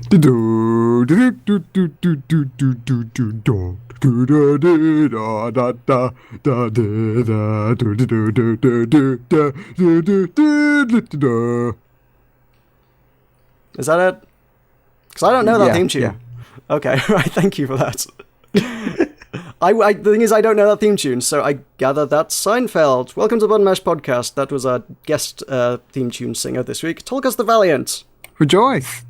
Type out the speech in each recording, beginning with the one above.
Is that it? Because I don't know that theme tune. Yeah. Okay, right, thank you for that. The thing is, I don't know that theme tune, so I gather that's Seinfeld. Welcome to Button Mash Podcast. That was our guest theme tune singer this week, Tulkas the Valiant. Rejoice.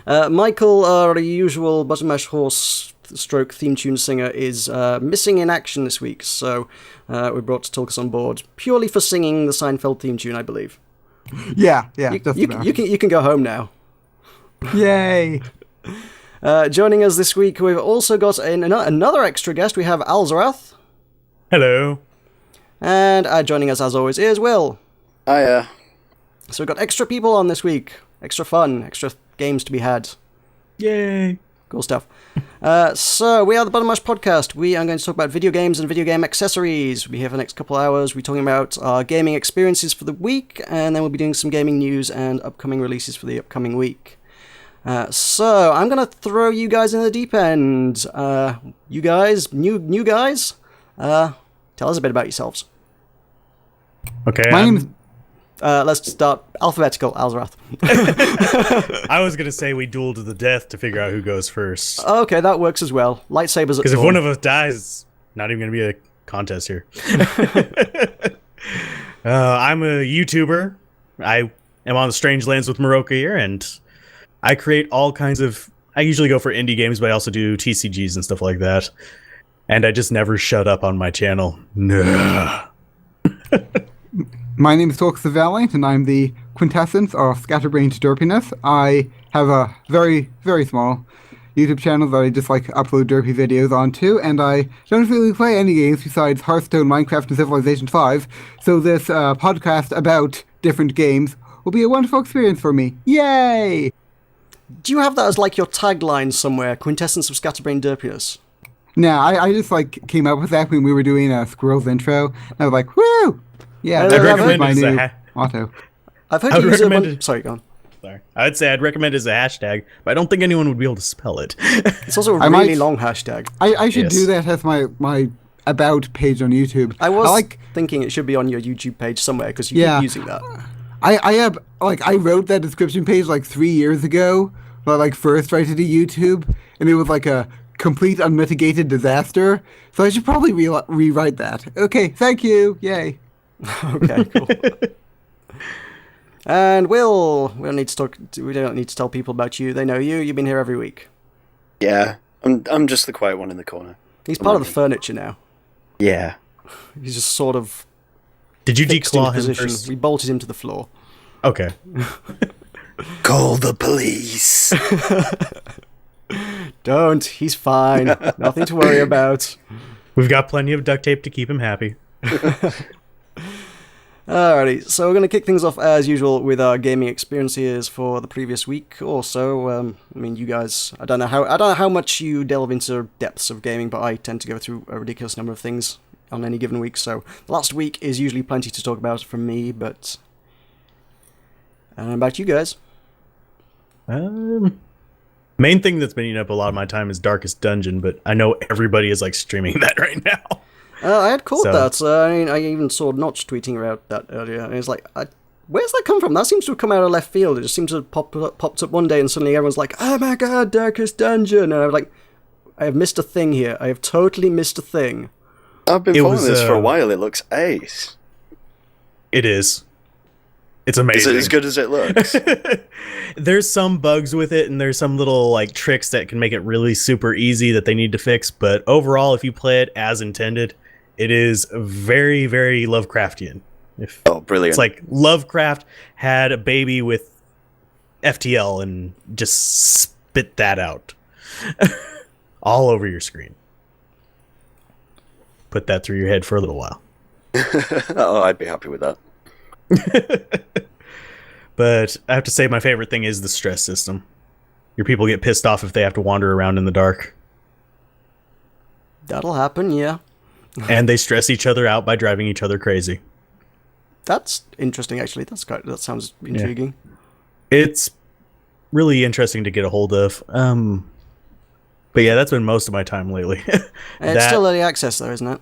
Michael, our usual Button Mash horse stroke theme tune singer, is missing in action this week, so we brought Tulkas on board purely for singing the Seinfeld theme tune, I believe. Yeah. You can go home now. Yay. Joining us this week, we've also got another extra guest. We have Alzorath. Hello. And joining us, as always, is Will. Hiya. So we've got extra people on this week. Extra fun, extra games to be had. Yay. Cool stuff. So, we are the Button Mash Podcast. We are going to talk about video games and video game accessories. We have the next couple hours. We're talking about our gaming experiences for the week, and then we'll be doing some gaming news and upcoming releases for the upcoming week. So, I'm going to throw you guys in the deep end. You guys, new guys, tell us a bit about yourselves. Okay. My name is... Let's start alphabetical, Alzorath. I was going to say we duel to the death to figure out who goes first. Okay, that works as well. Lightsabers at Because if dawn. one of us dies, it's not even going to be a contest here. I'm a YouTuber. I am on the Strange Lands with Meroka here, and I create all kinds of... I usually go for indie games, but I also do TCGs and stuff like that. And I just never shut up on my channel. No. My name is Tulkas the Valiant, and I'm the quintessence of scatterbrained derpiness. I have a very, very small YouTube channel that I just upload derpy videos onto, and I don't really play any games besides Hearthstone, Minecraft, and Civilization 5, so this podcast about different games will be a wonderful experience for me. Yay! Do you have that as your tagline somewhere? Quintessence of scatterbrained derpiness? Nah, I just came up with that when we were doing a Squirrels intro, and I was like, woo! Yeah, I'd that's recommend my it as new a motto. I've heard I would you use it recommend one... it. Sorry, go on. Sorry. I'd say I'd recommend it as a hashtag, but I don't think anyone would be able to spell it. It's also a I really might- long hashtag. I should Yes. do that as my about page on YouTube. I was thinking it should be on your YouTube page somewhere, because you Yeah. keep using that. I have I wrote that description page 3 years ago when I first started YouTube, and it was a complete unmitigated disaster. So I should probably rewrite that. Okay, thank you. Yay. Okay, cool. And Will, we don't need to tell people about you. They know you. You've been here every week. Yeah, I'm just the quiet one in the corner. He's part of the furniture now. Yeah. He's just sort of Did you fixed into declaw him position. first? We bolted him to the floor. Okay. Call the police. Don't. He's fine. Nothing to worry about. We've got plenty of duct tape to keep him happy. Alrighty, so we're going to kick things off as usual with our gaming experiences for the previous week or so. You guys, I don't know how much you delve into depths of gaming, but I tend to go through a ridiculous number of things on any given week. So the last week is usually plenty to talk about from me, but back to you guys. Main thing that's been eating up a lot of my time is Darkest Dungeon, but I know everybody is streaming that right now. I had caught So- that. I even saw Notch tweeting about that earlier, and it's where's that come from? That seems to have come out of left field. It just seems to have popped up one day, and suddenly everyone's like, "Oh my god, Darkest Dungeon!" And I was like, "I have missed a thing here. I have totally missed a thing." I've been It following was, this for a while. It looks ace. It is. It's Is amazing. it as good as it looks? There's some bugs with it, and there's some little tricks that can make it really super easy that they need to fix. But overall, if you play it as intended, it is very, very Lovecraftian. Oh, brilliant. It's like Lovecraft had a baby with FTL and just spit that out all over your screen. Put that through your head for a little while. Oh, I'd be happy with that. But I have to say my favorite thing is the stress system. Your people get pissed off if they have to wander around in the dark. That'll happen, yeah. And they stress each other out by driving each other crazy. That's interesting, actually. That sounds intriguing. It's really interesting to get a hold of. But yeah, that's been most of my time lately. It's still early access, though, isn't it?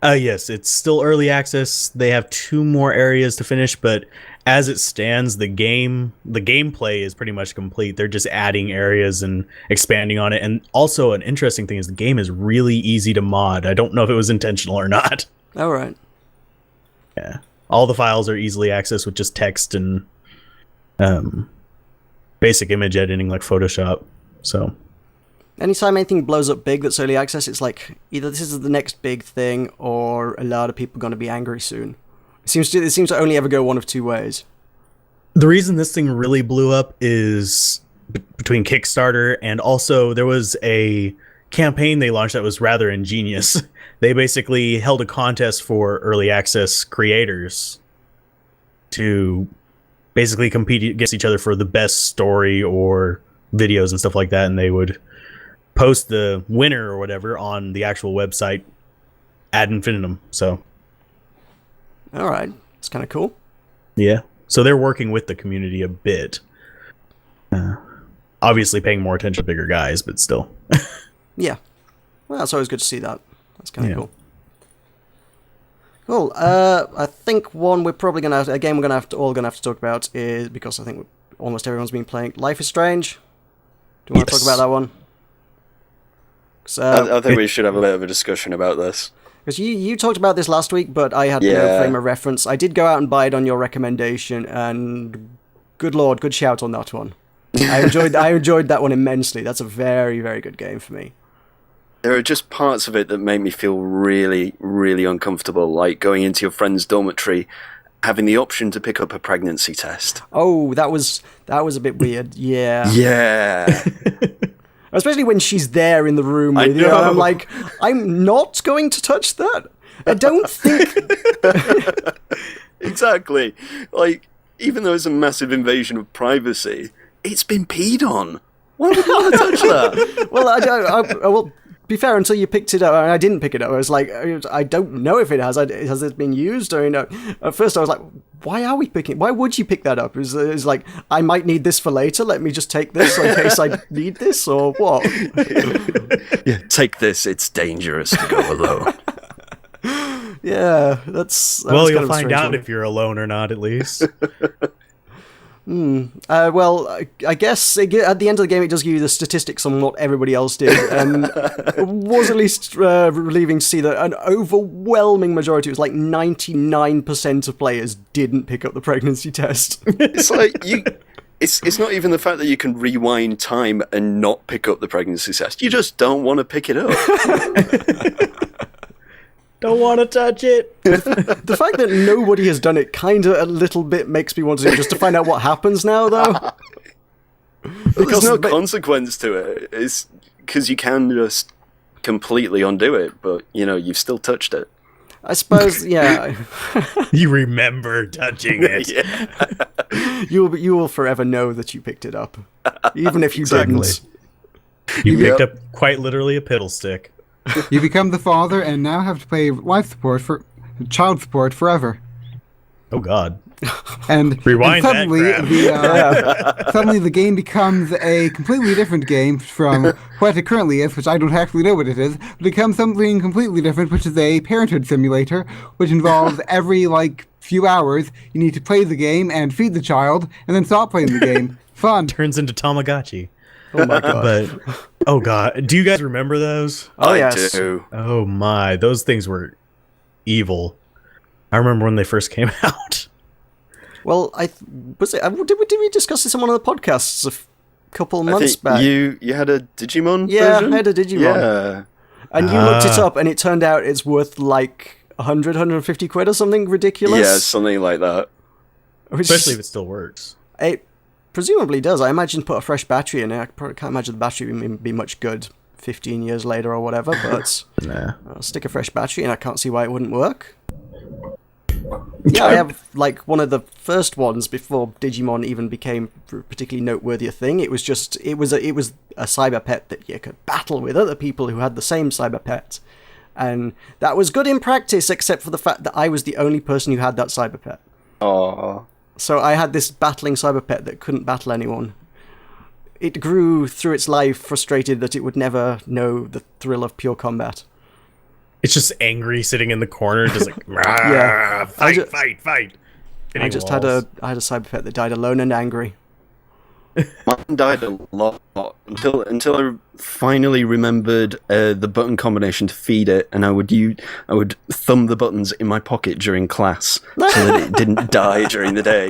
Yes, it's still early access. They have 2 more areas to finish, but as it stands, the gameplay is pretty much complete. They're just adding areas and expanding on it. And also, an interesting thing is the game is really easy to mod. I don't know if it was intentional or not. All right. Yeah, all the files are easily accessed with just text and basic image editing like Photoshop. So Anytime anything blows up big that's early access, it's like either this is the next big thing or a lot of people are going to be angry soon. It seems to only ever go one of two ways. the reason this thing really blew up is between Kickstarter and also there was a campaign they launched that was rather ingenious. They basically held a contest for early access creators to basically compete against each other for the best story or videos and stuff like that, and they would post the winner or whatever on the actual website ad infinitum. So All right. It's kind of cool. yeah, so they're working with the community a bit, obviously paying more attention to bigger guys, but still. Yeah. Well, it's always good to see that. That's kind of Yeah. cool. Cool. I think one we're probably going to have, a game we're going to all going to have to talk about is, because I think almost everyone's been playing, Life is Strange. Do you want to talk Yes. about that one? I think we should have a bit of a discussion about this. Because you talked about this last week, but I had no Yeah. frame of reference. I did go out and buy it on your recommendation, and good lord, good shout on that one. I enjoyed that one immensely. That's a very, very good game for me. There are just parts of it that make me feel really, really uncomfortable, like going into your friend's dormitory, having the option to pick up a pregnancy test. Oh, that was a bit weird. Yeah. Yeah. Especially when she's there in the room I with you. know. I'm like, I'm not going to touch that. I don't think. Exactly. Like, even though it's a massive invasion of privacy, it's been peed on. Why would you want to touch that? Well, well, be fair, until you picked it up, I didn't pick it up. I was like, I don't know if it has. Has it been used? Or, at first I was like, why would you pick that up? It was like, I might need this for later. Let me just take this in case I need this, or what? Yeah, take this. It's dangerous to go alone. Yeah, that Well, was you'll kind of a find strange out one. if you're alone or not, at least. Well, I guess at the end of the game it does give you the statistics on what everybody else did, and it was at least relieving to see that an overwhelming majority, it was like 99% of players didn't pick up the pregnancy test. It's like It's not even the fact that you can rewind time and not pick up the pregnancy test. You just don't want to pick it up. Don't want to touch it. The fact that nobody has done it kind of a little bit makes me want to do it just to find out what happens now, though. There's no consequence to it. It's because you can just completely undo it, but you've still touched it. I suppose, yeah. You remember touching it. Yeah. You will forever know that you picked it up, even if you Exactly. didn't. You Yep. picked up quite literally a piddle stick. You become the father and now have to pay child support forever. Oh God. And, Rewind that suddenly, suddenly the game becomes a completely different game from what it currently is, which I don't actually know what it is. But it becomes something completely different, which is a parenthood simulator, which involves every few hours you need to play the game and feed the child, and then stop playing the game. Fun. Turns into Tamagotchi. Oh my god. But oh God, do you guys remember those? Oh, I yes. do. Oh my, those things were evil. I remember when they first came out. Well, did we discuss this on one of the podcasts a couple I months think back? you had a Digimon Yeah, version? I had a Digimon. Yeah. And you looked it up, and it turned out it's worth like 100, 150 quid or something ridiculous. Yeah, something like that. Which- Especially if it still works. It presumably does. I imagine put a fresh battery in it. I probably can't imagine the battery would be much good 15 years later or whatever, but Nah. I'll stick a fresh battery and I can't see why it wouldn't work. Yeah, I have one of the first ones before Digimon even became a particularly noteworthy a thing. It was a cyber pet that you could battle with other people who had the same cyber pet. And that was good in practice, except for the fact that I was the only person who had that cyber pet. Aww. So I had this battling cyber pet that couldn't battle anyone. it grew through its life frustrated that it would never know the thrill of pure combat. It's just angry, sitting in the corner, just like Yeah. fight. I just had a cyber pet that died alone and angry. Mine died a lot until I finally remembered the button combination to feed it, and I would thumb the buttons in my pocket during class so that it didn't die during the day.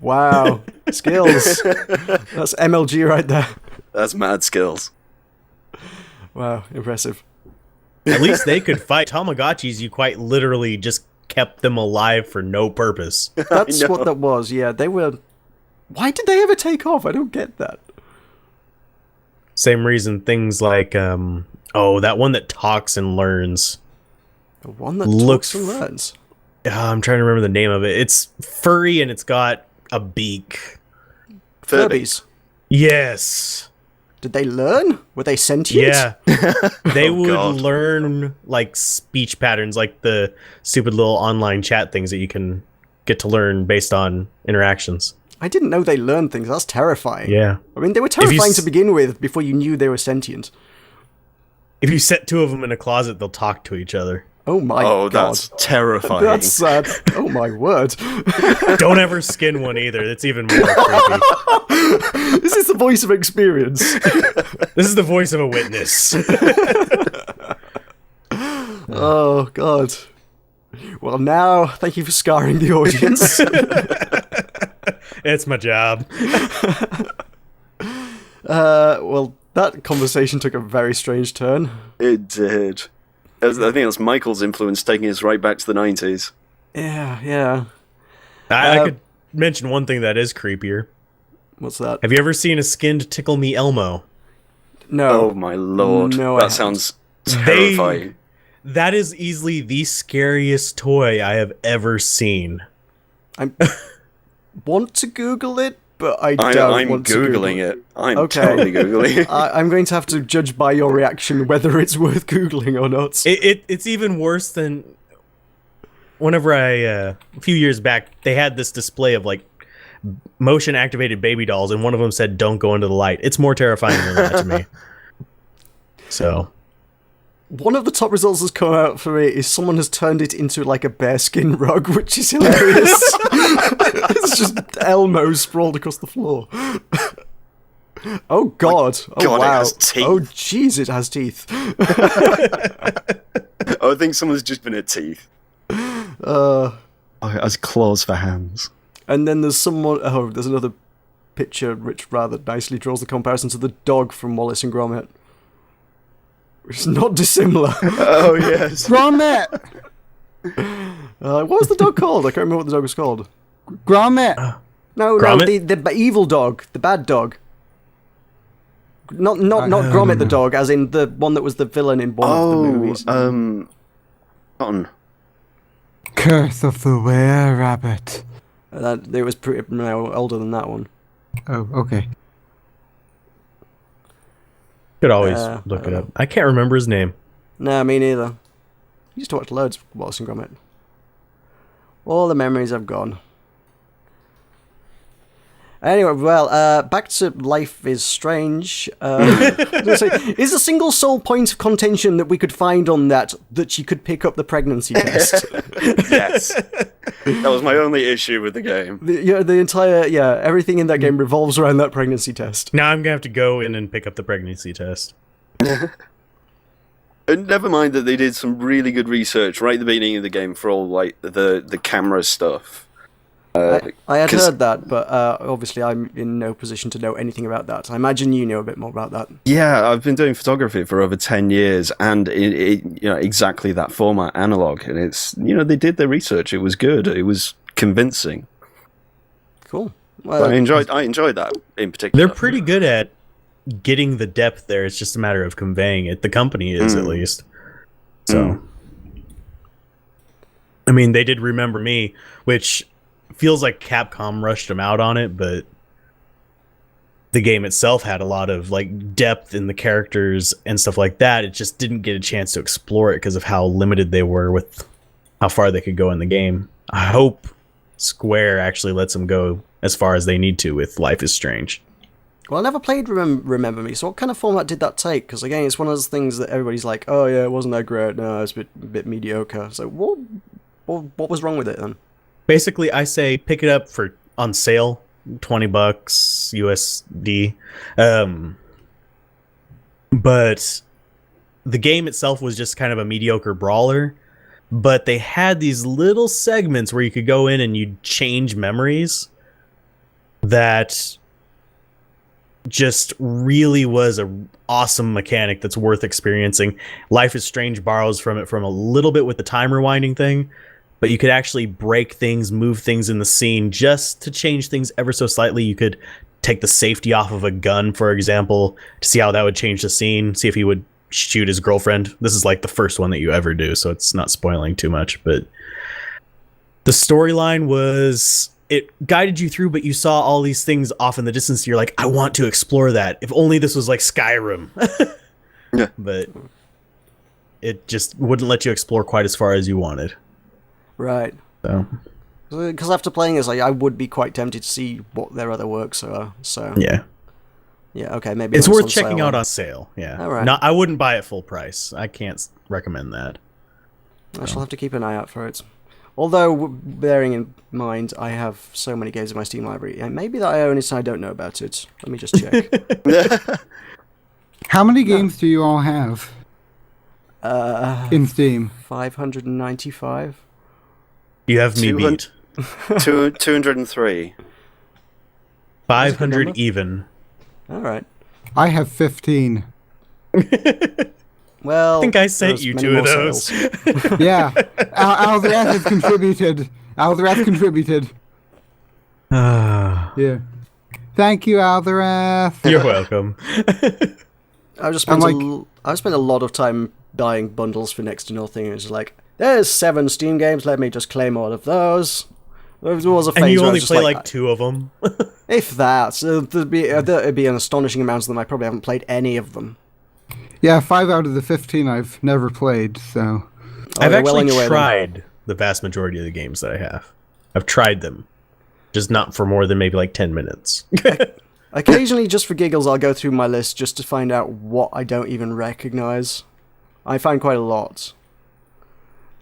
Wow, skills. That's MLG right there. That's mad skills. Wow, impressive. At least they could fight. Tamagotchis, you quite literally just kept them alive for no purpose. That's what that was. Yeah, they were. Why did they ever take off? I don't get that. Same reason things like, that one that talks and learns. The one that Looks talks and learns. I'm trying to remember the name of it. It's furry and it's got a beak. Furbies. Yes. Did they learn? Were they sentient? Yeah. They would God. learn like speech patterns, like the stupid little online chat things that you can get to learn based on interactions. I didn't know they learned things. That's terrifying. Yeah. I mean, they were If you terrifying s- to begin with before you knew they were sentient. If you set two of them in a closet, they'll talk to each other. Oh my Oh, god. that's terrifying. That's sad. Oh my word. Don't ever skin one either. That's even more creepy. This is the voice of experience. This is the voice of a witness. Oh god. Well, now, thank you for scarring the audience. It's my job. Well, that conversation took a very strange turn. It did. I think that's Michael's influence taking us right back to the 90s. Yeah. I could mention one thing that is creepier. What's that? Have you ever seen a skinned Tickle Me Elmo? No. Oh my lord. No, I that haven't. sounds terrifying. That is easily the scariest toy I have ever seen. I want to Google it, but I don't I'm want to Google Googling it. I'm Okay. totally Googling it. I'm going to have to judge by your reaction whether it's worth Googling or not. It's even worse than whenever a few years back, they had this display of like motion activated baby dolls, and one of them said, "Don't go into the light." It's more terrifying than that to me. So One of the top results that's come out for me is someone has turned it into like a bearskin rug, which is hilarious. It's just Elmo sprawled across the floor. Oh god. Oh God, it wow. has teeth. Oh jeez, it has teeth. Oh, I think someone's just been at teeth. Oh, it has claws for hands. And then there's there's another picture which rather nicely draws the comparison to the dog from Wallace and Gromit. Which is not dissimilar. Oh, yes. Gromit! What was the dog called? I can't remember what the dog was called. Gromit! No, Gromit? the evil dog, the bad dog. Not Gromit the dog, as in the one that was the villain in one of the movies. Cotton. Curse of the Were-Rabbit. It was pretty older than that one. Oh, okay. could always I look don't it up. I can't remember his name. No, me neither. I used to watch loads of Wallace and Gromit. All the memories have gone. Anyway, well, back to Life is Strange. I was gonna say, is a single sole point of contention that we could find on that you could pick up the pregnancy test? Yes. That was my only issue with the game. Everything in that game revolves around that pregnancy test. Now I'm gonna have to go in and pick up the pregnancy test. And never mind that they did some really good research right at the beginning of the game for all like the camera stuff. I had 'cause- heard that, but obviously I'm in no position to know anything about that. I imagine you know a bit more about that. Yeah, I've been doing photography for over 10 years, and exactly that format, analog. And it's they did their research. It was good. It was convincing. Cool. Well, I enjoyed that in particular. They're pretty good at getting the depth there. It's just a matter of conveying it. The company is, at least. So, I mean, they did Remember Me, which feels like Capcom rushed them out on it, but the game itself had a lot of like depth in the characters and stuff like that. It just didn't get a chance to explore it because of how limited they were with how far they could go in the game. I hope Square actually lets them go as far as they need to with Life is Strange. Well, I never played Remember Me, so what kind of format did that take? Because again, it's one of those things that everybody's like, oh yeah, it wasn't that great, no, it's a bit mediocre. So what was wrong with it then? Basically, I say pick it up on sale, $20 USD. But the game itself was just kind of a mediocre brawler. But they had these little segments where you could go in and you'd change memories that just really was a awesome mechanic that's worth experiencing. Life is Strange borrows from it from a little bit with the time rewinding thing, but you could actually break things, move things in the scene just to change things ever so slightly. You could take the safety off of a gun, for example, to see how that would change the scene, see if he would shoot his girlfriend. This is like the first one that you ever do, so it's not spoiling too much, but the storyline was, it guided you through, but you saw all these things off in the distance. You're like, I want to explore that. If only this was like Skyrim. Yeah. But it just wouldn't let you explore quite as far as you wanted. Right. So because after playing this, I would be quite tempted to see what their other works are. So yeah, okay, maybe it's when worth on checking sale, out then. on sale. Yeah, All right. Not, I wouldn't buy it full price. I can't recommend that. I shall have to keep an eye out for it. Although, bearing in mind, I have so many games in my Steam library, and maybe that I own it and I don't know about it. Let me just check. How many games do you all have in Steam? 595. You have me 200 beat. 203. 500 number. even. All right. I have 15. Well, I think I sent there's you many 2 of more those. sales. Yeah, Alzorath has contributed. Alzorath contributed. Yeah. Thank you, Alzorath. You're welcome. I've just I'm spent I've spent a lot of time buying bundles for next to nothing. And it's just like, there's 7 Steam games. Let me just claim all of those. There was a phase And you where I only was just play like 2 of them. if that, it'd be an astonishing amount of them. I probably haven't played any of them. Yeah, 5 out of the 15 I've never played, so... I've you're well on actually your way then. tried the vast majority of the games that I have. I've tried them. Just not for more than maybe like 10 minutes. Occasionally, just for giggles, I'll go through my list just to find out what I don't even recognize. I find quite a lot.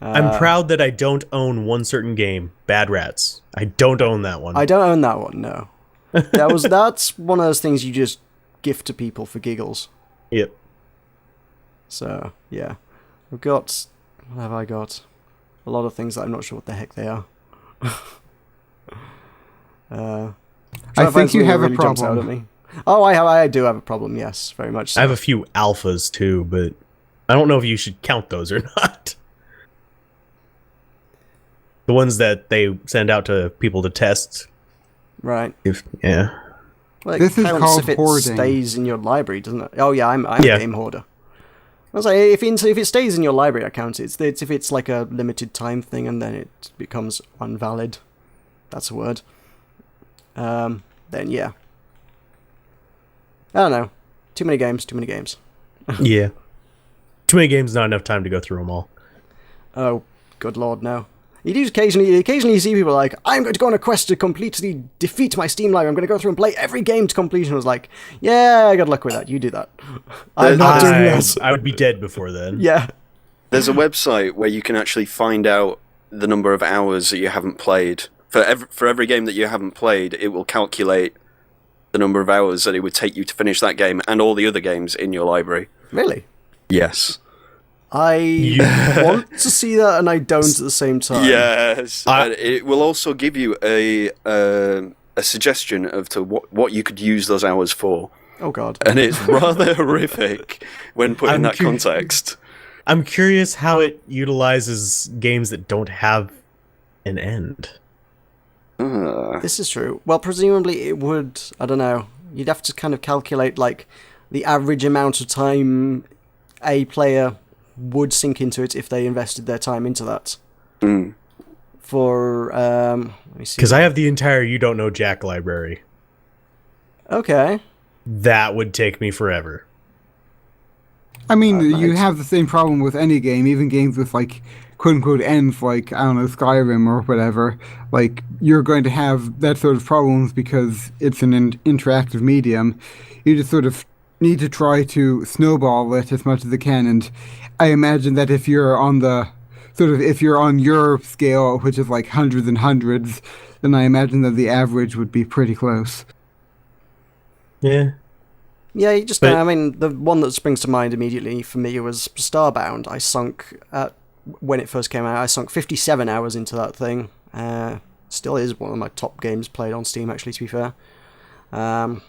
I'm proud that I don't own one certain game, Bad Rats. I don't own that one. I don't own that one, no. That's one of those things you just gift to people for giggles. Yep. So, yeah. I've got... What have I got? A lot of things that I'm not sure what the heck they are. I think you have a problem. Me. Oh, I do have a problem, yes. Very much so. I have a few alphas too, but I don't know if you should count those or not. The ones that they send out to people to test. Right. Yeah. Well, it This is counts called if it hoarding. stays in your library, doesn't it? Oh, yeah, I'm a Yeah. game hoarder. I was like, if it stays in your library, I count it. It's if it's like a limited time thing and then it becomes invalid. That's a word. Then yeah. I don't know. Too many games. Yeah. Too many games, not enough time to go through them all. Oh, good lord, no. You do occasionally see people like, I'm going to go on a quest to completely defeat my Steam library. I'm going to go through and play every game to completion. I was like, yeah, good luck with that. You do that. I'm not doing this. I would be dead before then. Yeah. There's a website where you can actually find out the number of hours that you haven't played. For every game that you haven't played, it will calculate the number of hours that it would take you to finish that game and all the other games in your library. Really? Yes. I want to see that and I don't at the same time. Yes. And it will also give you a suggestion of to what you could use those hours for. Oh god. And it's rather horrific when put in that context. I'm curious how it utilizes games that don't have an end. This is true. Well, presumably it would, I don't know, you'd have to kind of calculate like the average amount of time a player would sink into it if they invested their time into that. For, let me see. Because I have the entire You Don't Know Jack library. Okay. That would take me forever. I mean, you right. have the same problem with any game, even games with, like, quote unquote ends like, I don't know, Skyrim or whatever, like you're going to have that sort of problems because it's an interactive medium. You just sort of need to try to snowball it as much as it can. And I imagine that if you're on your scale, which is like hundreds and hundreds, then I imagine that the average would be pretty close. Yeah. Yeah, I mean, the one that springs to mind immediately for me was Starbound. I sunk, when it first came out, I sunk 57 hours into that thing. Still is one of my top games played on Steam, actually, to be fair. And,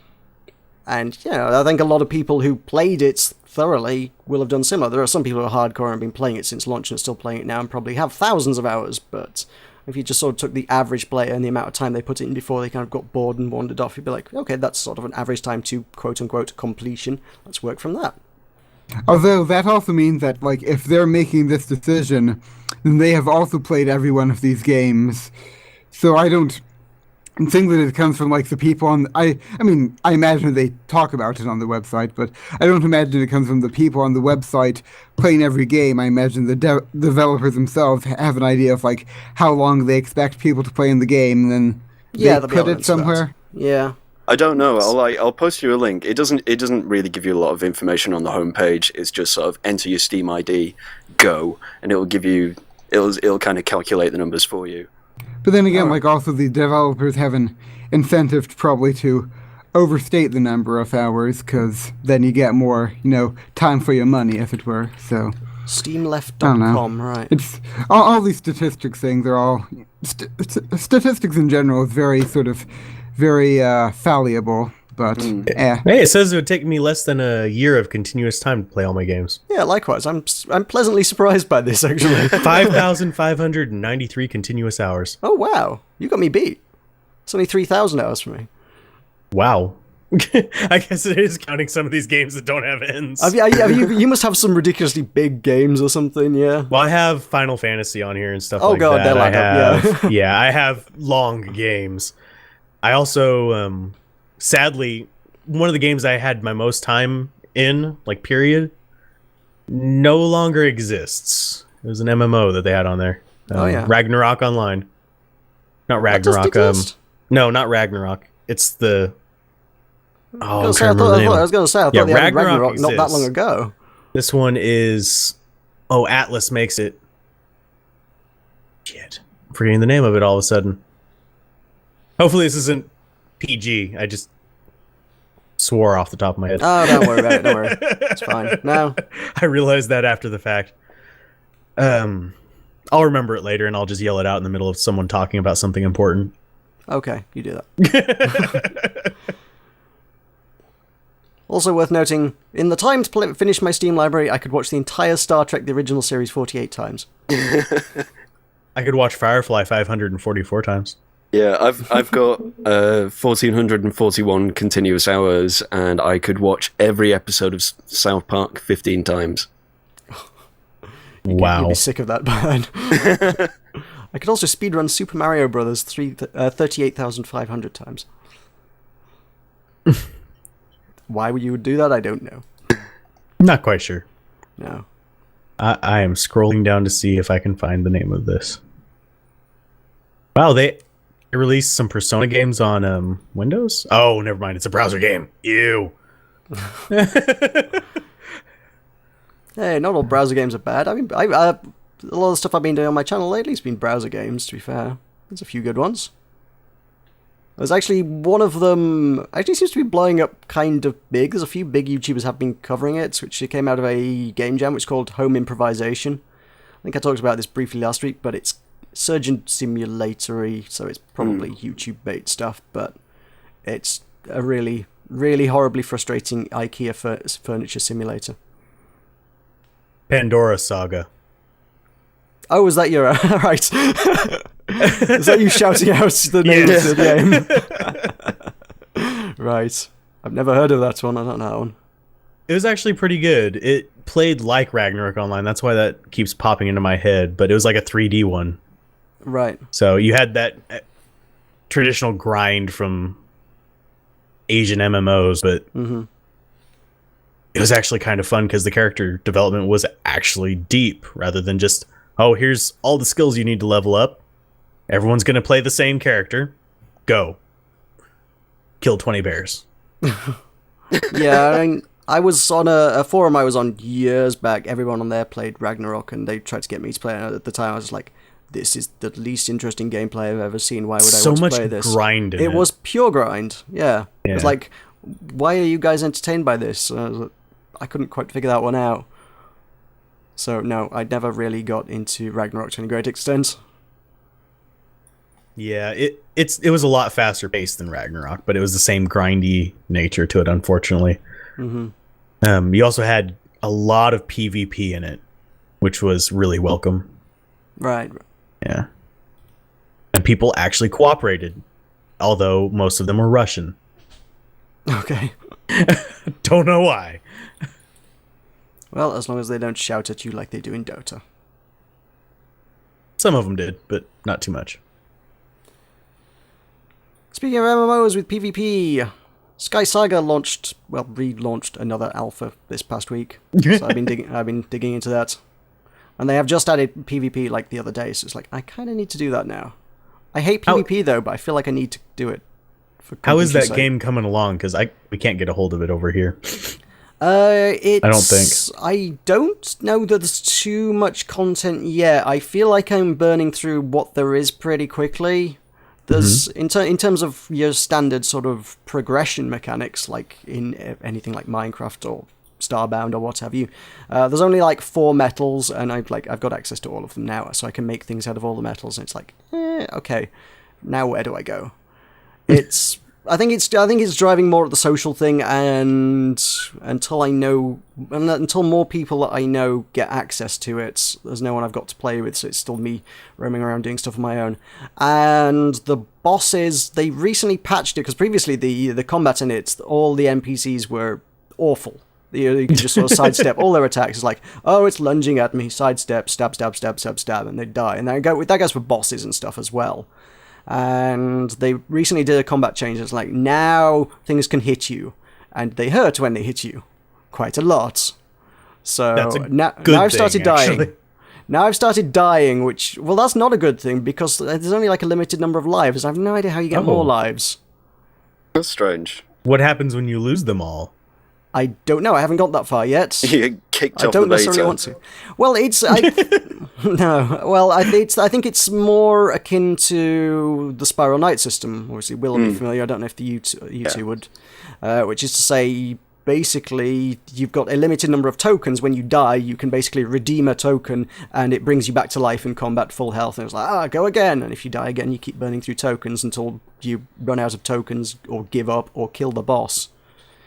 I think a lot of people who played it thoroughly will have done similar. There are some people who are hardcore and have been playing it since launch and are still playing it now and probably have thousands of hours, but if you just sort of took the average player and the amount of time they put it in before they kind of got bored and wandered off, you'd be like, okay, that's sort of an average time to quote-unquote completion. Let's work from that. Although that also means that, like, if they're making this decision, then they have also played every one of these games. So I don't think that it comes from, like, the people on... I mean, I imagine they talk about it on the website, but I don't imagine it comes from the people on the website playing every game. I imagine the developers themselves have an idea of, like, how long they expect people to play in the game, and then they put it somewhere. Yeah. I don't know. I'll post you a link. It doesn't really give you a lot of information on the homepage. It's just sort of enter your Steam ID, go, and it'll kind of calculate the numbers for you. But then again, like, also the developers have an incentive probably to overstate the number of hours, because then you get more, time for your money, as it were. So Steamleft.com, right? It's all these statistics things are all statistics in general is very sort of very fallible. But Hey, it says it would take me less than a year of continuous time to play all my games. Yeah, likewise. I'm pleasantly surprised by this, actually. 5,593 continuous hours. Oh, wow. You got me beat. It's only 3,000 hours for me. Wow. I guess it is counting some of these games that don't have ends. You must have some ridiculously big games or something, yeah? Well, I have Final Fantasy on here and stuff like that. Oh god, they'll add up, yeah. Yeah, I have long games. I also... sadly, one of the games I had my most time in, like, period, no longer exists. It was an MMO that they had on there. Ragnarok Online. Not Ragnarok. No, not Ragnarok. It's the... I was going to say, I thought they had Ragnarok not that long ago. This one is... Oh, Atlas makes it. Shit. I'm forgetting the name of it all of a sudden. Hopefully this isn't PG. I just swore off the top of my head. Oh, don't worry about it. Don't worry. It's fine. No. I realized that after the fact. I'll remember it later and I'll just yell it out in the middle of someone talking about something important. Okay, you do that. Also worth noting, in the time to finish my Steam library, I could watch the entire Star Trek The Original Series 48 times. I could watch Firefly 544 times. Yeah, I've got 1,441 continuous hours, and I could watch every episode of South Park 15 times. Wow. You'd be sick of that, bad. I could also speedrun Super Mario Brothers 38,500 times. Why you would do that, I don't know. Not quite sure. No. I am scrolling down to see if I can find the name of this. Wow, they released some Persona games on Windows? Oh, never mind. It's a browser game. Ew. Hey, not all browser games are bad. I mean, a lot of the stuff I've been doing on my channel lately has been browser games, to be fair. There's a few good ones. There's actually one of them actually seems to be blowing up kind of big. There's a few big YouTubers have been covering it, which came out of a game jam which is called Home Improvisation. I think I talked about this briefly last week, but it's Surgeon Simulatory, so it's probably YouTube bait stuff, but it's a really, really horribly frustrating IKEA furniture simulator. Pandora Saga. Oh, is that your... right. Is that you shouting out the name of the game? Right. I've never heard of that one. I don't know that one. It was actually pretty good. It played like Ragnarok Online. That's why that keeps popping into my head. But it was like a 3D one. Right. So you had that traditional grind from Asian MMOs, but it was actually kind of fun because the character development was actually deep rather than just oh, here's all the skills you need to level up. Everyone's going to play the same character. Go. Kill 20 bears. Yeah, I mean, I was on a forum I was on years back. Everyone on there played Ragnarok, and they tried to get me to play it. And at the time, I was just like, this is the least interesting gameplay I've ever seen. Why would I want to play this? So much grind in it. It was pure grind, yeah. It was like, why are you guys entertained by this? I couldn't quite figure that one out. So, no, I never really got into Ragnarok to any great extent. Yeah, it was a lot faster paced than Ragnarok, but it was the same grindy nature to it, unfortunately. Mm-hmm. You also had a lot of PvP in it, which was really welcome. Right. Yeah. And people actually cooperated, although most of them were Russian. Okay. Don't know why. Well, as long as they don't shout at you like they do in Dota. Some of them did, but not too much. Speaking of MMOs with PvP, Sky Saga relaunched another alpha this past week. So I've been digging into that. And they have just added PvP like the other day, so it's like, I kind of need to do that now. I hate PvP though, but I feel like I need to do it. How is that game coming along? Because we can't get a hold of it over here. I don't think. I don't know that there's too much content yet. I feel like I'm burning through what there is pretty quickly. There's in terms of your standard sort of progression mechanics, like in anything like Minecraft or Starbound or what have you. There's only like 4 metals, and I've got access to all of them now, so I can make things out of all the metals. And it's like, okay, now where do I go? I think it's driving more at the social thing, and until more people that I know get access to it, there's no one I've got to play with, so it's still me roaming around doing stuff on my own. And the bosses, they recently patched it, because previously the combat in it, all the NPCs were awful. You can just sort of sidestep all their attacks. It's like, oh, it's lunging at me, sidestep, stab, stab, stab, stab, stab, and they die. And that goes for bosses and stuff as well. And they recently did a combat change. It's like, now things can hit you, and they hurt when they hit you, quite a lot. So now I've started dying. Now I've started dying, which, well, that's not a good thing, because there's only like a limited number of lives. I have no idea how you get more lives. That's strange. What happens when you lose them all? I don't know. I haven't got that far yet. You kicked I off don't the necessarily beta. want to. Well, no. Well, I think it's more akin to the Spiral Knight system. Obviously, Will be familiar. I don't know if you two would. Which is to say, basically, you've got a limited number of tokens. When you die, you can basically redeem a token, and it brings you back to life in combat, full health. And it's like, go again. And if you die again, you keep burning through tokens until you run out of tokens, or give up, or kill the boss.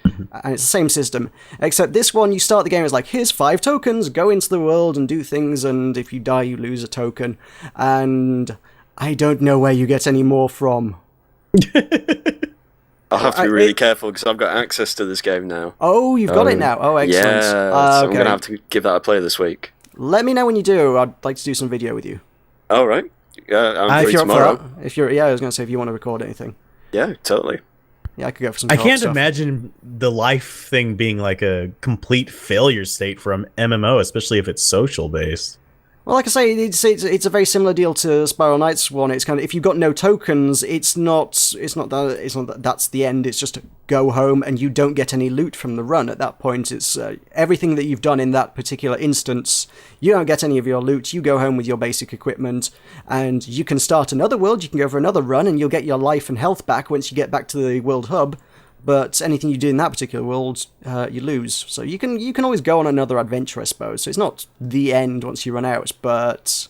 And it's the same system, except this one, you start the game as like, here's 5 tokens, go into the world and do things, and if you die, you lose a token. And I don't know where you get any more from. I'll have to be really careful, because I've got access to this game now. Oh, you've got it now. Oh, excellent. Yeah, so I'm going to have to give that a play this week. Let me know when you do. I'd like to do some video with you. All right. I'm free if you're tomorrow. Up for that. I was going to say, if you want to record anything. Yeah, totally. Yeah, I could go for some. I can't stuff. imagine the life thing being like a complete failure state from MMO, especially if it's social based. Well, like I say, it's a very similar deal to Spiral Knight's one. It's kind of, if you've got no tokens, it's not that that's the end. It's just go home, and you don't get any loot from the run. At that point, it's everything that you've done in that particular instance. You don't get any of your loot. You go home with your basic equipment, and you can start another world. You can go for another run, and you'll get your life and health back once you get back to the world hub. But anything you do in that particular world, you lose. So you can always go on another adventure, I suppose. So it's not the end once you run out, but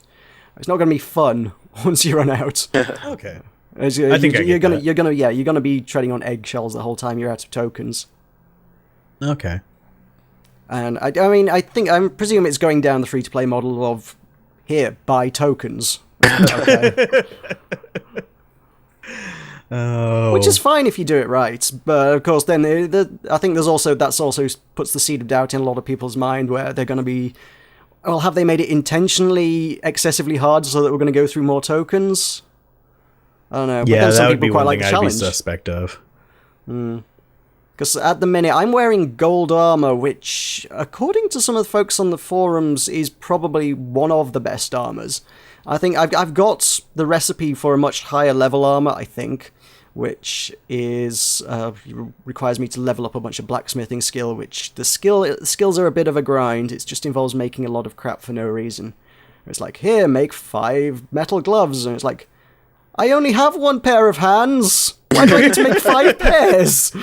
it's not going to be fun once you run out. Okay. I think you're gonna be treading on eggshells the whole time you're out of tokens. Okay. And I'm presuming it's going down the free-to-play model of, here, buy tokens. Okay. Oh. Which is fine if you do it right, but of course then I think that's also puts the seed of doubt in a lot of people's mind, where they're going to be, well, have they made it intentionally excessively hard so that we're going to go through more tokens? I don't know. But Yeah, then some that would people be quite one like thing the I'd be challenge. suspect of. Because Because at the minute, I'm wearing gold armor, which, according to some of the folks on the forums, is probably one of the best armors. I think I've got the recipe for a much higher level armor, I think, which is requires me to level up a bunch of blacksmithing skill, which the skills are a bit of a grind. It just involves making a lot of crap for no reason. It's like, here, make 5 metal gloves, and it's like, I only have 1 pair of hands! Why do I need to make 5 pairs?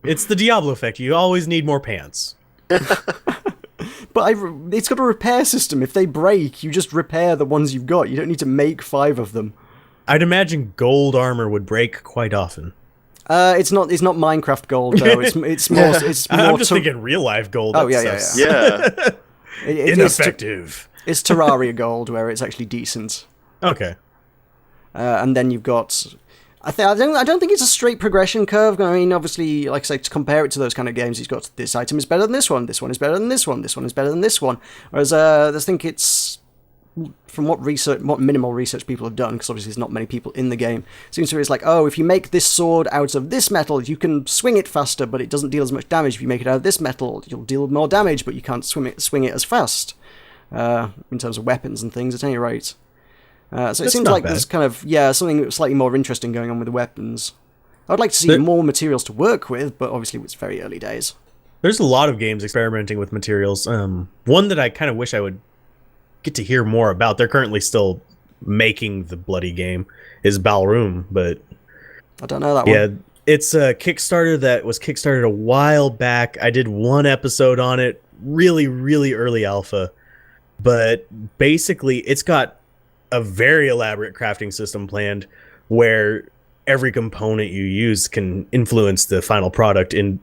It's the Diablo effect. You always need more pants. But it's got a repair system. If they break, you just repair the ones you've got. You don't need to make 5 of them. I'd imagine gold armor would break quite often. It's not Minecraft gold though. It's more. I'm just thinking real life gold. Oh yeah. Ineffective. It's Terraria gold where it's actually decent. Okay. And then you've got. I don't think it's a straight progression curve. I mean, obviously, like I say, to compare it to those kind of games, he's got this item is better than this one is better than this one is better than this one. Whereas I think it's, from what minimal research people have done, because obviously there's not many people in the game, it seems to me it's like, oh, if you make this sword out of this metal, you can swing it faster, but it doesn't deal as much damage. If you make it out of this metal, you'll deal more damage, but you can't swing it as fast. In terms of weapons and things, at any rate. So it seems like there's kind of, something slightly more interesting going on with the weapons. I'd like to see more materials to work with, but obviously it's very early days. There's a lot of games experimenting with materials. One that I kind of wish I would get to hear more about, they're currently still making the bloody game, is Ballroom, but... I don't know that one. Yeah, it's a Kickstarter that was kickstarted a while back. I did 1 episode on it, really, really early alpha. But basically, it's got a very elaborate crafting system planned where every component you use can influence the final product in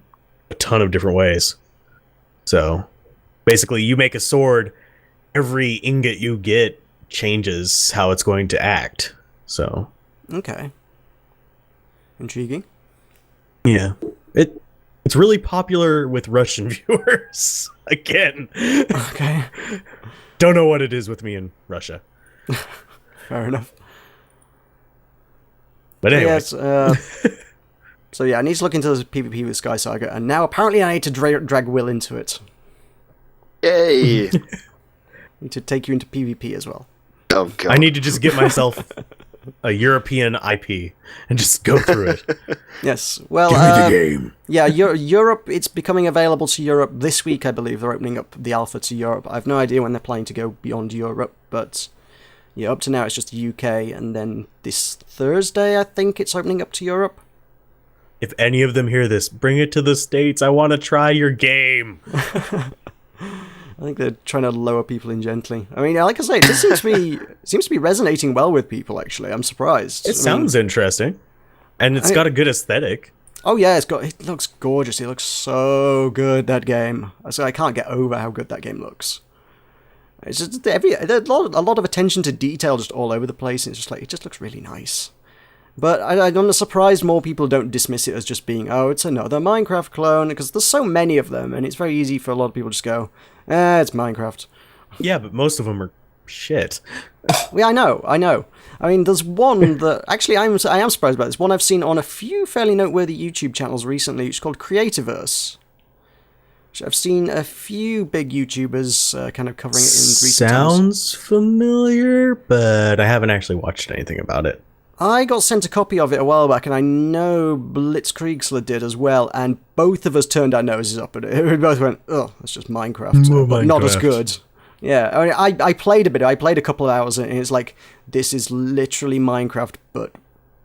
a ton of different ways. So basically, you make a sword, every ingot you get changes how it's going to act. So okay, intriguing. Yeah, it's really popular with Russian viewers. Again, okay. Don't know what it is with me in Russia. Fair enough. But anyway. Yes, so yeah, I need to look into the PvP with Sky Saga, and now apparently I need to drag Will into it. Yay! I need to take you into PvP as well. Oh god. I need to just get myself a European IP and just go through it. Yes, well, Give me the game. Yeah, Europe, it's becoming available to Europe this week, I believe. They're opening up the alpha to Europe. I have no idea when they're planning to go beyond Europe, but yeah, up to now it's just the UK, and then this Thursday, I think it's opening up to Europe. If any of them hear this, bring it to the States. I want to try your game. I think they're trying to lower people in gently. I mean, like I say, this seems to be resonating well with people, actually. I'm surprised. It sounds interesting. And it's got a good aesthetic. Oh yeah, it looks gorgeous. It looks so good, that game. So I can't get over how good that game looks. It's just there's a lot of attention to detail just all over the place. And it's just like, it just looks really nice. But I'm surprised more people don't dismiss it as just being, oh, it's another Minecraft clone, because there's so many of them, and it's very easy for a lot of people to just go, it's Minecraft. Yeah, but most of them are shit. Yeah, I know. I mean, there's one that, actually, I am surprised about this, one I've seen on a few fairly noteworthy YouTube channels recently, which is called Creativerse. Which I've seen a few big YouTubers kind of covering it in recent times. Sounds familiar, but I haven't actually watched anything about it. I got sent a copy of it a while back, and I know Blitzkriegsler did as well, and both of us turned our noses up at it. We both went, oh, that's just Minecraft. But not as good. Yeah, I mean, I played a bit. I played a couple of hours, and it's like, this is literally Minecraft, but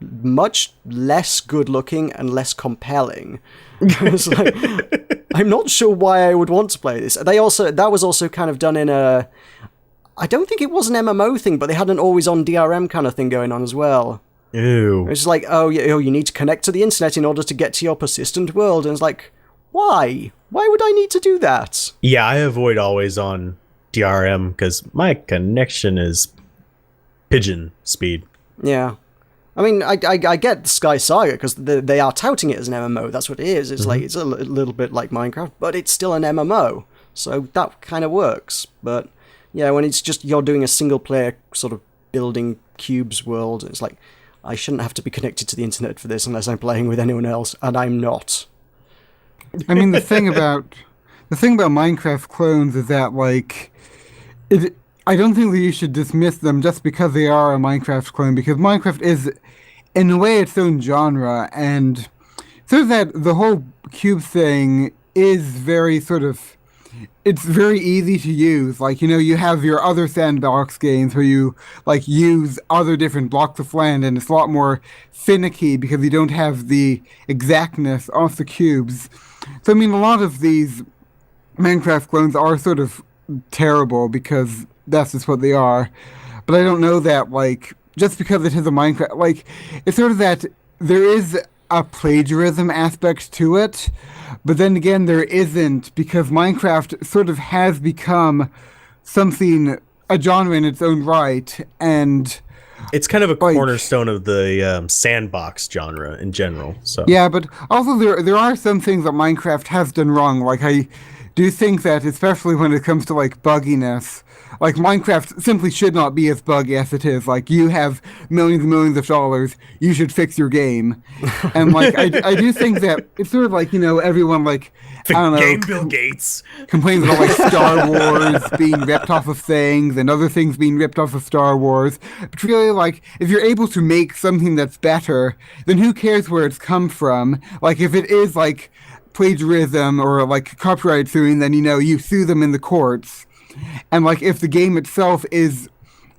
much less good-looking and less compelling. It's like, I'm not sure why I would want to play this. That was also kind of done in a... I don't think it was an MMO thing, but they had an always-on DRM kind of thing going on as well. Ew. It's like, you need to connect to the internet in order to get to your persistent world. And it's like, why? Why would I need to do that? Yeah, I avoid always-on DRM because my connection is pigeon speed. Yeah. I mean, I get Sky Saga because they are touting it as an MMO. That's what it is. It's like, it's a little bit like Minecraft, but it's still an MMO. So that kind of works. But yeah, when it's just you're doing a single player sort of building cubes world, it's like, I shouldn't have to be connected to the internet for this unless I'm playing with anyone else, and I'm not. I mean, the thing about Minecraft clones is that like I don't think that you should dismiss them just because they are a Minecraft clone, because Minecraft is, in a way, its own genre, and so that the whole cube thing is very sort of, it's very easy to use. Like, you know, you have your other sandbox games where you like use other different blocks of land, and it's a lot more finicky because you don't have the exactness of the cubes. So I mean, a lot of these Minecraft clones are sort of terrible because that's just what they are. But I don't know that, like, just because it is a Minecraft, like, it's sort of that there is a plagiarism aspect to it, but then again there isn't, because Minecraft sort of has become something, a genre in its own right, and it's kind of a like, cornerstone of the sandbox genre in general. So yeah, but also there are some things that Minecraft has done wrong. Like, I do think that, especially when it comes to like bugginess, like Minecraft simply should not be as buggy as it is. Like, you have millions and millions of dollars, you should fix your game. And like I do think that it's sort of like, you know, everyone like, I don't know, Game Bill Gates complains about like Star Wars being ripped off of things and other things being ripped off of Star Wars. But really, like, if you're able to make something that's better, then who cares where it's come from? Like, if it is like plagiarism or like copyright suing, then, you know, you sue them in the courts. And like, if the game itself is,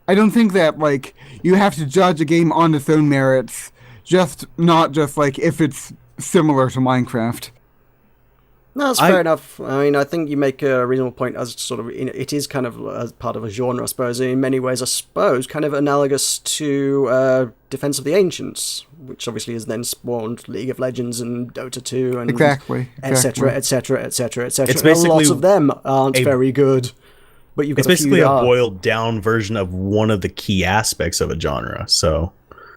I don't think that like you have to judge a game on its own merits, not just like if it's similar to Minecraft. No, that's fair enough. I mean, I think you make a reasonable point as sort of, it is kind of as part of a genre, I suppose. In many ways, I suppose, kind of analogous to Defense of the Ancients, which obviously has then spawned League of Legends and Dota 2 and Exactly. etc., etc., etc., etc. It's basically lots of them aren't very good, but you've got it's basically a are. boiled down version of one of the key aspects of a genre. So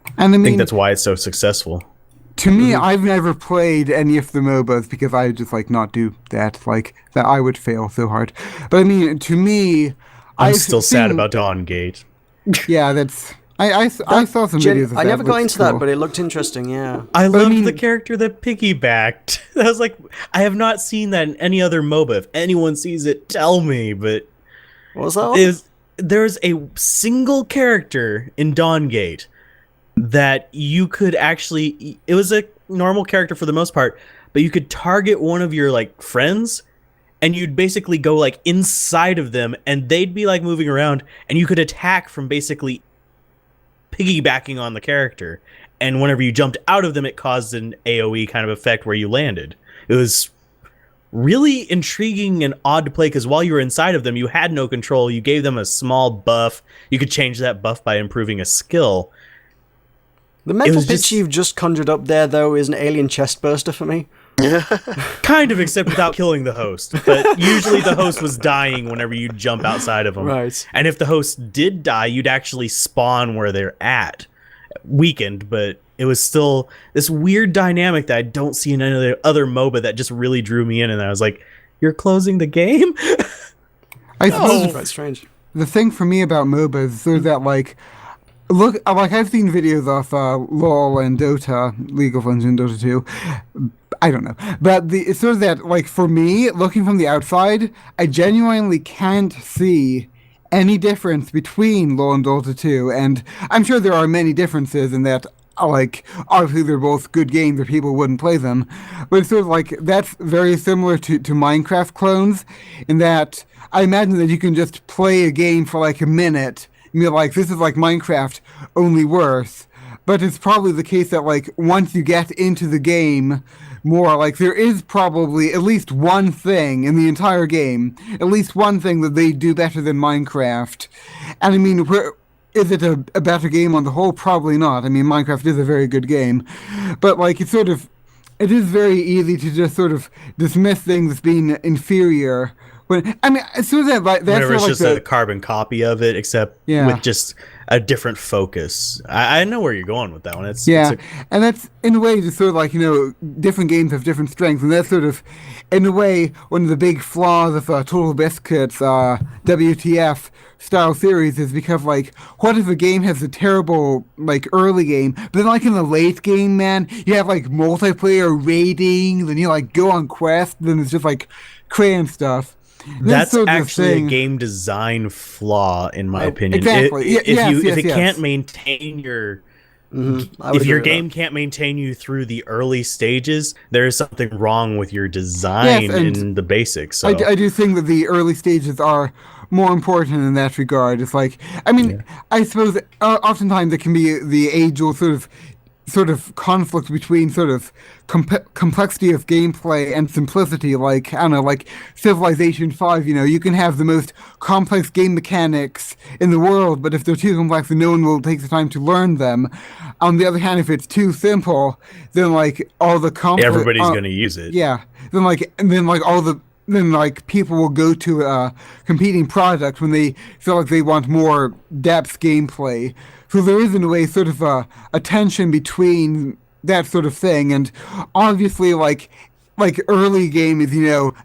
And I I think mean, that's why it's so successful. to me, I've never played any of the MOBAs because I just like not do that. Like, that I would fail so hard. But I mean, to me, I'm I've still sad seen- about Dawn Gate. Yeah, that's. I saw some videos of that. I never got Looks into that, cool. but it looked interesting, yeah. I But I loved mean- the character that piggybacked. I was like, I have not seen that in any other MOBA. If anyone sees it, tell me. But What was that? there's a single character in Dawn Gate that you could actually, it was a normal character for the most part, but you could target one of your like friends and you'd basically go like inside of them and they'd be like moving around and you could attack from basically piggybacking on the character, and whenever you jumped out of them it caused an AoE kind of effect where you landed. It was really intriguing and odd to play because while you were inside of them you had no control. You gave them a small buff. You could change that buff by improving a skill. The mental was picture just- you've just conjured up there, though, is an alien chestburster for me. Kind of, except without killing the host. But usually the host was dying whenever you jump outside of them. Right. And if the host did die, you'd actually spawn where they're at. Weakened, but it was still this weird dynamic that I don't see in any other MOBA that just really drew me in. And I was like, you're closing the game? I suppose That's quite strange. the thing for me about MOBAs is sort of that, like, look, like, I've seen videos of LoL and Dota, League of Legends and Dota 2. I don't know. But it's sort of that, like, for me, looking from the outside, I genuinely can't see any difference between LoL and Dota 2. And I'm sure there are many differences in that, like, obviously they're both good games or people wouldn't play them. But it's sort of like, that's very similar to Minecraft clones, in that I imagine that you can just play a game for like a minute and be like, this is like Minecraft, only worse. But it's probably the case that, like, once you get into the game more, like, there is probably at least one thing in the entire game, at least one thing that they do better than Minecraft. And I mean, is it a better game on the whole? Probably not. I mean, Minecraft is a very good game. But, like, it is very easy to just sort of dismiss things as being inferior. When, I mean, it's sort of that, like, that's Whenever sort it's of just like a carbon copy of it, except Yeah. with just a different focus. I know where you're going with that one. And that's in a way just sort of like, different games have different strengths, and that's sort of, in a way, one of the big flaws of Total Biscuit's WTF style series is because, like, what if a game has a terrible, like, early game, but then, like, in the late game, man, you have, like, multiplayer ratings, and you, like, go on quests, and it's just, like, crayon stuff. That's actually a game design flaw, in my opinion. Exactly. If it can't maintain your... If your game can't maintain you through the early stages, there is something wrong with your design in the basics. So. I do think that the early stages are more important in that regard. It's like, I suppose oftentimes it can be the age-old sort of conflict between sort of complexity of gameplay and simplicity. Like, I don't know, like Civilization 5, you can have the most complex game mechanics in the world, but if they're too complex, then no one will take the time to learn them. On the other hand, if it's too simple, then like all the everybody's going to use it. Yeah. Then people will go to a competing product when they feel like they want more depth gameplay. So there is, in a way, sort of a tension between that sort of thing, and obviously, like early game is,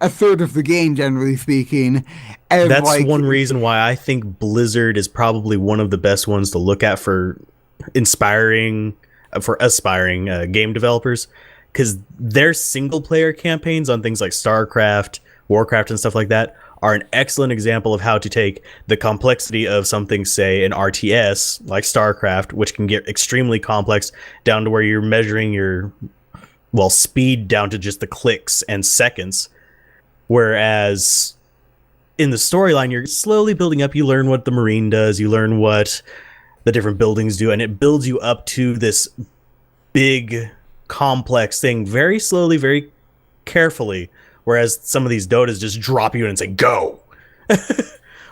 a third of the game, generally speaking. And that's one reason why I think Blizzard is probably one of the best ones to look at for aspiring game developers, because their single player campaigns on things like StarCraft, Warcraft, and stuff like that are an excellent example of how to take the complexity of something, say, an RTS like StarCraft, which can get extremely complex down to where you're measuring your, speed down to just the clicks and seconds. Whereas in the storyline, you're slowly building up. You learn what the Marine does. You learn what the different buildings do. And it builds you up to this big, complex thing very slowly, very carefully. Whereas some of these Dotas just drop you in and say, go!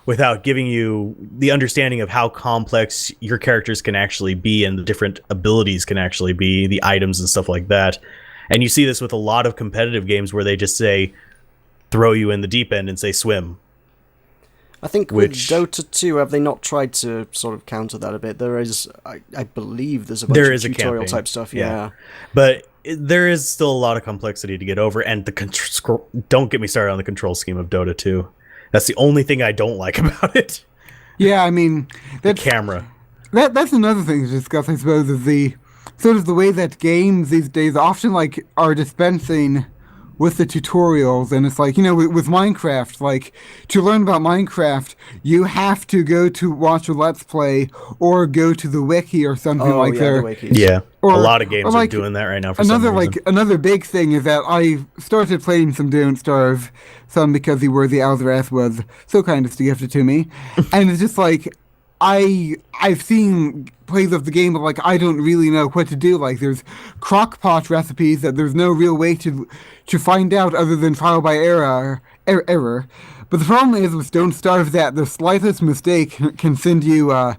Without giving you the understanding of how complex your characters can actually be and the different abilities can actually be, the items and stuff like that. And you see this with a lot of competitive games where they just say, throw you in the deep end and say, swim. I think with Dota 2, have they not tried to sort of counter that a bit? There is, I believe there's a bunch of tutorial type stuff, yeah. But there is still a lot of complexity to get over, and don't get me started on the control scheme of Dota 2. That's the only thing I don't like about it. Yeah, I mean, the camera. That's another thing to discuss, I suppose, is the sort of the way that games these days often like are dispensing with the tutorials. And it's like, with Minecraft, like, to learn about Minecraft, you have to go to watch a Let's Play or go to the wiki or something like that. Yeah, a lot of games are doing that right now for some reason. Another big thing is that I started playing some Don't Starve, some because the worthy Alzorath was so kind as to gift it to me. And it's just like, I've seen plays of the game, but like I don't really know what to do. Like there's crockpot recipes that there's no real way to find out other than trial by error. But the problem is with Don't Starve that the slightest mistake can send you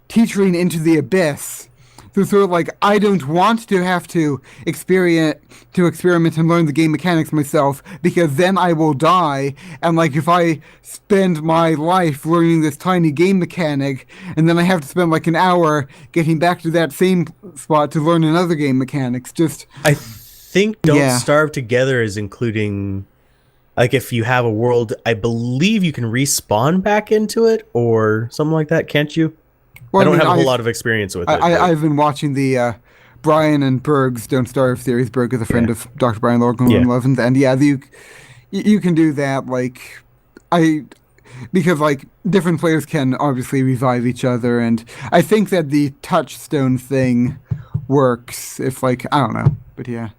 teetering into the abyss. So sort of like I don't want to have to experiment and learn the game mechanics myself, because then I will die. And like if I spend my life learning this tiny game mechanic and then I have to spend like an hour getting back to that same spot to learn another game mechanics, I think Don't Starve Together is including, like, if you have a world, I believe you can respawn back into it or something like that, can't you? Well, I don't have a whole lot of experience with it. I've been watching the Brian and Berg's Don't Starve series. Berg is a friend of Dr. Brian Lorcan and Levin, and you can do that. Like because like different players can obviously revive each other, and I think that the touchstone thing works. If like I don't know, but yeah.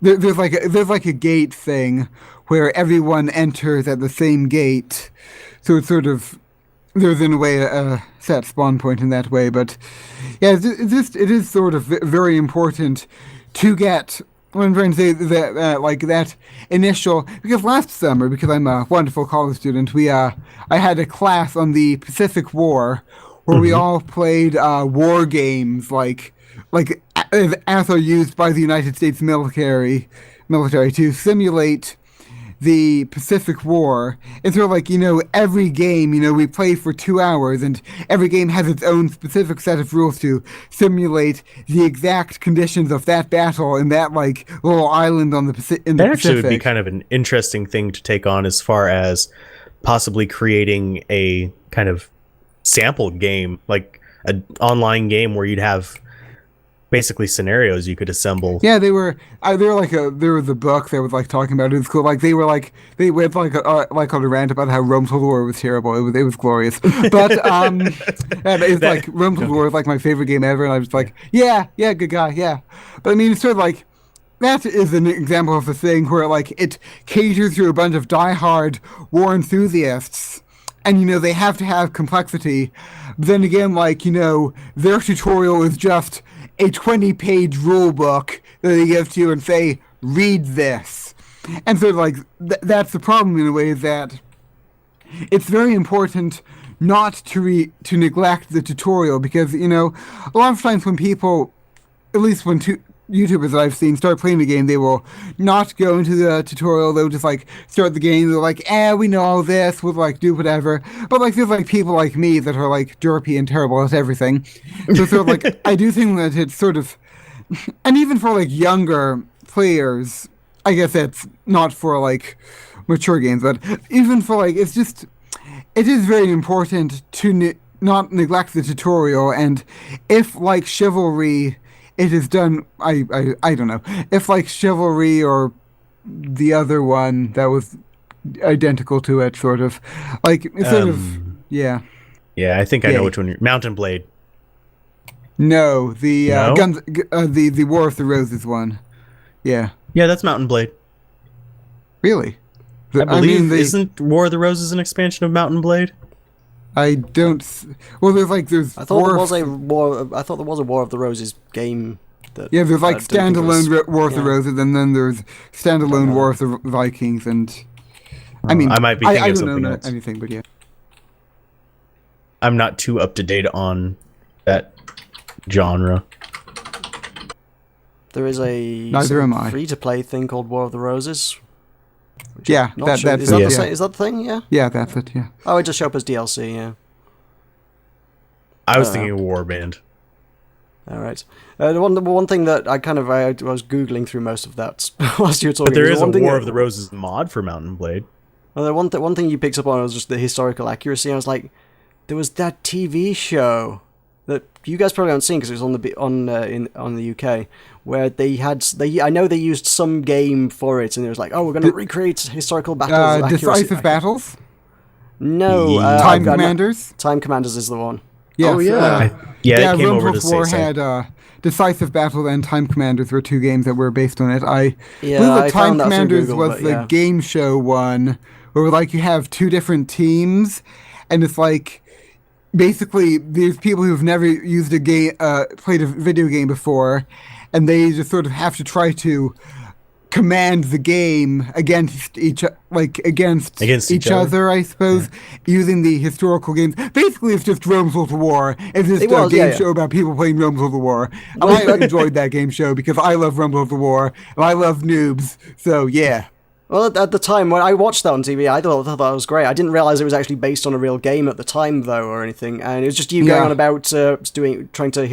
There's like a gate thing where everyone enters at the same gate, so it's sort of. There's in a way a set spawn point in that way, but yeah, it is sort of very important to get. I'm trying to say that like that initial, because last summer, because I'm a wonderful college student, I had a class on the Pacific War where we all played war games like as are used by the United States military to simulate the Pacific War. It's sort of like, every game, we play for 2 hours, and every game has its own specific set of rules to simulate the exact conditions of that battle in that, like, little island on the in the That Pacific. actually would be kind of an interesting thing to take on as far as possibly creating a kind of sample game, like an online game where you'd have basically scenarios you could assemble. Yeah, there was a book that was like talking about it. It was cool. Like they went like on a rant about how Rome Total War was terrible. It was glorious. But and it's like Rome Total War is like my favorite game ever, and I was like, yeah, good guy, yeah. But I mean, it's sort of like that is an example of the thing where like it caters to a bunch of diehard war enthusiasts. And, they have to have complexity. But then again, like, their tutorial is just a 20-page rule book that they give to you and say, read this. And so, like, that's the problem in a way, that it's very important not to neglect the tutorial because, a lot of times when people, at least when YouTubers that I've seen start playing the game, they will not go into the tutorial. They'll just like start the game. They're like, we know all this. We'll like do whatever. But like there's like people like me that are like derpy and terrible at everything. So sort of like I do think that it's sort of, and even for like younger players, I guess it's not for like mature games, but even for like it is very important to not neglect the tutorial. And if like Chivalry, it is done. I don't know if like Chivalry or the other one that was identical to it, sort of like sort of yeah. Yeah, I think I know which one. Mountain Blade. No, the No? Guns, the War of the Roses one. Yeah. Yeah, that's Mountain Blade. Really? I believe isn't War of the Roses an expansion of Mountain Blade? I don't. Well, there's. I thought there was a War. I thought there was a War of the Roses game. Yeah, there's like standalone War of the yeah. Roses, and then there's standalone War of the Vikings, and I mean, I might be thinking I of don't something know else. anything, but yeah. I'm not too up to date on that genre. There is a Neither am I. free-to-play thing called War of the Roses. Yeah, Not that's sure. it. Is that Yeah. the is that the thing? Yeah. Yeah, that's it. Yeah. Oh, it just showed up as DLC. Yeah. I was Oh. thinking of Warband. All right. The one thing that I was googling through most of that whilst you were talking. But there is a one thing War that- of the Roses mod for Mountain Blade. Well, the one thing you picked up on was just the historical accuracy. I was like, there was that TV show that you guys probably haven't seen because it was on the UK, where I know they used some game for it, and it was like, oh, we're going to recreate historical battles. Decisive Battles. No, Time Commanders. Time Commanders is the one. Yes, Oh, yeah. It came Rome over to Total War say so. had Decisive Battle and Time Commanders were two games that were based on it. I Yeah, believe I that Time found that through Commanders Google, was but the yeah. game show one, where like you have two different teams, and it's like basically these people who've never used a game, played a video game before, and they just sort of have to try to command the game against each Against other, I suppose, using the historical games. Basically, it's just Rome Total War. It's just It a was, game yeah. show about people playing Rome Total War. And I enjoyed that game show because I love Rome Total War and I love noobs. So yeah. Well, at the time when I watched that on TV, I thought that was great. I didn't realize it was actually based on a real game at the time, though, or anything. And it was just you going Yeah. on about trying to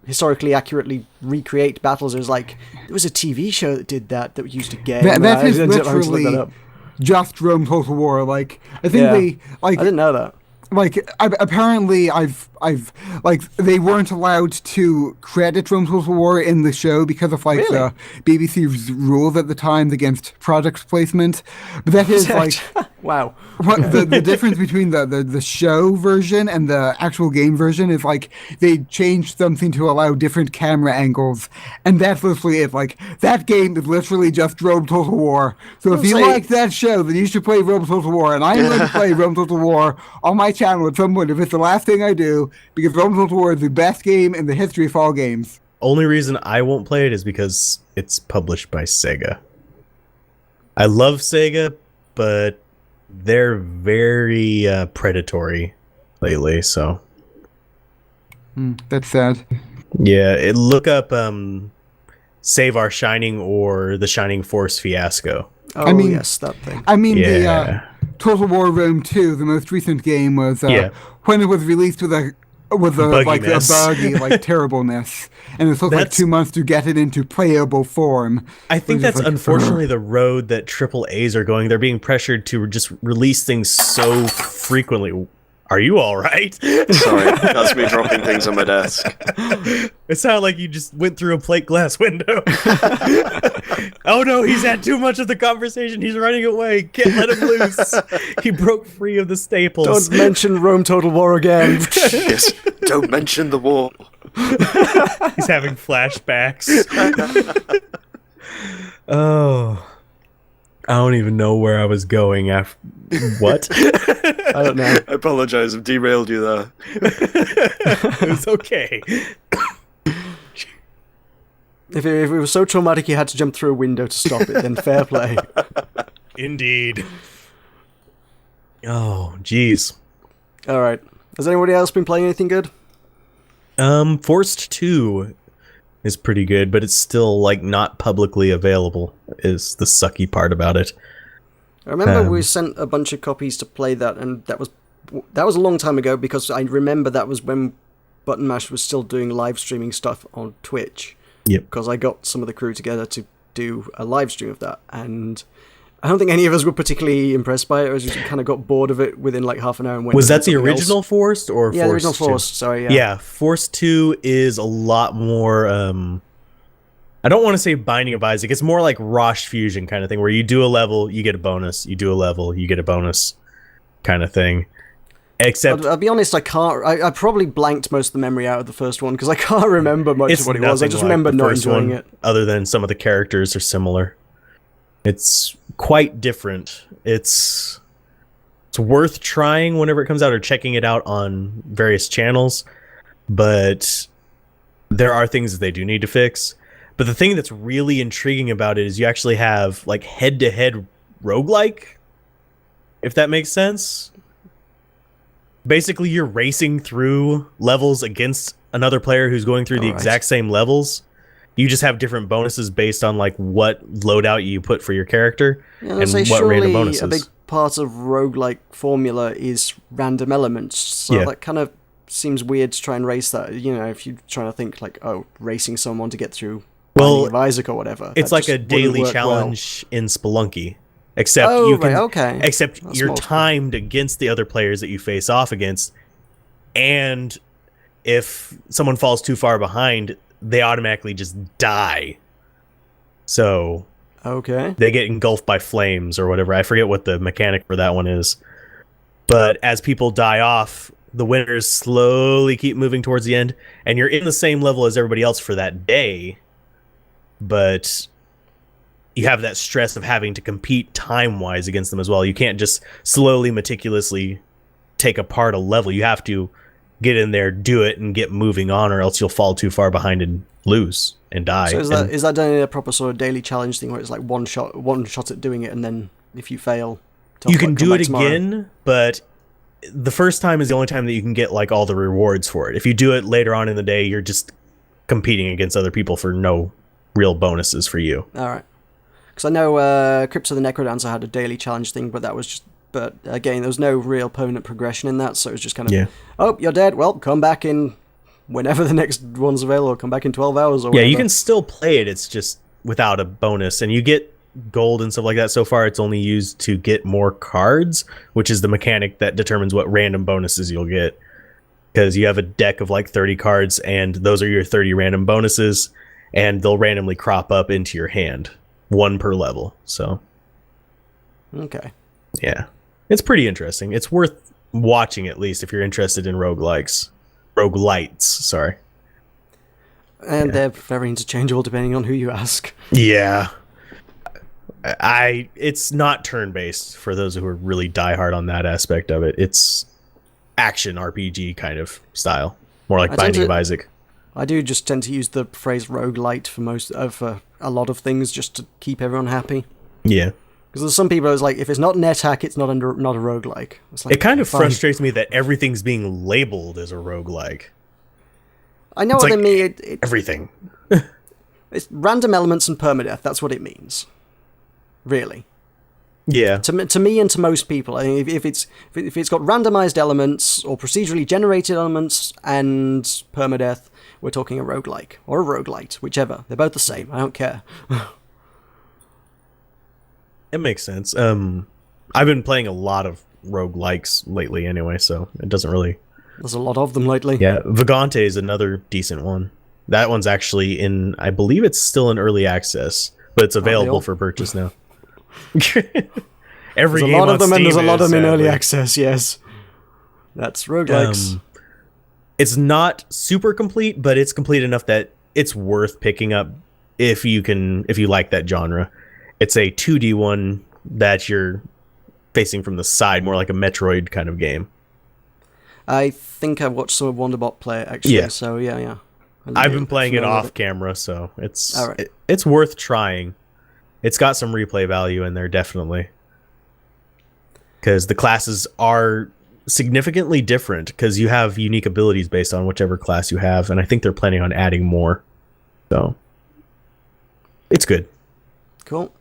historically accurately recreate battles. It was like there was a TV show that did that used a game. That is I ended up having to look that literally up. just Rome Total War. Like I think Yeah. they like I didn't know that. apparently I've like they weren't allowed to credit Rome Total War in the show because of like Really? the BBC's rules at the time against product placement. But that is like Wow. what the difference between the show version and the actual game version is like they changed something to allow different camera angles, and that's literally it. Like that game is literally just Rome Total War. So if you say- like that show, then you should play Rome Total War, and I'm going to play Rome Total War on my channel at some point if it's the last thing I do, because Rome Total War is the best game in the history of all games. Only reason I won't play it is because it's published by Sega. I love Sega, but they're very predatory lately, so That's sad. yeah, look up Save Our Shining or the Shining Force fiasco. Oh, I mean- yes, that thing. I mean, Yeah. the Total War Rome 2, the most recent game, was Yeah. when it was released with a buggy like terribleness, and it took like That's- 2 months to get it into playable form. I think Which is that's like, unfortunately the road that AAAs are going. They're being pressured to just release things so frequently. Are you all right? Sorry, that's me dropping things on my desk. It sounded like you just went through a plate glass window. Oh no, he's had too much of the conversation. He's running away. Can't let him loose. He broke free of the staples. Don't mention Rome Total War again. Yes, don't mention the war. He's having flashbacks. Oh. I don't even know where I was going after. What? I don't know. I apologize, I've derailed you there. It's okay. If it was so traumatic you had to jump through a window to stop it, then fair play. Indeed. Oh, jeez. All right. Has anybody else been playing anything good? Forced 2 is pretty good, but it's still like not publicly available is the sucky part about it. I remember we sent a bunch of copies to play that, and that was a long time ago because I remember that was when Button Mash was still doing live streaming stuff on Twitch. Yep. Because I got some of the crew together to do a live stream of that, and I don't think any of us were particularly impressed by it. I just kind of got bored of it within like half an hour and went. Was to that the something original else. Forced or Yeah, the Forced original 2? Forced. Sorry. Yeah. Yeah, Forced 2 is a lot more. I don't want to say Binding of Isaac. It's more like Rosh Fusion kind of thing, where you do a level, you get a bonus. You do a level, you get a bonus, kind of thing. Except I'll be honest, I can't. I probably blanked most of the memory out of the first one because I can't remember much it's of what it was. I nothing just like remember the not first enjoying one, it. other than some of the characters are similar. It's quite different. It's worth trying whenever it comes out or checking it out on various channels, but there are things that they do need to fix. But the thing that's really intriguing about it is you actually have like head-to-head roguelike, if that makes sense. Basically, you're racing through levels against another player who's going through the exact same levels. You just have different bonuses based on like what loadout you put for your character and what random bonuses. A big part of roguelike formula is random elements, so Yeah. that kind of seems weird to try and race that. You know, if you're trying to think like, oh, racing someone to get through Binding of Isaac or whatever. It's that like just a wouldn't daily work challenge in Spelunky, except Oh, you can, right, okay. except That's you're multiple. timed against the other players that you face off against, and if someone falls too far behind, they automatically just die. So Okay. they get engulfed by flames or whatever. I forget what the mechanic for that one is. But as people die off, the winners slowly keep moving towards the end, and you're in the same level as everybody else for that day, but you have that stress of having to compete time-wise against them as well. You can't just slowly, meticulously take apart a level. You have to get in there, do it, and get moving on, or else you'll fall too far behind and lose and die. So And- is that done in a proper sort of daily challenge thing where it's like one shot at doing it, and then if you fail, you can come do back it tomorrow? again, but the first time is the only time that you can get like all the rewards for it. If you do it later on in the day, you're just competing against other people for no real bonuses for you. All right. Because I know Crypto the Necrodancer had a daily challenge thing, but that was just. But again, there was no real permanent progression in that, so it was just kind of, Yeah. oh, you're dead. Well, come back in whenever the next one's available. Come back in 12 hours or Yeah, whatever. you can still play it. It's just without a bonus, and you get gold and stuff like that. So far, it's only used to get more cards, which is the mechanic that determines what random bonuses you'll get. Because you have a deck of like 30 cards, and those are your 30 random bonuses, and they'll randomly crop up into your hand, one per level. So Okay. yeah, it's pretty interesting. It's worth watching at least if you're interested in roguelites. Sorry. And they're very interchangeable depending on who you ask. Yeah. It's not turn-based for those who are really diehard on that aspect of it. It's action RPG kind of style. More like I tend Binding of to- Isaac. I do just tend to use the phrase roguelite for a lot of things just to keep everyone happy. Yeah. Because there's some people who's like, if it's not NetHack, it's not a roguelike. It's like, It kind of fine. frustrates me that everything's being labeled as a roguelike. I know It's what like they mean. everything. It's random elements and permadeath. That's what it means. Really. Yeah. To me and to most people, I mean, if it's got randomized elements or procedurally generated elements and permadeath, we're talking a roguelike or a roguelite, whichever. They're both the same. I don't care. It makes sense. I've been playing a lot of roguelikes lately anyway, so it doesn't really... There's a lot of them lately. Yeah, Vagante is another decent one. That one's actually in... I believe it's still in early access, but it's available for purchase now. Every there's a lot of them, and there's a lot of them in early access. Yes, that's roguelikes. It's not super complete, but it's complete enough that it's worth picking up if you like that genre. It's a 2D one that you're facing from the side, more like a Metroid kind of game. I think I watched some of Wonderbot play it, actually. Yeah. So yeah. I've been playing it off camera, so it's worth trying. It's got some replay value in there, definitely. Because the classes are significantly different, because you have unique abilities based on whichever class you have, and I think they're planning on adding more. So, it's good. Cool.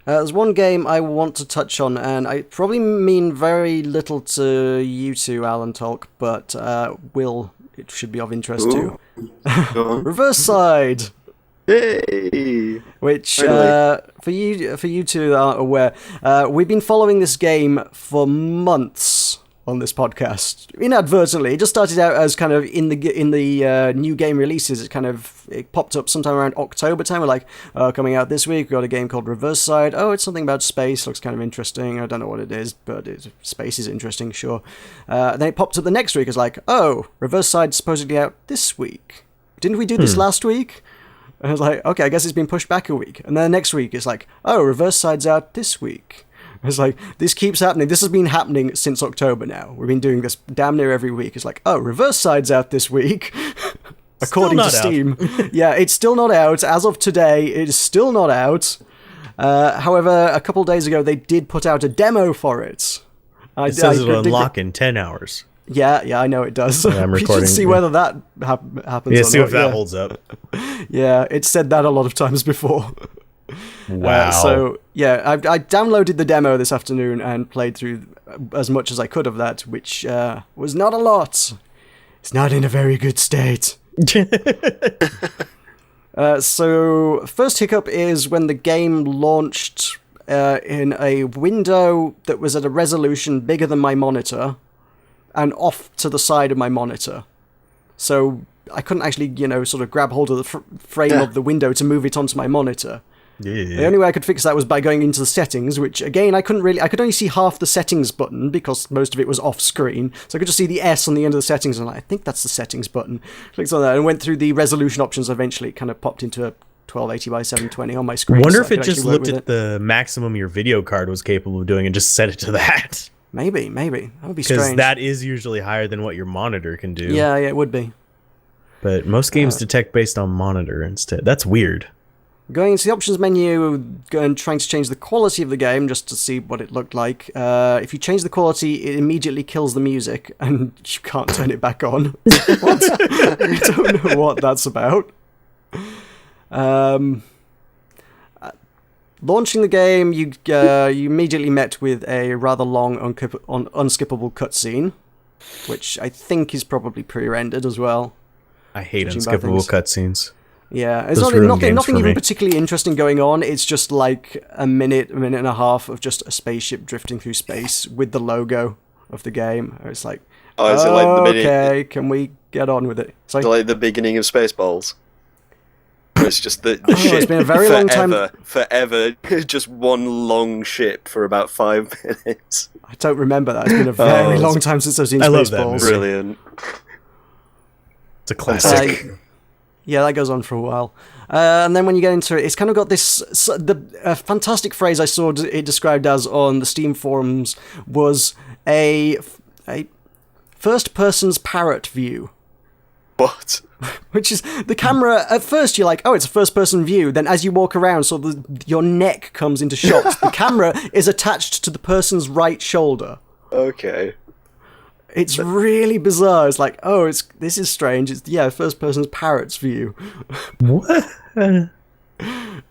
There's one game I want to touch on, and I probably mean very little to you two, Alan Tulk, but it should be of interest too. Reverse Side! Yay! Which, for you two that aren't aware, we've been following this game for months on this podcast. Inadvertently, it just started out as kind of in the new game releases. It popped up sometime around October time. We're like, coming out this week. We've got a game called Reverse Side. Oh, it's something about space. Looks kind of interesting. I don't know what it is, but space is interesting, sure. Then it popped up the next week. It's like, oh, Reverse Side's supposedly out this week. Didn't we do this last week? And I was like, okay, I guess it's been pushed back a week. And then the next week, it's like, oh, Reverse Side's out this week. It's like, this keeps happening. This has been happening since October now. We've been doing this damn near every week. It's like, oh, Reverse Side's out this week. According to Steam. Yeah, it's still not out. As of today, it is still not out. However, a couple days ago, they did put out a demo for it. It says it'll unlock in 10 hours. Yeah, I know it does. Yeah, I'm recording. We should see whether that happens. Yeah, see if that holds up. Yeah, it's said that a lot of times before. Wow. So, yeah, I downloaded the demo this afternoon and played through as much as I could of that, which was not a lot. It's not in a very good state. So, first hiccup is when the game launched in a window that was at a resolution bigger than my monitor and off to the side of my monitor. So I couldn't actually, sort of grab hold of the frame of the window to move it onto my monitor. Yeah. The only way I could fix that was by going into the settings, which again I could only see half the settings button because most of it was off screen. So I could just see the S on the end of the settings and I think that's the settings button. Clicked on that and went through the resolution options. Eventually it kind of popped into a 1280 by 720 on my screen. I wonder if it just looked at the maximum your video card was capable of doing and just set it to that. Maybe. That would be strange. Because that is usually higher than what your monitor can do. Yeah, it would be. But most games detect based on monitor instead. That's weird. Going into the options menu and trying to change the quality of the game just to see what it looked like. If you change the quality, it immediately kills the music and you can't turn it back on. What? I don't know what that's about. Launching the game, you immediately met with a rather long, unskippable cutscene, which I think is probably pre-rendered as well. I hate unskippable cutscenes. Yeah, there's nothing even particularly interesting going on. It's just like a minute and a half of just a spaceship drifting through space with the logo of the game. It's like, is it like the minute? Okay, can we get on with it? It's like the beginning of Spaceballs. It's just the ship. It's been a very long time. Forever, just one long ship for about 5 minutes. I don't remember that. It's been a very long time since I've seen Spaceballs. Love that movie. Brilliant. It's a classic. Yeah, that goes on for a while. And then when you get into it, it's kind of got this... The fantastic phrase I saw it described as on the Steam forums was a first person's parrot view. What? Which is the camera. At first, you're like, "Oh, it's a first-person view." Then, as you walk around, your neck comes into shot. The camera is attached to the person's right shoulder. Okay. It's really bizarre. It's like, oh, this is strange. It's first person's parrot's view. What?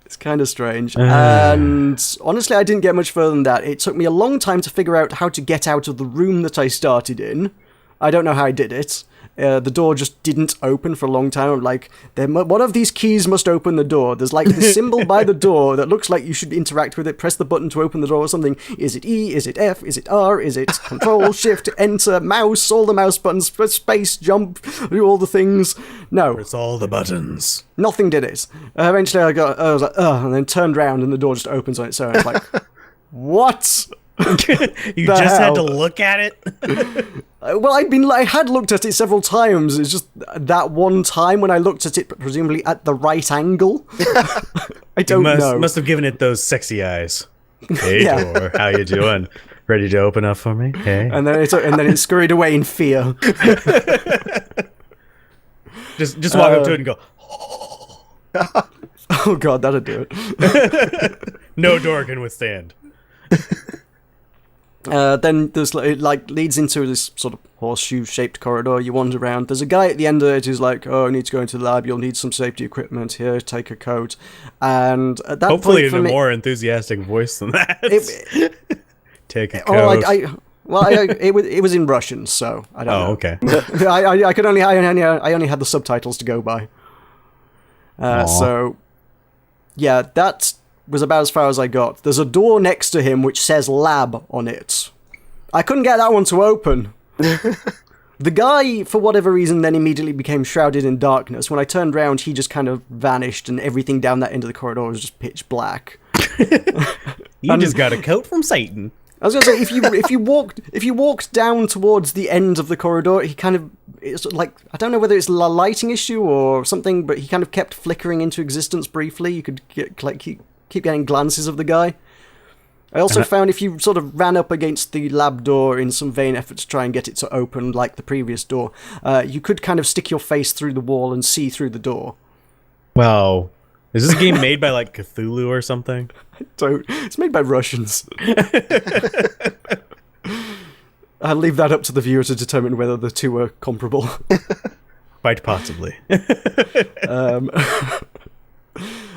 It's kind of strange. And honestly, I didn't get much further than that. It took me a long time to figure out how to get out of the room that I started in. I don't know how I did it. The door just didn't open for a long time. I'm like, one of these keys must open the door. There's like this symbol by the door that looks like you should interact with it. Press the button to open the door or something. Is it E? Is it F? Is it R? Is it Control, Shift, Enter, Mouse, all the mouse buttons, space, jump, do all the things? No. It's all the buttons. Nothing did it. Eventually I was like, ugh, and then turned around and the door just opens on its own. It's like, what? You just had to look at it? Well, I had looked at it several times. It's just that one time when I looked at it, presumably at the right angle. I don't know. Must have given it those sexy eyes. Hey, door, how you doing? Ready to open up for me? Hey. And then it scurried away in fear. Just walk up to it and go. Oh god, that'd do it. No door can withstand. Then it leads into this sort of horseshoe-shaped corridor. You wander around. There's a guy at the end of it who's like, "Oh, I need to go into the lab. You'll need some safety equipment. Here, take a coat." And at that hopefully point, in a more enthusiastic voice than that. Take a coat. It was in Russian, so I don't know. Oh, okay. I only had the subtitles to go by. So, yeah, that was about as far as I got. There's a door next to him which says lab on it. I couldn't get that one to open. The guy, for whatever reason, then immediately became shrouded in darkness. When I turned around, he just kind of vanished, and everything down that end of the corridor was just pitch black. You just got a coat from Satan. I was gonna say, if you walked down towards the end of the corridor, it's like, I don't know whether it's a lighting issue or something, but he kind of kept flickering into existence briefly. You could keep getting glances of the guy. I also found if you sort of ran up against the lab door in some vain effort to try and get it to open like the previous door, you could kind of stick your face through the wall and see through the door. Wow. Is this game made by like Cthulhu or something? It's made by Russians. I'll leave that up to the viewer to determine whether the two are comparable. Quite possibly.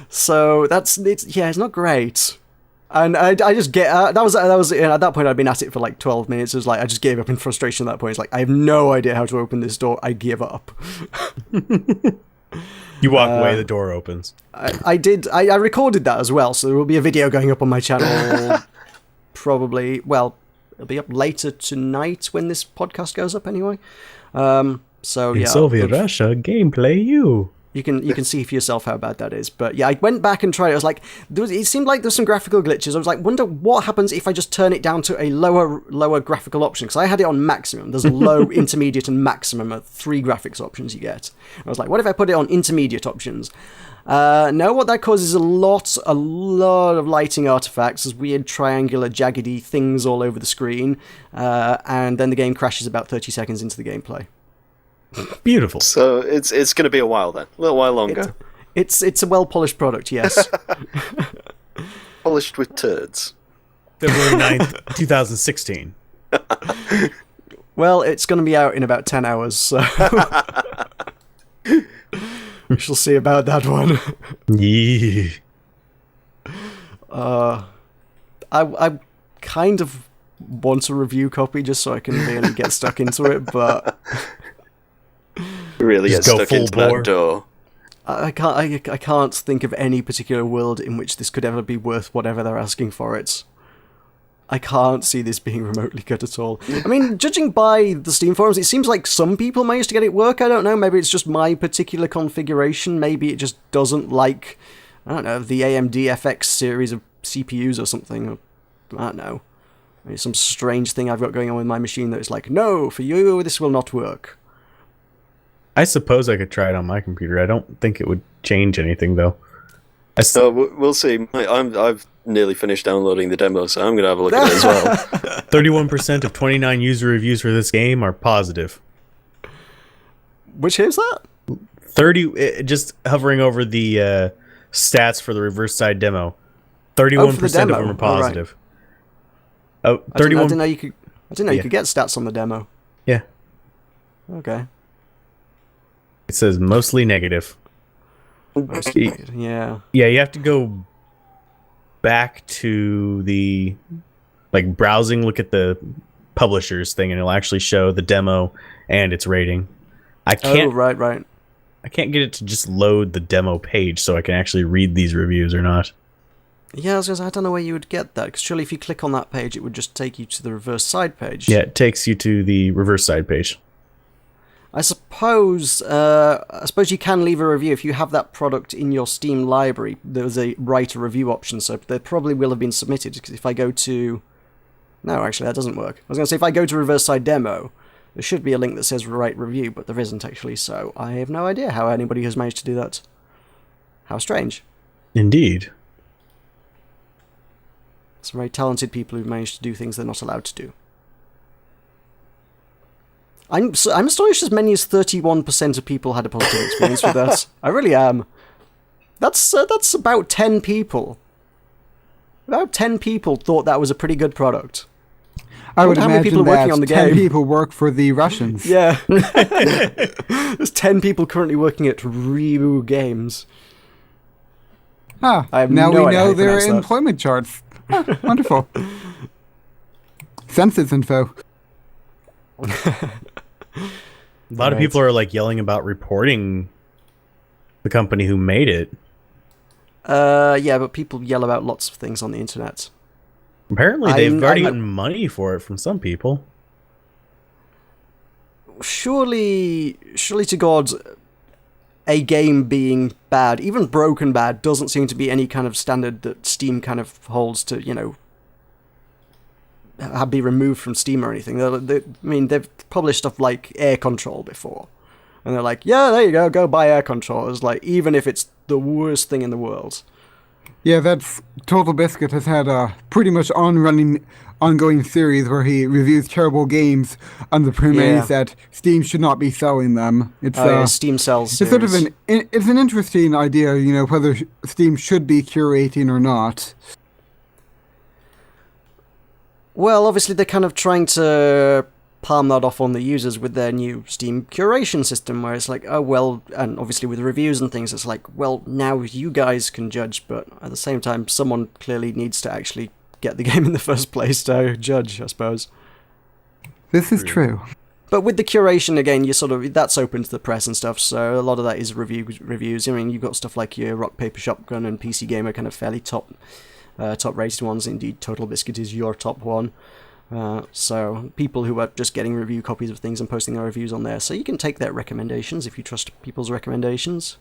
So it's not great. And I just get that was at that point I'd been at it for like 12 minutes. It was like I just gave up in frustration at that point. It's like I have no idea how to open this door. I give up. You walk away, the door opens. I did. I recorded that as well, so there will be a video going up on my channel. Probably, well, it'll be up later tonight when this podcast goes up anyway. So in Soviet Russia, gameplay you. You can see for yourself how bad that is. But yeah, I went back and tried it. I was like, it seemed like there's some graphical glitches. I was like, wonder what happens if I just turn it down to a lower graphical option. Because I had it on maximum. There's a low, intermediate, and maximum are 3 graphics options you get. I was like, what if I put it on intermediate options? No, what that causes is a lot of lighting artifacts. There's weird triangular, jaggedy things all over the screen. And then the game crashes about 30 seconds into the gameplay. Beautiful. So it's going to be a while then, a little while longer. It's a well polished product, yes. Polished with turds. February 9th, 2016. Well, it's going to be out in about 10 hours, so we shall see about that one. Yeah. I kind of want a review copy just so I can really get stuck into it, but really just get go stuck full into bore. that door. I can't think of any particular world in which this could ever be worth whatever they're asking for it. I can't see this being remotely good at all. I mean, judging by the Steam forums, it seems like some people managed to get it work. I don't know, maybe it's just my particular configuration. Maybe it just doesn't like, I don't know, the AMD FX series of CPUs or something. I don't know. Maybe some strange thing I've got going on with my machine that is like, no, for you, this will not work. I suppose I could try it on my computer. I don't think it would change anything, though. So we'll see. I've nearly finished downloading the demo, so I'm going to have a look at it as well. 31% of 29 user reviews for this game are positive. Which is that? 30, just hovering over the stats for the reverse side demo. 31% of them are positive. Oh, 31. I didn't know you could get stats on the demo. Yeah. Okay. It says mostly negative. Yeah. Yeah, you have to go back to the browsing, look at the publishers thing, and it'll actually show the demo and its rating. I Oh, right. I can't get it to just load the demo page so I can actually read these reviews or not. Yeah, I was gonna say, I don't know where you would get that, because surely if you click on that page, it would just take you to the reverse side page. Yeah, it takes you to the reverse side page. I suppose you can leave a review if you have that product in your Steam library. There's a write a review option, so they probably will have been submitted. Because if I go to... No, actually, that doesn't work. I was going to say, if I go to reverse side demo, there should be a link that says write review, but there isn't actually, so I have no idea how anybody has managed to do that. How strange. Indeed. Some very talented people who've managed to do things they're not allowed to do. I'm astonished as many as 31% of people had a positive experience with that. I really am. That's about 10 people. About 10 people thought that was a pretty good product. I would how many imagine people are working on the 10 game. people work for the Russians. Yeah. There's 10 people currently working at Ryu Games. Ah, I have now no we idea how know you their pronounce that. employment charts. Ah, wonderful. Census info. A lot of people are yelling about reporting the company who made it. Yeah, but people yell about lots of things on the internet. Apparently, they've already gotten money for it from some people. Surely to God, a game being bad, even broken bad, doesn't seem to be any kind of standard that Steam kind of holds to, be removed from Steam or anything. They've published stuff like Air Control before. And they're like, yeah, there you go buy Air Control. It's like, even if it's the worst thing in the world. Yeah, that's Total Biscuit has had a pretty much ongoing series where he reviews terrible games on the premise that Steam should not be selling them. It's Steam sells it's series. sort of it's an interesting idea, whether Steam should be curating or not. Well, obviously they're kind of trying to palm that off on the users with their new Steam curation system, where it's like, oh, well, and obviously with reviews and things, it's like, well, now you guys can judge, but at the same time, someone clearly needs to actually get the game in the first place to judge, I suppose. This is true. But with the curation, again, that's open to the press and stuff, so a lot of that is reviews. I mean, you've got stuff like your Rock, Paper, Shotgun and PC Gamer, kind of fairly top-rated ones. Indeed, Total Biscuit is your top one. So people who are just getting review copies of things and posting their reviews on there. So you can take their recommendations if you trust people's recommendations.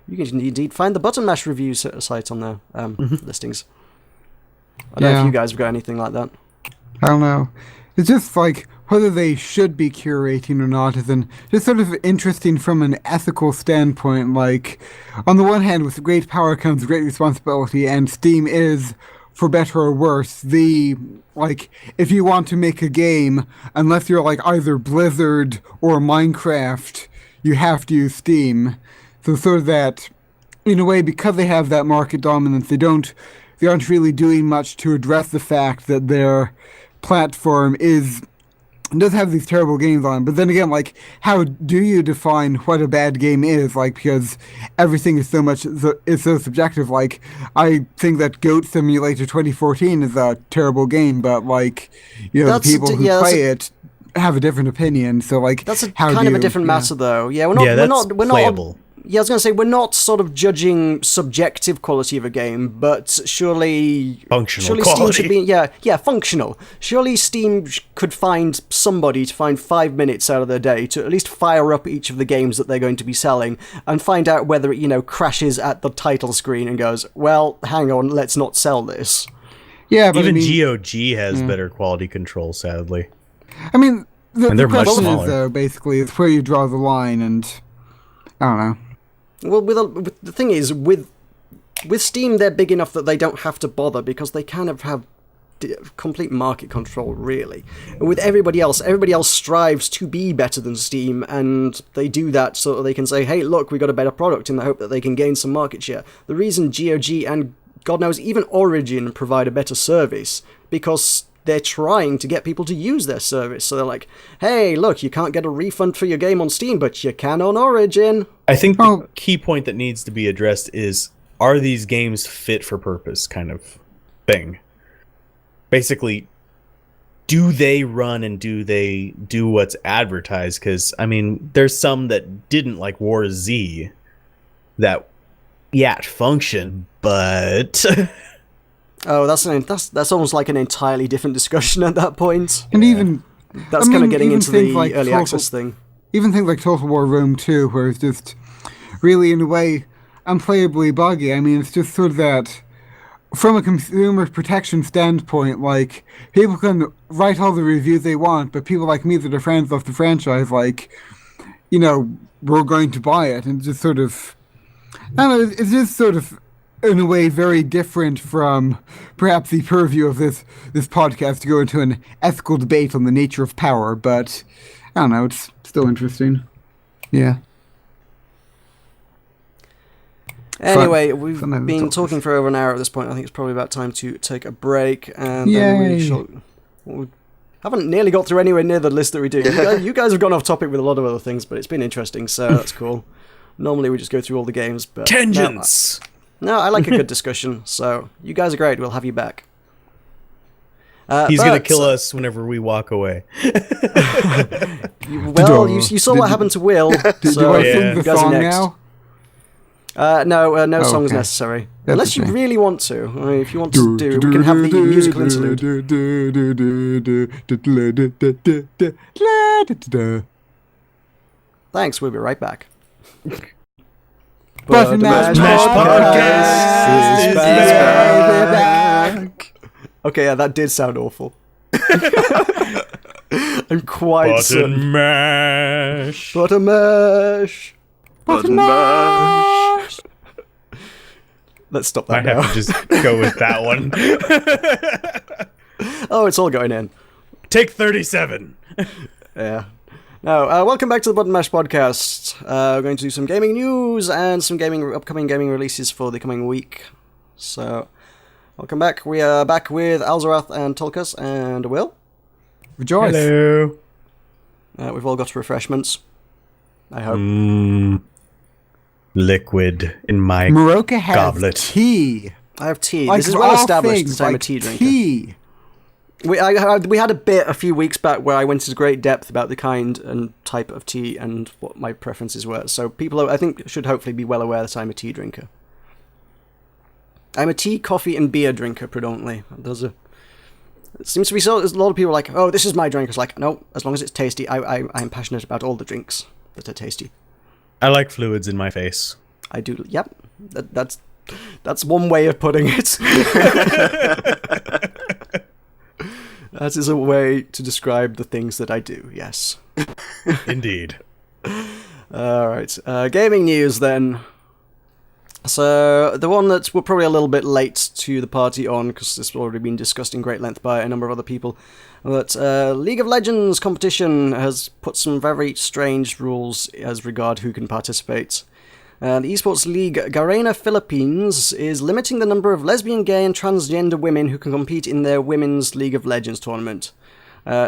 You can indeed find the Button Mash review site on their listings. I don't know if you guys have got anything like that. I don't know. It's just like whether they should be curating or not is just sort of interesting from an ethical standpoint. Like, on the one hand, with great power comes great responsibility, and Steam is, for better or worse, if you want to make a game, unless you're either Blizzard or Minecraft, you have to use Steam. So sort of that, in a way, because they have that market dominance, they aren't really doing much to address the fact that their platform does have these terrible games on. But then again, how do you define what a bad game is? Because everything is so subjective. I think that Goat Simulator 2014 is a terrible game, but the people who play it have a different opinion. So that's kind of a different matter, though. Yeah, we're not playable. Yeah, I was going to say, we're not sort of judging subjective quality of a game, but surely... Functional Steam quality. should be... functional. Surely Steam could find somebody to find 5 minutes out of their day to at least fire up each of the games that they're going to be selling and find out whether it, crashes at the title screen and goes, well, hang on, let's not sell this. Yeah, but even GOG has better quality control, sadly. I mean, the much question smaller. is, though, basically, it's where you draw the line, and I don't know. Well, the thing is, with Steam, they're big enough that they don't have to bother because they kind of have complete market control, really. And with everybody else strives to be better than Steam, and they do that so that they can say, hey, look, we got a better product, in the hope that they can gain some market share. The reason GOG and, God knows, even Origin provide a better service, because they're trying to get people to use their service. So they're like, hey, look, you can't get a refund for your game on Steam, but you can on Origin. I think the key point that needs to be addressed is, are these games fit for purpose kind of thing? Basically, do they run and do they do what's advertised? Because, I mean, there's some that didn't, like War Z, that, yeah, it functioned, but... Oh, that's almost like an entirely different discussion at that point. And even... That's kind of getting into the like early access thing. Even things like Total War Rome 2, where it's just really, in a way, unplayably buggy. I mean, it's just sort of that... From a consumer protection standpoint, like, people can write all the reviews they want, but people like me that are fans of the franchise, like, you know, we're going to buy it, and just sort of... I don't know, it's just sort of, in a way, very different from perhaps the purview of this podcast to go into an ethical debate on the nature of power, but I don't know, it's still interesting. Yeah. Anyway, we've been talking for over an hour at this point. I think it's probably about time to take a break, and then we haven't nearly got through anywhere near the list that we do. You guys have gone off topic with a lot of other things, but it's been interesting, so that's cool. Normally we just go through all the games, but... Tangents! No, I like a good discussion, so you guys are great. We'll have you back. He's going to kill us whenever we walk away. Well, you saw what happened to Will, so sing the you guys are song next. now? No songs okay. necessary. That's Unless you okay. really want to. I mean, if you want to we can have the musical interlude. Thanks, we'll be right back. Button Mash Podcast is back. Okay, yeah, that did sound awful. I'm quite Button mash! Button mash! Button mash. Let's stop that I now. have to just go with that one. Oh, it's all going in. Take 37! Yeah. No, welcome back to the Button Mash Podcast. We're going to do some gaming news and some upcoming gaming releases for the coming week. So, welcome back. We are back with Alzorath and Tulkas and Will. Rejoice. Hello. We've all got refreshments. I hope. Liquid in my Meroka has goblet. tea. I have tea. Like, This is well established things, that I'm a like tea drinker. tea. We had a bit a few weeks back where I went into great depth about the kind and type of tea and what my preferences were. So people, I think, should hopefully be well aware that I'm a tea drinker. I'm a tea, coffee, and beer drinker predominantly. It seems to be so. There's a lot of people like, oh, this is my drink. It's like, no, as long as it's tasty. I'm passionate about all the drinks that are tasty. I like fluids in my face. I do. Yep, that's one way of putting it. That is a way to describe the things that I do, yes. Indeed. Alright, gaming news then. So, the one that we're probably a little bit late to the party on, because this has already been discussed in great length by a number of other people, that League of Legends competition has put some very strange rules as regard who can participate. The esports league Garena Philippines is limiting the number of lesbian, gay, and transgender women who can compete in their Women's League of Legends tournament,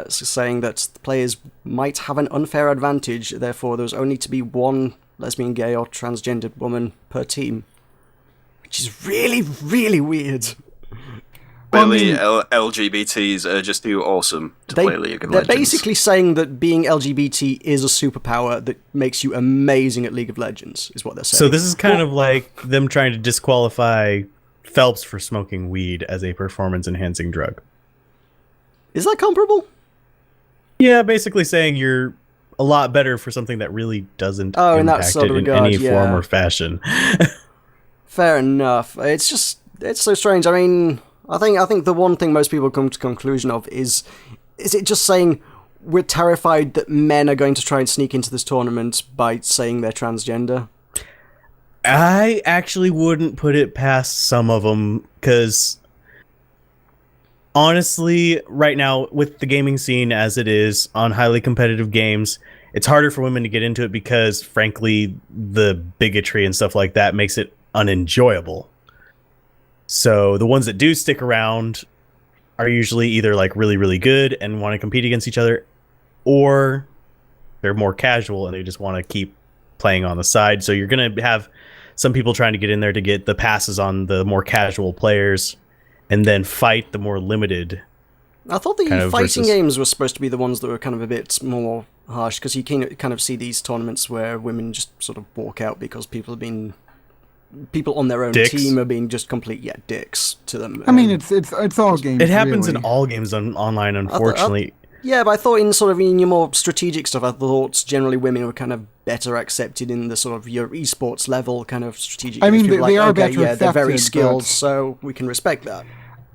saying that the players might have an unfair advantage, therefore there's only to be one lesbian, gay, or transgendered woman per team. Which is really, really weird. Clearly, LGBTs are just too awesome to play League of Legends. They're basically saying that being LGBT is a superpower that makes you amazing at League of Legends, is what they're saying. So this is kind of like them trying to disqualify Phelps for smoking weed as a performance-enhancing drug. Is that comparable? Yeah, basically saying you're a lot better for something that really doesn't in that impact sort it of in regard, any yeah. form or fashion. Fair enough. It's so strange. I mean, I think the one thing most people come to conclusion of is it just saying we're terrified that men are going to try and sneak into this tournament by saying they're transgender? I actually wouldn't put it past some of them, because honestly, right now, with the gaming scene as it is on highly competitive games, it's harder for women to get into it because, frankly, the bigotry and stuff like that makes it unenjoyable. So the ones that do stick around are usually either like really, really good and want to compete against each other, or they're more casual and they just want to keep playing on the side. So you're going to have some people trying to get in there to get the passes on the more casual players and then fight the more limited. I thought the kind of fighting versus- games were supposed to be the ones that were kind of a bit more harsh, because you can kind of see these tournaments where women just sort of walk out because people on their own Dicks. team are being just complete dicks to them. I mean, it's all games. It happens in really. all games online, unfortunately. Yeah, but I thought in your more strategic stuff, I thought generally women were kind of better accepted in the sort of your esports level kind of strategic. I mean, games. People they are are okay, better yeah, they're very accepted, skilled, but- so we can respect that.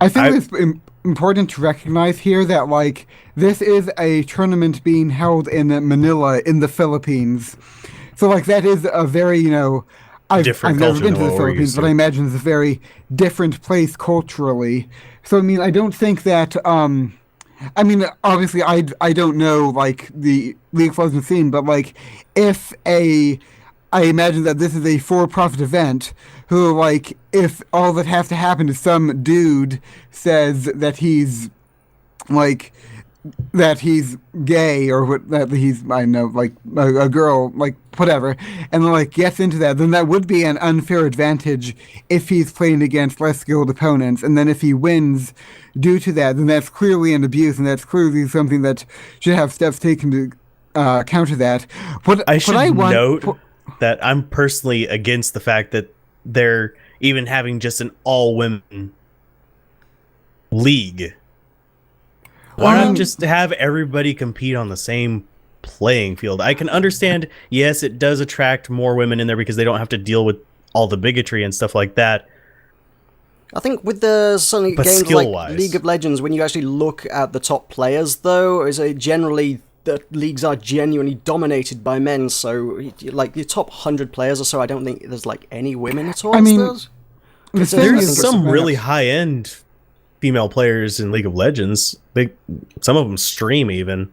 I think it's important to recognize here that, like, this is a tournament being held in Manila in the Philippines. So, like, that is a very, I've Different never culture been than to the what we're Philippines, used but to. I imagine it's a very different place culturally. So, I mean, I don't think that, I mean, obviously, I don't know, like, the League of Legends scene, but, like, I imagine that this is a for-profit event who, like, if all that has to happen is some dude says that he's, like, that he's gay or that he's, I don't know, like, a girl, like, whatever, and, like, gets into that, then that would be an unfair advantage if he's playing against less skilled opponents. And then if he wins due to that, then that's clearly an abuse, and that's clearly something that should have steps taken to counter that. I should note that I'm personally against the fact that they're even having just an all-women league. Why not just have everybody compete on the same playing field? I can understand, yes, it does attract more women in there because they don't have to deal with all the bigotry and stuff like that. I think with the Sonic But games skill-wise. like League of Legends, when you actually look at the top players, though, is generally the leagues are genuinely dominated by men. So, like the top 100 players or so, I don't think there's like any women at all. I mean, There's There's some really high-end female players in League of Legends. Some of them stream even,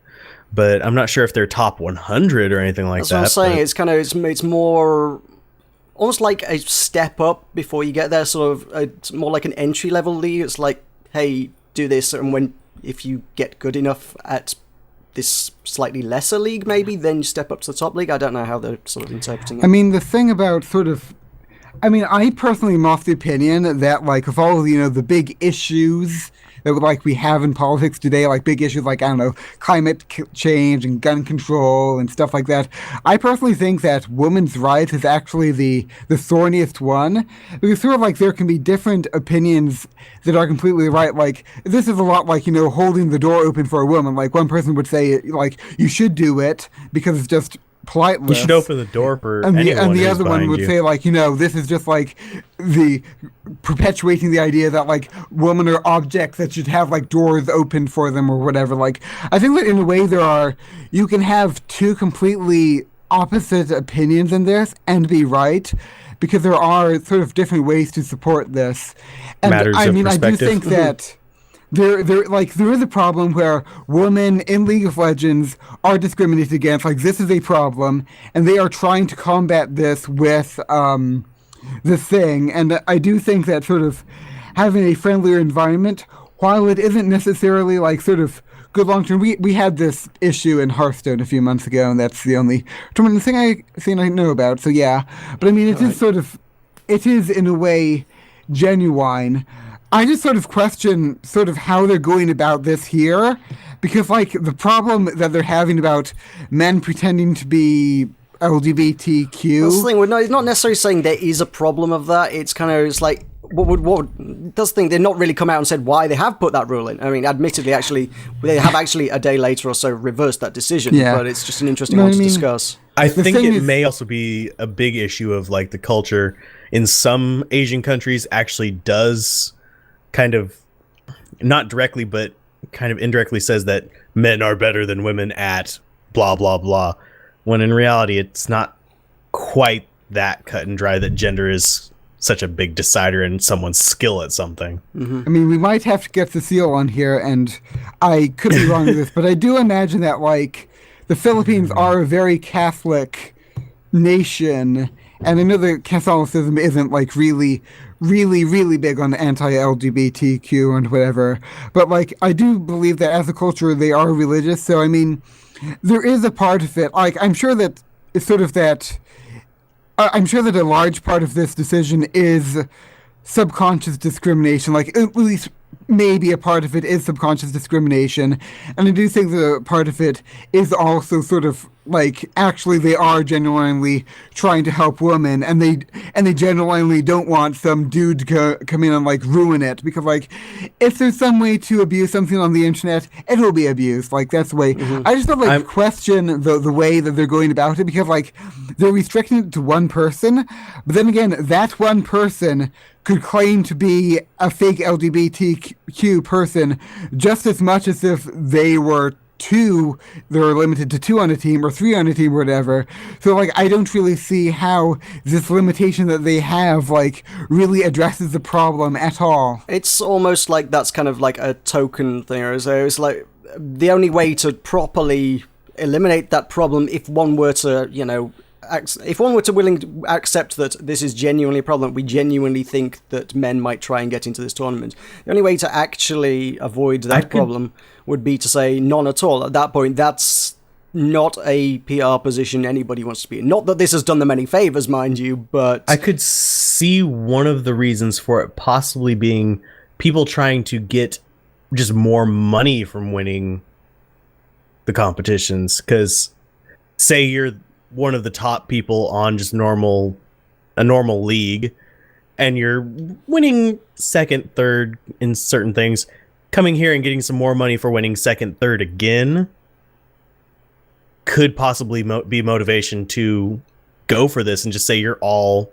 but I'm not sure if they're top 100 or anything like That's that. what I'm saying. but- It's kind of it's more almost like a step up before you get there. Sort of it's more like an entry level league. It's like, hey, do this, and if you get good enough at this slightly lesser league, maybe then you step up to the top league. I don't know how they're sort of interpreting it. I mean, the thing about I personally am of the opinion that, like, of all, the big issues that, like, we have in politics today, like, big issues like, I don't know, climate change and gun control and stuff like that, I personally think that women's rights is actually the thorniest one, because sort of, like, there can be different opinions that are completely right. Like, this is a lot like, holding the door open for a woman. Like, one person would say, like, you should do it because it's just politeness. You should open the door for And anyone the who's other one behind would you. say, like, this is just like the perpetuating the idea that, like, women are objects that should have, like, doors open for them or whatever. Like, I think that in a way you can have two completely opposite opinions in this and be right, because there are sort of different ways to support this. And Matters I of mean, I do perspective. think that there is a problem where women in League of Legends are discriminated against. Like, this is a problem, and they are trying to combat this with the thing. And I do think that sort of having a friendlier environment, while it isn't necessarily like sort of good long term, we had this issue in Hearthstone a few months ago, and that's the only tournament thing I know about. So yeah, but I mean, it is in a way genuine. I just sort of question sort of how they're going about this here, because, like, the problem that they're having about men pretending to be LGBTQ. That's the thing. It's not necessarily saying there is a problem of that. It's kind of like that's the thing. They've not really come out and said why they have put that rule in. I mean, admittedly, they have actually a day later or so reversed that decision. Yeah. But it's just an interesting one to discuss. I The think thing it is- may also be a big issue of, like, the culture in some Asian countries actually does kind of, not directly, but kind of indirectly says that men are better than women at blah, blah, blah. When in reality, it's not quite that cut and dry that gender is such a big decider in someone's skill at something. I mean, we might have to get the seal on here, and I could be wrong with this, but I do imagine that, like, the Philippines are a very Catholic nation, and I know that Catholicism isn't like really big on anti-LGBTQ and whatever, but like I do believe that as a culture they are religious. So I mean, there is a part of it. Like I'm sure that it's sort of that. I'm sure that a large part of this decision is subconscious discrimination. Like at least maybe a part of it is subconscious discrimination, and I do think that a part of it is also sort of like actually they are genuinely trying to help women, and they genuinely don't want some dude to come in and like ruin it, because like if there's some way to abuse something on the internet, it will be abused. Like that's the way. I just don't like question the way that they're going about it, because like they're restricting it to one person, but then again that one person could claim to be a fake LGBTQ person just as much as if they were they're limited to 2 on a team or 3 on a team or whatever. So like I don't really see how this limitation that they have like really addresses the problem at all. It's almost like that's kind of like a token thing. So it's like the only way to properly eliminate that problem, if one were to, if one were to willing to accept that this is genuinely a problem, we genuinely think that men might try and get into this tournament, the only way to actually avoid that problem would be to say none at all. At that point, that's not a PR position anybody wants to be in. Not that this has done them any favors, mind you, but I could see one of the reasons for it possibly being people trying to get just more money from winning the competitions. Because say you're one of the top people on just a normal league, and you're winning second, third in certain things, coming here and getting some more money for winning second, third again could possibly be motivation to go for this and just say you're all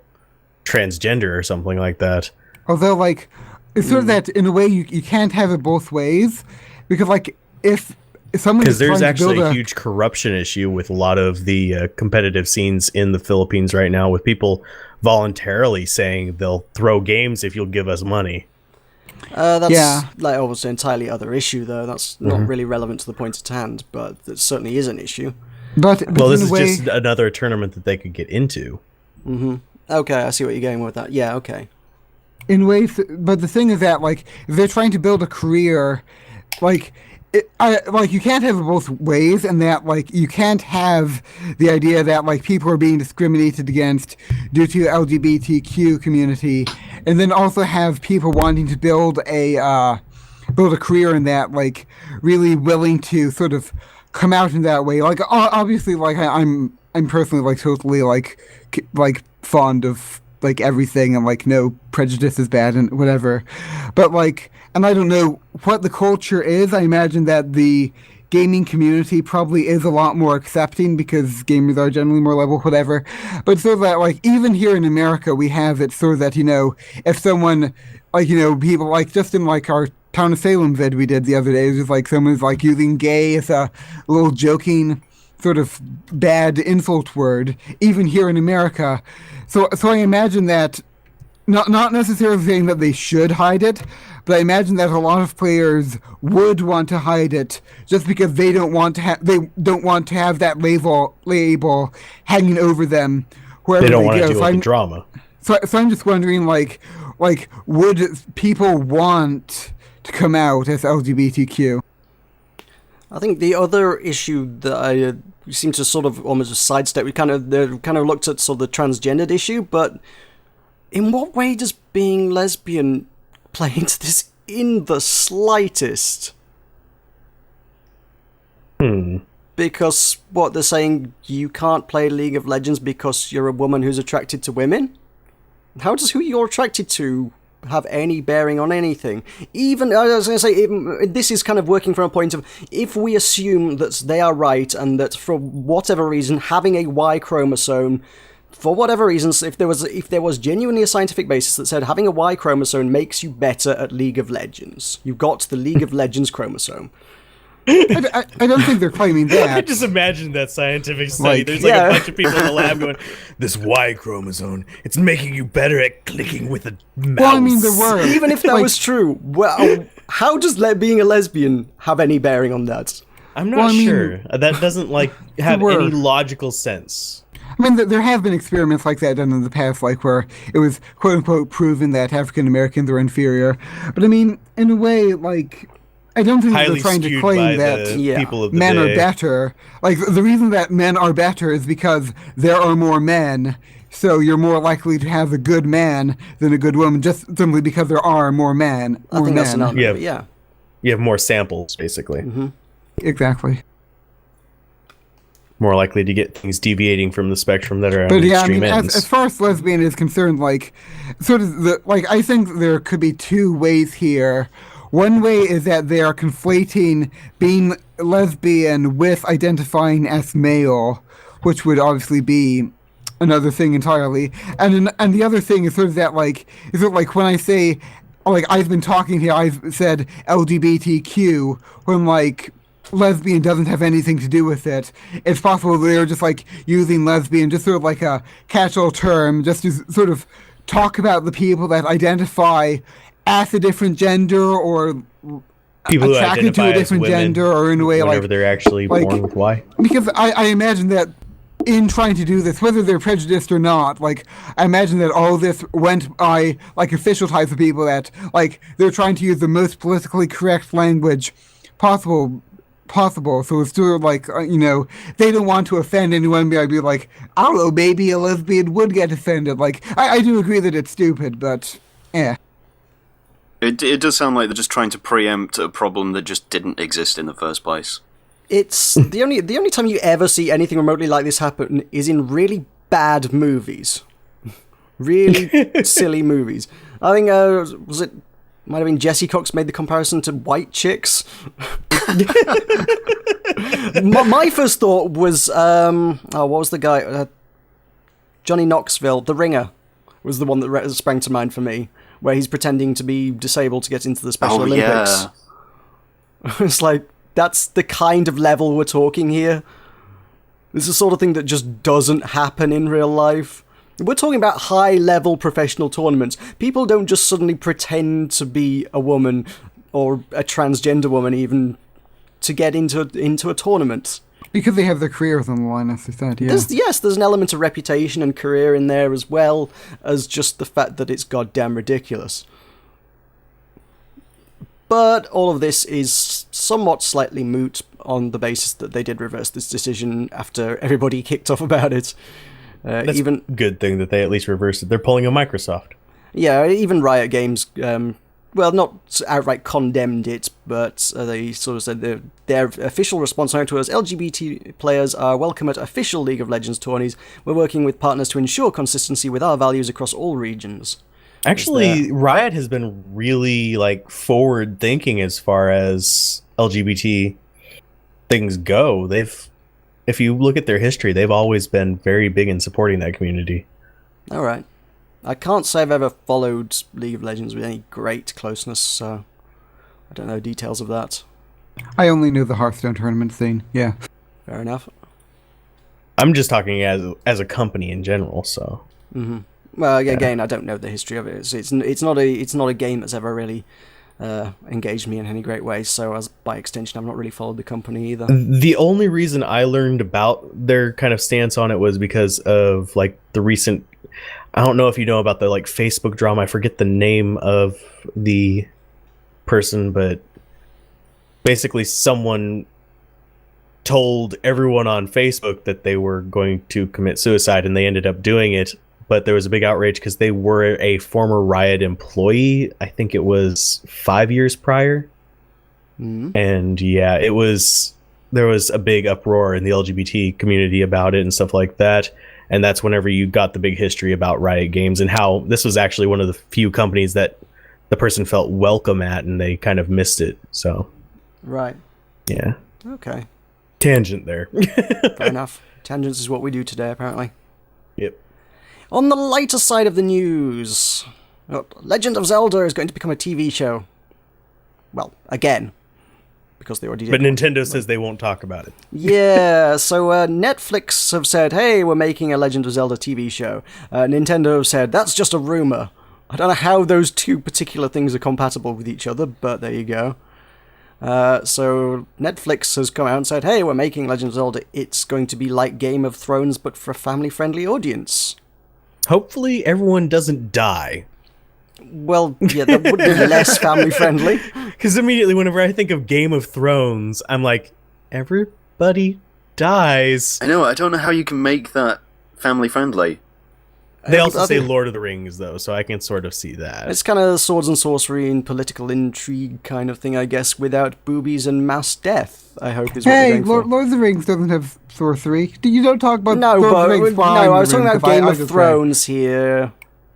transgender or something like that. Although, like, it's sort of that in a way you can't have it both ways, because like if someone, because there's actually a huge corruption issue with a lot of the competitive scenes in the Philippines right now, with people voluntarily saying they'll throw games if you'll give us money. That's like almost an entirely other issue, though. That's not really relevant to the point at hand, but it certainly is an issue. But well, this is just another tournament that they could get into. Okay, I see what you're going with that. Yeah, okay. In ways, but the thing is that like if they're trying to build a career, like. You can't have it both ways, and that like you can't have the idea that like people are being discriminated against due to the LGBTQ community, and then also have people wanting to build a career in that, like really willing to sort of come out in that way. Like obviously, like I'm personally like totally like fond of like everything, and like no prejudice is bad and whatever, but like. And I don't know what the culture is. I imagine that the gaming community probably is a lot more accepting because gamers are generally more level, whatever. But sort of that, like, even here in America, we have it sort of that, if someone, like, people, like, just in, like, our Town of Salem vid we did the other day, it was just, like, someone's, like, using gay as a little joking sort of bad insult word, even here in America. So I imagine that, not necessarily saying that they should hide it, but I imagine that a lot of players would want to hide it just because they don't want to have that label hanging over them wherever they don't they want go. to deal with the drama. So I'm just wondering, like, would people want to come out as LGBTQ? I think the other issue that I seem to sort of almost sidestep, we kind of looked at sort of the transgendered issue, but in what way does being lesbian play into this in the slightest? Because what they're saying, you can't play League of Legends because you're a woman who's attracted to women? How does who you're attracted to have any bearing on anything? Even, I was going to say, this is kind of working from a point of, if we assume that they are right and that for whatever reason having a Y chromosome, for whatever reasons, if there was genuinely a scientific basis that said having a Y chromosome makes you better at League of Legends, you've got the League of Legends chromosome. I don't think they're claiming that. I just imagine that scientific study. There's a bunch of people in the lab going, this Y chromosome, it's making you better at clicking with a mouse. Well, I mean, there were. Even if that was true, well, how does being a lesbian have any bearing on that? I'm not sure. That doesn't have any logical sense. I mean, there have been experiments like that done in the past, like where it was quote unquote proven that African Americans are inferior. But I mean, in a way, like, I don't think Highly they're trying to skewed claim by that the Yeah. people of the men day. are better. Like, the reason that men are better is because there are more men. So you're more likely to have a good man than a good woman, just simply because there are more men. I think that's an men. element Yeah. of it, yeah. You have more samples, basically. Mm-hmm. Exactly. More likely to get things deviating from the spectrum that are on But the yeah, I extreme mean, ends. as far as lesbian is concerned, like, sort of I think there could be two ways here. One way is that they are conflating being lesbian with identifying as male, which would obviously be another thing entirely. And the other thing is sort of that, like, is sort of like when I say, like, I've been talking here, I've said LGBTQ, when, like, lesbian doesn't have anything to do with it. It's possible they're just, like, using lesbian just sort of like a catch-all term, just to sort of talk about the people that identify as a different gender or People who attracted to identify a as different women gender, or in a way whenever like, they're actually like- born with Y. because I imagine that in trying to do this, whether they're prejudiced or not, like, I imagine that all this went by, like, official types of people that, like, they're trying to use the most politically correct language possible. So it's sort of like, they don't want to offend anyone. I'd be like, I don't know, maybe a lesbian would get offended. Like, I do agree that it's stupid, but, yeah. It does sound like they're just trying to preempt a problem that just didn't exist in the first place. It's the only time you ever see anything remotely like this happen is in really bad movies. Really silly movies. I think, might have been Jesse Cox made the comparison to white chicks. my first thought was, what was the guy? Johnny Knoxville, The Ringer, was the one that sprang to mind for me, where he's pretending to be disabled to get into the Special Olympics. Yeah. It's like, that's the kind of level we're talking here. This is the sort of thing that just doesn't happen in real life. We're talking about high-level professional tournaments. People don't just suddenly pretend to be a woman, or a transgender woman even, to get into a tournament. Because they have their careers on the line, as I said, yeah. There's an element of reputation and career in there, as well as just the fact that it's goddamn ridiculous. But all of this is somewhat slightly moot on the basis that they did reverse this decision after everybody kicked off about it. That's a good thing that they at least reversed it. They're pulling a Microsoft. Yeah, even Riot Games, not outright condemned it, but they sort of said their official response now to us: LGBT players are welcome at official League of Legends tourneys. We're working with partners to ensure consistency with our values across all regions. Actually, Riot has been really, like, forward thinking as far as LGBT things go. If you look at their history, they've always been very big in supporting that community. All right. I can't say I've ever followed League of Legends with any great closeness, so I don't know details of that. I only knew the Hearthstone tournament scene, yeah. Fair enough. I'm just talking as a company in general, so. Mm-hmm. Well, again, I don't know the history of it. It's not a game that's ever really engaged me in any great way. So, as by extension, I've not really followed the company either. The only reason I learned about their kind of stance on it was because of, like, the recent. I don't know if you know about the, like, Facebook drama. I forget the name of the person, but basically someone told everyone on Facebook that they were going to commit suicide, and they ended up doing it. But there was a big outrage because they were a former Riot employee. I think it was 5 years prior. Mm-hmm. And yeah, there was a big uproar in the LGBT community about it and stuff like that. And that's whenever you got the big history about Riot Games and how this was actually one of the few companies that the person felt welcome at, and they kind of missed it. So, Right. yeah. Okay. Tangent there. Fair enough. Tangents is what we do today, apparently. Yep. On the lighter side of the news, Legend of Zelda is going to become a TV show. Well, again, because they already did. But Nintendo says they won't talk about it. Yeah, so Netflix have said, hey, we're making a Legend of Zelda TV show. Nintendo said, that's just a rumor. I don't know how those two particular things are compatible with each other, but there you go. So Netflix has come out and said, hey, we're making Legend of Zelda. It's going to be like Game of Thrones, but for a family-friendly audience. Hopefully everyone doesn't die. Well, yeah, that would be less family-friendly. Because immediately whenever I think of Game of Thrones, I'm like, everybody dies. I know. I don't know how you can make that family friendly. They also say Lord of the Rings, though, so I can sort of see that. It's kind of swords and sorcery and political intrigue kind of thing, I guess, without boobies and mass death, I hope is what they're Hey, going for. Lord of the Rings doesn't have sorcery. You don't talk about No, Lord of but the Rings. no, I was talking about Game of Thrones here.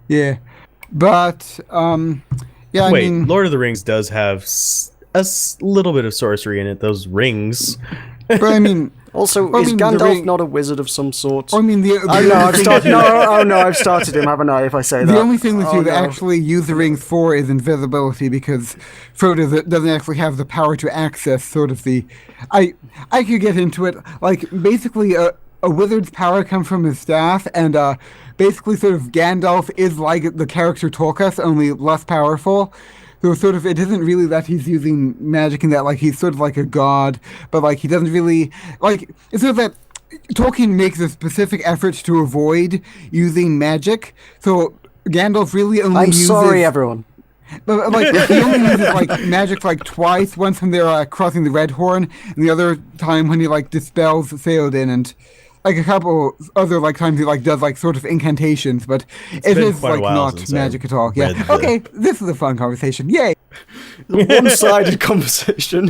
Yeah, but yeah. I Wait, mean, Lord of the Rings does have little bit of sorcery in it. Those rings. but I mean, Also, I is mean, the Gandalf ring- not a wizard of some sort? I mean, I've started him, haven't I? If I say that, the only thing that you no. actually use the rings for is invisibility, because Frodo doesn't actually have the power to access sort of the. I could get into it. Like basically, a wizard's power comes from his staff, and basically, sort of Gandalf is like the character Tulkas, only less powerful. So sort of, it isn't really that he's using magic in that, like, he's sort of like a god, but, like, he doesn't really, like, it's sort of that Tolkien makes a specific effort to avoid using magic, so Gandalf really only I'm uses... sorry, everyone. But, like, he only uses, like, magic, like, twice, once when they're crossing the Red Horn, and the other time when he, like, dispels Theoden, and... like a couple other like times he like does like sort of incantations, but it is like not magic at all. Yeah. Okay, this is a fun conversation. Yay! One-sided conversation.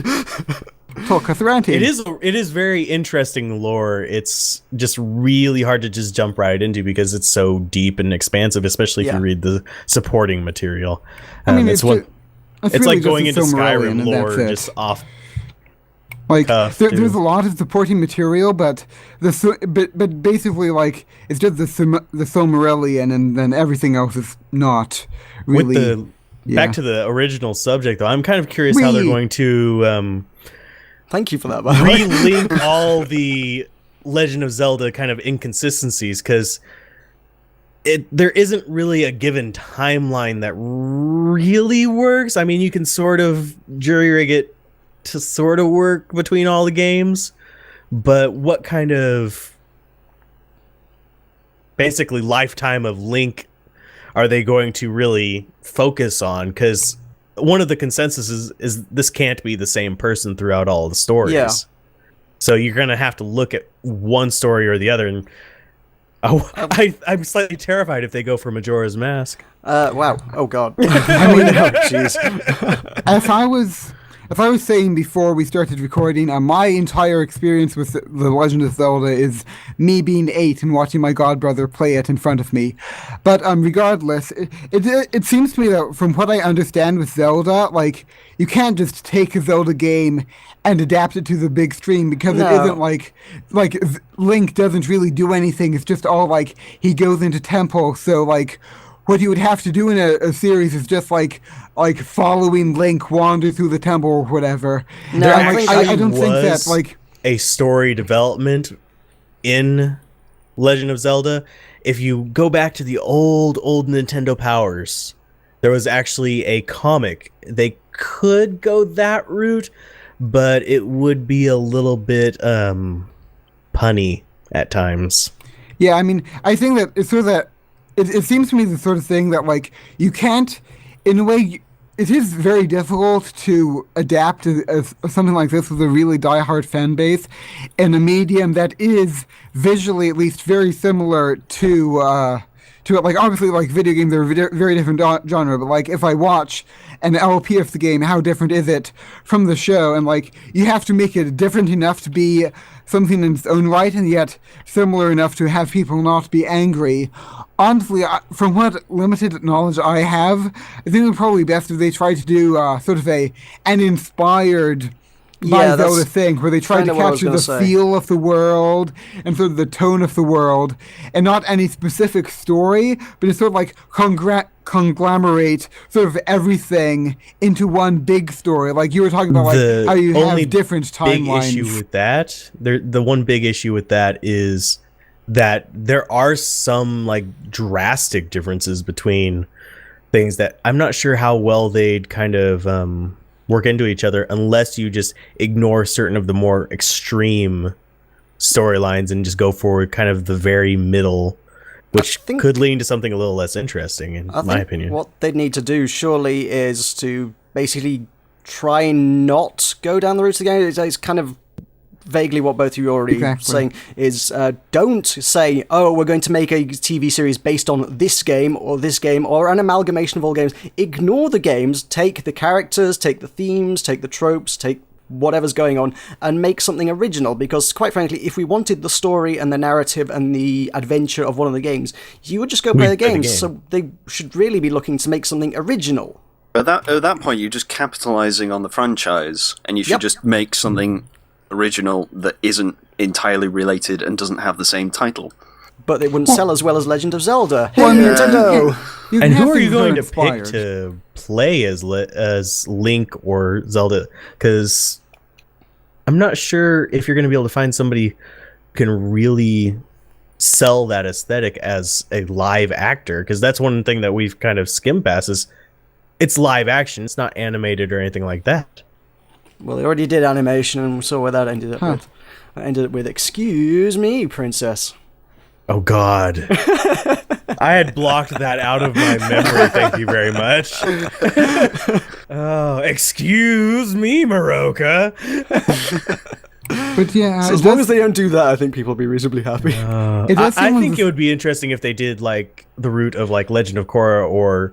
Tulkas ranting. It is very interesting lore. It's just really hard to just jump right into because it's so deep and expansive, especially if you read the supporting material. I mean, it's really like going into Silmarillion, Skyrim lore just off. Like there's a lot of supporting material, but but basically like it's just the Silmarillion, and then everything else is not really. Back to the original subject, though, I'm kind of curious how they're going to. Thank you for that, by the way. Relink all the Legend of Zelda kind of inconsistencies, because there isn't really a given timeline that really works. I mean, you can sort of jury rig it to sort of work between all the games, but what kind of basically lifetime of Link are they going to really focus on? Because one of the consensus is this can't be the same person throughout all the stories. Yeah. So you're going to have to look at one story or the other, and I'm slightly terrified if they go for Majora's Mask. Wow. Oh, God. I mean, oh, jeez. As I was saying before we started recording, my entire experience with The Legend of Zelda is me being 8 and watching my godbrother play it in front of me. But regardless, it seems to me that from what I understand with Zelda, like, you can't just take a Zelda game and adapt it to the big screen, because it isn't like Link doesn't really do anything. It's just all like he goes into temple, so like what you would have to do in a series is just like following Link wander through the temple or whatever. No, I don't think that like a story development in Legend of Zelda. If you go back to the old Nintendo Powers, there was actually a comic. They could go that route, but it would be a little bit punny at times. Yeah, I mean, I think that it's sort of that. It seems to me the sort of thing that, like, you can't, in a way, it is very difficult to adapt something like this with a really diehard fan base in a medium that is visually, at least, very similar to like, obviously, like, video games are a very different genre, but, like, if I watch an LP of the game, how different is it from the show? And, like, you have to make it different enough to be something in its own right, and yet similar enough to have people not be angry. Honestly, from what limited knowledge I have, I think it would probably be best if they tried to do sort of an inspired by Zelda thing, where they tried to capture the feel of the world and sort of the tone of the world, and not any specific story, but just sort of like conglomerate sort of everything into one big story. Like you were talking about, like how you have different timelines. The one big issue with that is that there are some like drastic differences between things that I'm not sure how well they'd kind of work into each other unless you just ignore certain of the more extreme storylines and just go for kind of the very middle, which could lead to something a little less interesting, in my opinion. What they'd need to do, surely, is to basically try and not go down the route of the game. It's kind of vaguely what both of you are already saying, is don't say, oh, we're going to make a TV series based on this game, or an amalgamation of all games. Ignore the games, take the characters, take the themes, take the tropes, take whatever's going on, and make something original, because quite frankly, if we wanted the story and the narrative and the adventure of one of the games, you would just go play the games. So they should really be looking to make something original. At that point, you're just capitalizing on the franchise, and you should just make something original that isn't entirely related and doesn't have the same title. But it wouldn't sell as well as Legend of Zelda. Hey, Nintendo! And who are you going to pick to play as Link or Zelda? Because I'm not sure if you're going to be able to find somebody who can really sell that aesthetic as a live actor. Because that's one thing that we've kind of skimmed past, is it's live action. It's not animated or anything like that. Well, they already did animation, and we saw where that ended up with. It ended up with, excuse me, princess. Oh, God. I had blocked that out of my memory, thank you very much. Oh, excuse me, Meroka. But yeah, so as long as they don't do that, I think people will be reasonably happy. I think it would be interesting if they did like the route of like Legend of Korra or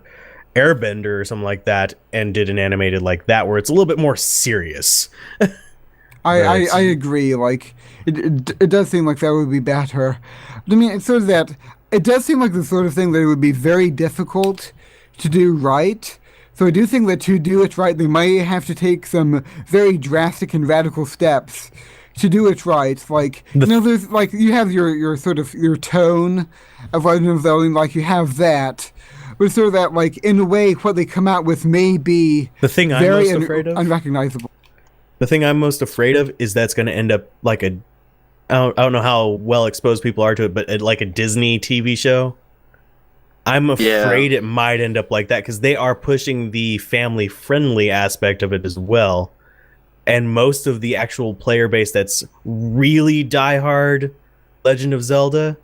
Airbender or something like that, and did an animated like that where it's a little bit more serious. I agree. Like it does seem like that would be better. I mean, it's sort of that. It does seem like the sort of thing that it would be very difficult to do right. So I do think that to do it right, they might have to take some very drastic and radical steps to do it right. Like there's like you have your sort of your tone of Legend of Zelda, like you have that. But sort of that, like, in a way, what they come out with may be the thing I'm very most afraid of. Unrecognizable. The thing I'm most afraid of is that's going to end up like I don't know how well exposed people are to it, but like a Disney TV show. I'm afraid it might end up like that, because they are pushing the family-friendly aspect of it as well. And most of the actual player base that's really diehard Legend of Zelda,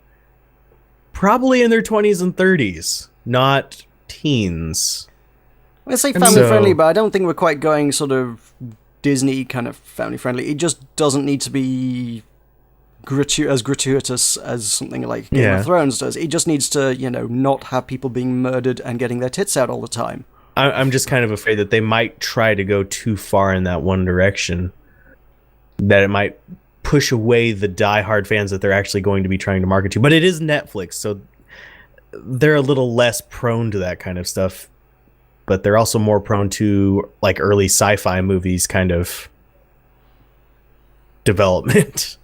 probably in their 20s and 30s. Not teens. I say family-friendly, but I don't think we're quite going sort of Disney kind of family-friendly. It just doesn't need to be as gratuitous as something like Game of Thrones does. It just needs to, not have people being murdered and getting their tits out all the time. I'm just kind of afraid that they might try to go too far in that one direction. That it might push away the diehard fans that they're actually going to be trying to market to. But it is Netflix, so they're a little less prone to that kind of stuff, but they're also more prone to like early sci-fi movies kind of development.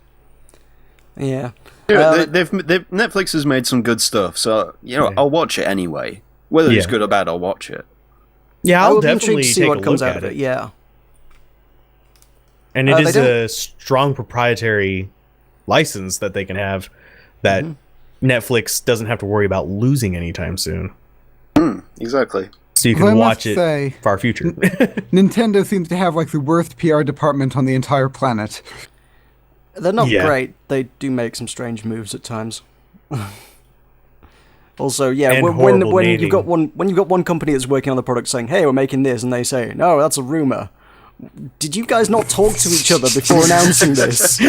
Yeah. Netflix has made some good stuff, so I'll watch it anyway. Whether it's good or bad, I'll watch it. Yeah, I'll definitely see take what a comes look out at of it. Yeah. And it is a strong proprietary license that they can have that Netflix doesn't have to worry about losing anytime soon. Exactly. So you can watch it far future. Nintendo seems to have like the worst PR department on the entire planet. They're not great. They do make some strange moves at times. Also, when you've got one company that's working on the product saying, "Hey, we're making this," and they say, "No, that's a rumor." Did you guys not talk to each other before announcing this?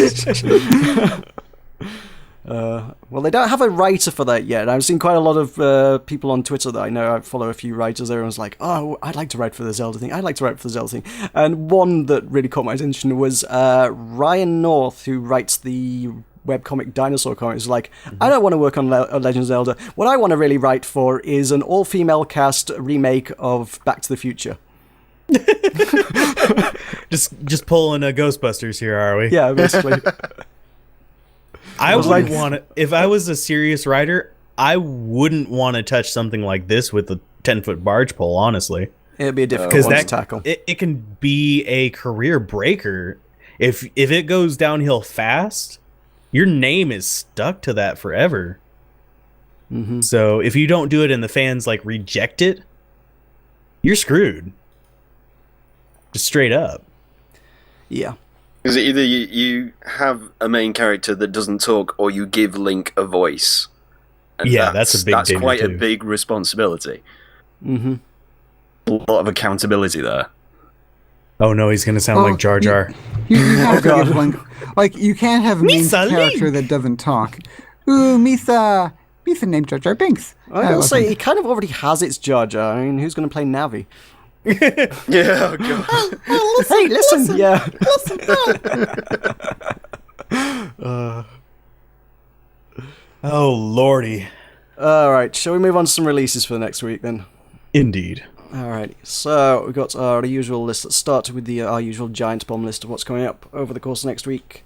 Well, they don't have a writer for that yet. I've seen quite a lot of people on Twitter that I know. I follow a few writers. Everyone's like, "Oh, I'd like to write for the Zelda thing. I'd like to write for the Zelda thing." And one that really caught my attention was Ryan North, who writes the webcomic Dinosaur Comics. Like, I don't want to work on Legend of Zelda. What I want to really write for is an all-female cast remake of Back to the Future. just pulling a Ghostbusters here, are we? Yeah, basically. I would want to, if I was a serious writer, I wouldn't want to touch something like this with a 10-foot barge pole, honestly. It'd be a difficult one to tackle. It can be a career breaker. If it goes downhill fast, your name is stuck to that forever. Mm-hmm. So if you don't do it and the fans like reject it, you're screwed. Just straight up. Yeah. Because either you have a main character that doesn't talk, or you give Link a voice. And Yeah, that's a big That's danger, quite a too. big responsibility. Mm-hmm. A lot of accountability there. Oh no, he's gonna sound Well, like Jar Jar. You have to give Link, like, you can't have a main Misa character Link! that doesn't talk. Ooh, Misa named Jar Jar Binks. I gotta say, listen. he kind of already has its Jar Jar. I mean, who's going to play Navi? Yeah, oh god. Hey, listen! Yeah. Oh lordy. Alright, shall we move on to some releases for the next week then? Indeed. Alright, so we've got our usual list. Let's start with our usual giant bomb list of what's coming up over the course of next week.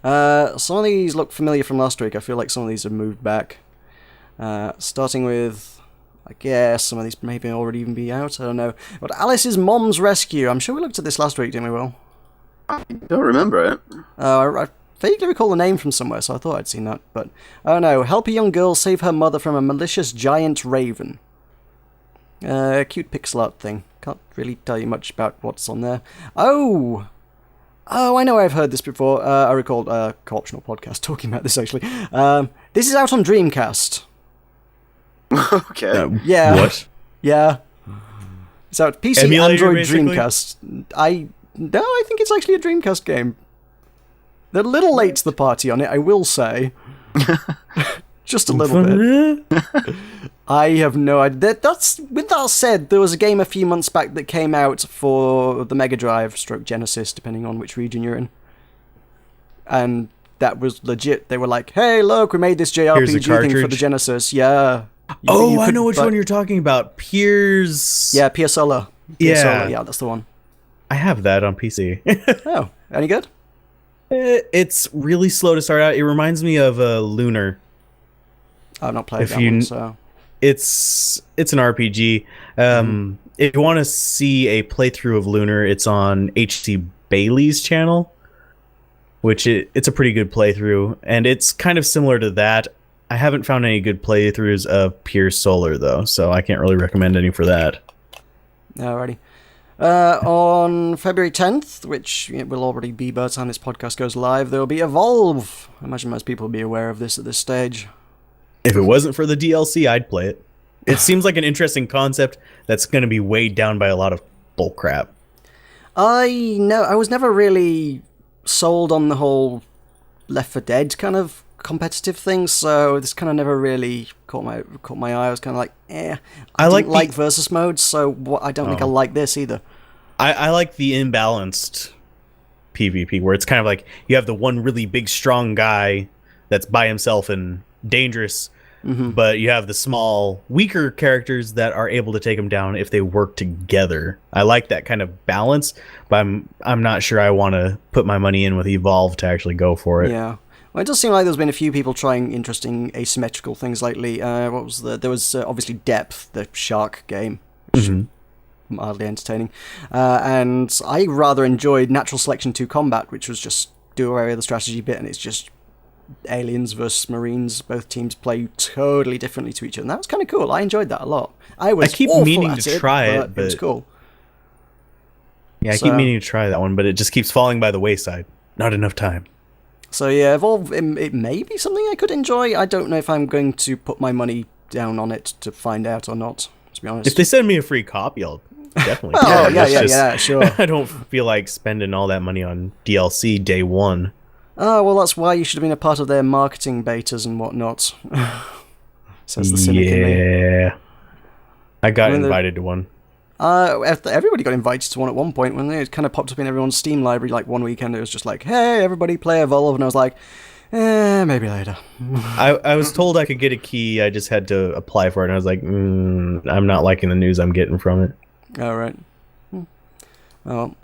Some of these look familiar from last week. I feel like some of these have moved back. Starting with, I guess, some of these maybe already even be out. I don't know. But Alice's Mom's Rescue. I'm sure we looked at this last week, didn't we, Will? I don't remember it. I vaguely recall the name from somewhere, so I thought I'd seen that. But, oh no. Help a young girl save her mother from a malicious giant raven. Cute pixel art thing. Can't really tell you much about what's on there. Oh, I know I've heard this before. I recall a co-optional podcast talking about this, actually. This is out on Dreamcast. Okay. Yeah. What? Yeah. It's out PC, Emulator, Android, basically? Dreamcast. I think it's actually a Dreamcast game. They're a little late to the party on it, I will say. Just a little bit. I have no idea. With that said, there was a game a few months back that came out for the Mega Drive / Genesis, depending on which region you're in. And that was legit. They were like, hey, look, we made this Here's a JRPG thing for the cartridge. Genesis. Yeah. Oh, I know which one you're talking about. Piers. Yeah, Piasola. Yeah. Yeah, that's the one. I have that on PC. Oh, any good? It's really slow to start out. It reminds me of Lunar. I've not played If that you- one, so... It's an RPG. If you want to see a playthrough of Lunar, it's on HC Bailey's channel, which it's a pretty good playthrough, and it's kind of similar to that. I haven't found any good playthroughs of Pure Solar though, so I can't really recommend any for that. Alrighty. On February 10th, which it will already be by the time this podcast goes live, there will be Evolve. I imagine most people will be aware of this at this stage. If it wasn't for the DLC, I'd play it. It seems like an interesting concept that's going to be weighed down by a lot of bullcrap. I was never really sold on the whole Left 4 Dead kind of competitive thing, so this kind of never really caught my eye. I was kind of like, I didn't like versus modes, so I don't think I like this either. I like the imbalanced PvP, where it's kind of like you have the one really big, strong guy that's by himself and dangerous, but you have the small, weaker characters that are able to take him down if they work together. I like that kind of balance, but I'm not sure I want to put my money in with Evolve to actually go for it. Yeah. Well, it does seem like there's been a few people trying interesting asymmetrical things lately. There was obviously Depth, the shark game, which is mildly entertaining, and I rather enjoyed Natural Selection 2 Combat, which was just do away with the strategy bit, and it's just aliens versus marines. Both teams play totally differently to each other, and that was kind of cool. I enjoyed that a lot. I keep meaning to try it, but it was cool. Yeah, I keep meaning to try that one, but it just keeps falling by the wayside. Not enough time. So yeah, Evolve, it may be something I could enjoy. I don't know if I'm going to put my money down on it to find out or not, to be honest. If they send me a free copy, I'll definitely. Oh, play it. It's yeah, sure. I don't feel like spending all that money on DLC day one. Oh, well, that's why you should have been a part of their marketing betas and whatnot. Says the cynic in me. Yeah. I got invited to one. Everybody got invited to one at one point when it kind of popped up in everyone's Steam library like one weekend. It was just like, hey, everybody play Evolve. And I was like, maybe later. I was told I could get a key. I just had to apply for it. And I was like, I'm not liking the news I'm getting from it. All right. Well,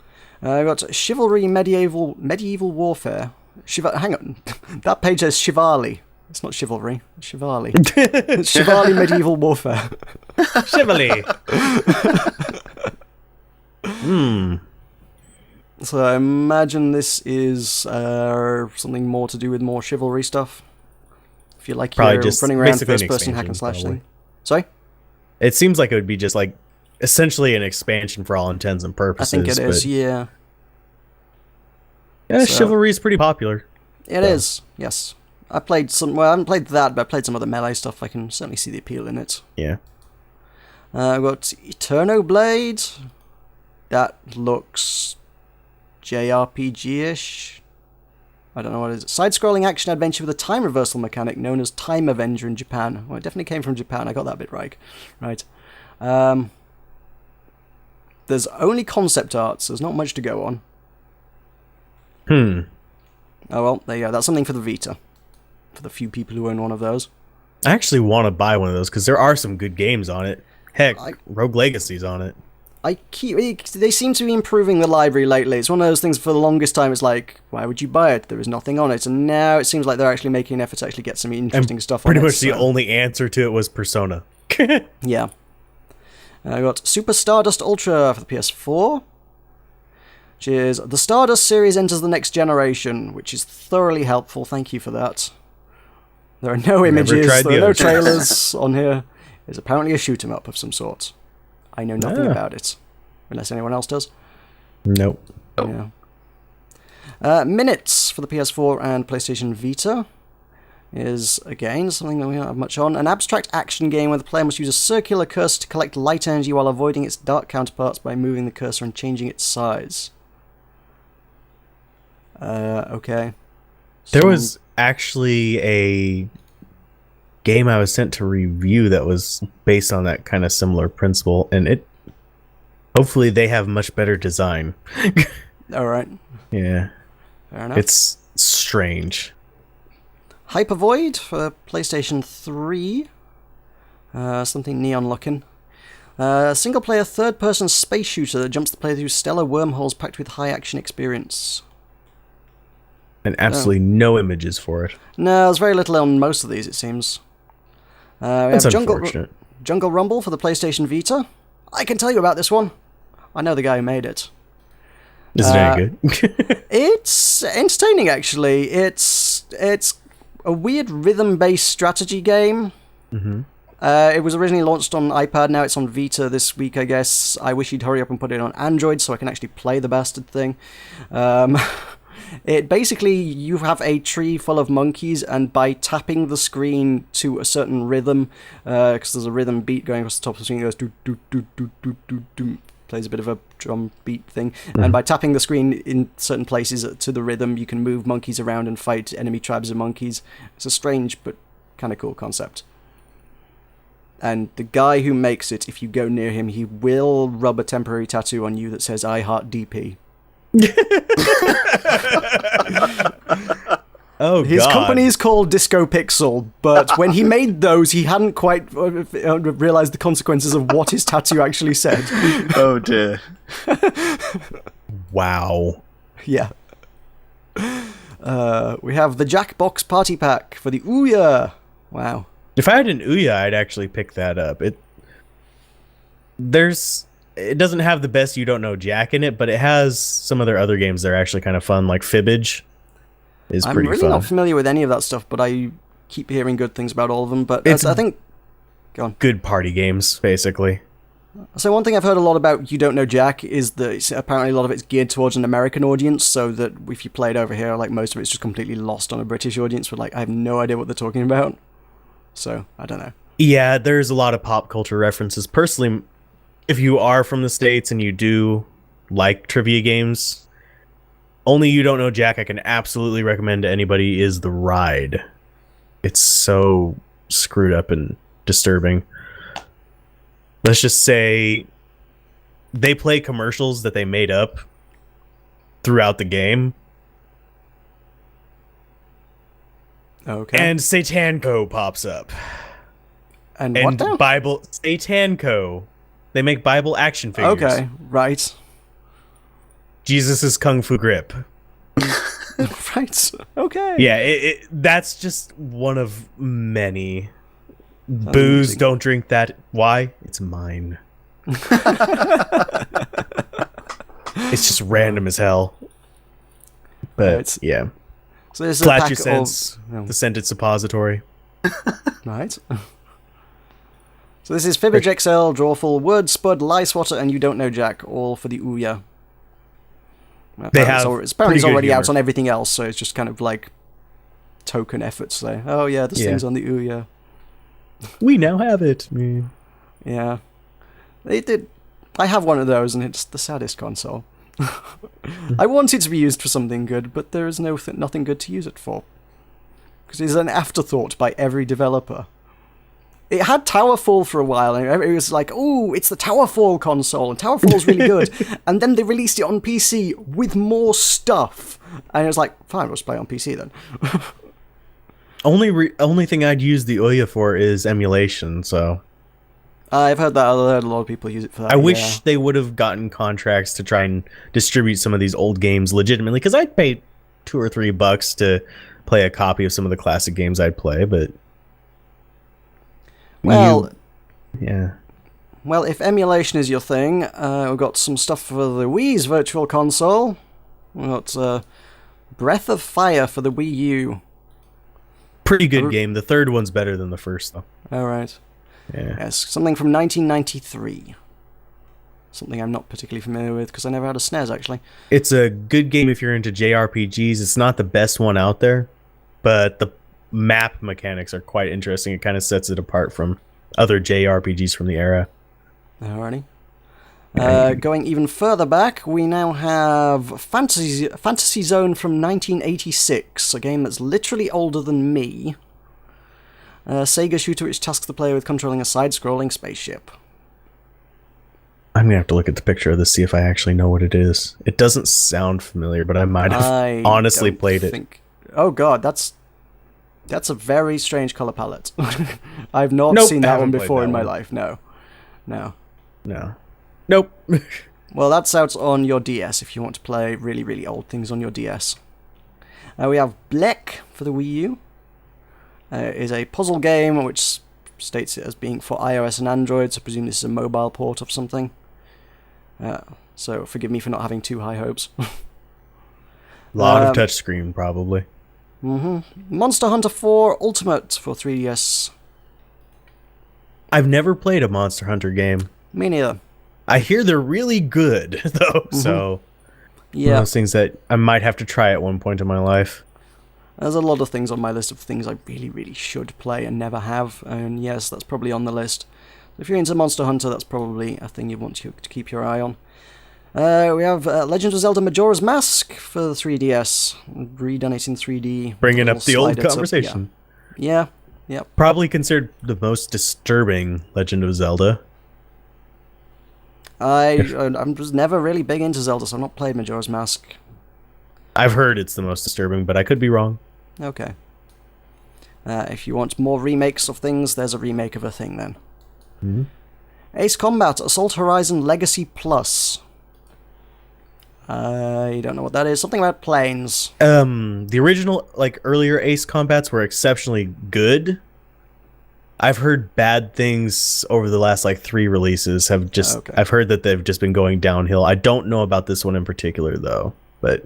I got Chivalry Medieval Warfare. Hang on. That page says Shivali. It's not Chivalry. It's Shivali. It's Shivali Medieval Warfare. Chivalry. So I imagine this is something more to do with more chivalry stuff. If you like Probably you're just running around basically an first-person hack and expansion, slash probably. thing. Sorry? It seems like it would be just like essentially an expansion for all intents and I purposes. think it is, but, yeah. Yeah, So- Chivalry is pretty popular. It is, yes. I played some, well, I haven't played that, but I played some other melee stuff. I can certainly see the appeal in it. Yeah. I've got Eternoblade. That looks JRPG-ish. I don't know what it is. Side-scrolling action adventure with a time reversal mechanic known as Time Avenger in Japan. Well, it definitely came from Japan. I got that bit right. Right. There's only concept art, so there's not much to go on. Oh well, there you go. That's something for the Vita. For the few people who own one of those. I actually want to buy one of those because there are some good games on it. Heck, Rogue Legacy's on it. They seem to be improving the library lately. It's one of those things for the longest time. It's like, why would you buy it? There is nothing on it. And now it seems like they're actually making an effort to actually get some interesting stuff on it. Pretty much the only answer to it was Persona. Yeah. I got Super Stardust Ultra for the PS4. Which is, the Stardust series enters the next generation, which is thoroughly helpful. Thank you for that. There are no images, there are no trailers on here. It's apparently a shoot-'em-up of some sort. I know nothing about it, unless anyone else does. Nope. Yeah. Minutes for the PS4 and PlayStation Vita is, again, something that we don't have much on. An abstract action game where the player must use a circular cursor to collect light energy while avoiding its dark counterparts by moving the cursor and changing its size. Okay. There was actually a game I was sent to review that was based on that kind of similar principle, and hopefully they have much better design. Alright. Yeah. Fair enough. It's strange. Hypervoid for PlayStation 3. Something neon looking. Single-player third-person space shooter that jumps the player through stellar wormholes packed with high action experience. And absolutely no images for it. No, there's very little on most of these, it seems. We That's have unfortunate. Jungle Rumble for the PlayStation Vita. I can tell you about this one. I know the guy who made it. Is it any good? It's entertaining, actually. It's a weird rhythm-based strategy game. Mm-hmm. It was originally launched on iPad, now it's on Vita this week, I guess. I wish he'd hurry up and put it on Android so I can actually play the bastard thing. It basically, you have a tree full of monkeys, and by tapping the screen to a certain rhythm, because there's a rhythm beat going across the top of the screen, it goes do do do do do do do, plays a bit of a drum beat thing, and by tapping the screen in certain places to the rhythm, you can move monkeys around and fight enemy tribes of monkeys. It's a strange but kind of cool concept. And the guy who makes it, if you go near him, he will rub a temporary tattoo on you that says "I heart DP." Oh, His God. company is called Disco Pixel, but when he made those, he hadn't quite realized the consequences of what his tattoo actually said. Oh dear. Wow. Yeah. We have the Jackbox Party Pack for the Ouya. Wow. If I had an Ouya, I'd actually pick that up. It doesn't have the best You Don't Know Jack in it, but it has some of their other games that are actually kind of fun, like Fibbage is I'm pretty really fun. not familiar with any of that stuff, but I keep hearing good things about all of them. But I think... Go on. Good party games, basically. So one thing I've heard a lot about You Don't Know Jack is that apparently a lot of it's geared towards an American audience, so that if you play it over here, like most of it's just completely lost on a British audience, but like I have no idea what they're talking about. So, I don't know. Yeah, there's a lot of pop culture references. Personally, if you are from the States and you do like trivia games, only You Don't Know Jack I can absolutely recommend to anybody is The Ride. It's so screwed up and disturbing. Let's just say they play commercials that they made up throughout the game. Okay. And Satanco pops up. And what now? Bible Satanco. They make Bible action figures. Okay, right. Jesus' Kung Fu Grip. Right. Okay. Yeah, that's just one of many. Booze, amazing. don't drink that. Why? It's mine. It's just random as hell. But Right. yeah. So this is a pack Flatulence, of... the scented suppository. Right. So this is Fibbage XL, Drawful, Word, Spud, Lie Swatter, and You Don't Know Jack, all for the Ouya. Apparently it's already out on everything else, so it's just kind of like token efforts there. Oh yeah, this thing's on the Ouya. We now have it. Yeah. They did. I have one of those, and it's the saddest console. I want it to be used for something good, but there is nothing good to use it for. Because it's an afterthought by every developer. It had Towerfall for a while, and it was like, oh, it's the Towerfall console, and Towerfall's really good. And then they released it on PC with more stuff. And it was like, fine, let's play it on PC then. Only thing I'd use the Ouya for is emulation, so... I've heard that. I've heard a lot of people use it for that. I wish they would have gotten contracts to try and distribute some of these old games legitimately, because I'd pay $2 or $3 to play a copy of some of the classic games I'd play, but... Well... Yeah. Well, if emulation is your thing, we've got some stuff for the Wii's Virtual Console. We've got Breath of Fire for the Wii U. Pretty good game. The third one's better than the first, though. Alright. Yeah. Yes, something from 1993. Something I'm not particularly familiar with, because I never had a SNES, actually. It's a good game if you're into JRPGs. It's not the best one out there, but the map mechanics are quite interesting. It kind of sets it apart from other JRPGs from the era. Alrighty. Going even further back, we now have Fantasy Zone from 1986, a game that's literally older than me. Sega shooter which tasks the player with controlling a side-scrolling spaceship. I'm gonna have to look at the picture of this, see if I actually know what it is. It doesn't sound familiar, but I might have honestly played it. Oh god, that's a very strange color palette. I've not seen that one before in my life. No. Nope. Well, that's out on your DS if you want to play really, really old things on your DS. We have Bleck for the Wii U. Is a puzzle game which states it as being for iOS and Android, so I presume this is a mobile port of something. So forgive me for not having too high hopes. Lot of touchscreen, probably. Monster Hunter 4 Ultimate for 3DS. I've never played a Monster Hunter game. Me neither. I hear they're really good, though, so... Yeah. One of those things that I might have to try at one point in my life. There's a lot of things on my list of things I really, really should play and never have, and yes, that's probably on the list. If you're into Monster Hunter, that's probably a thing you want to keep your eye on. We have Legend of Zelda Majora's Mask for the 3DS. Redone it in 3D. Bringing up the old conversation. Yeah. Probably considered the most disturbing Legend of Zelda. I'm just never really big into Zelda, so I've not played Majora's Mask. I've heard it's the most disturbing, but I could be wrong. Okay. If you want more remakes of things, there's a remake of a thing then. Mm-hmm. Ace Combat Assault Horizon Legacy Plus. I don't know what that is. Something about planes. The original, earlier Ace Combats were exceptionally good. I've heard bad things over the last 3 releases. I've heard that they've just been going downhill. I don't know about this one in particular though, but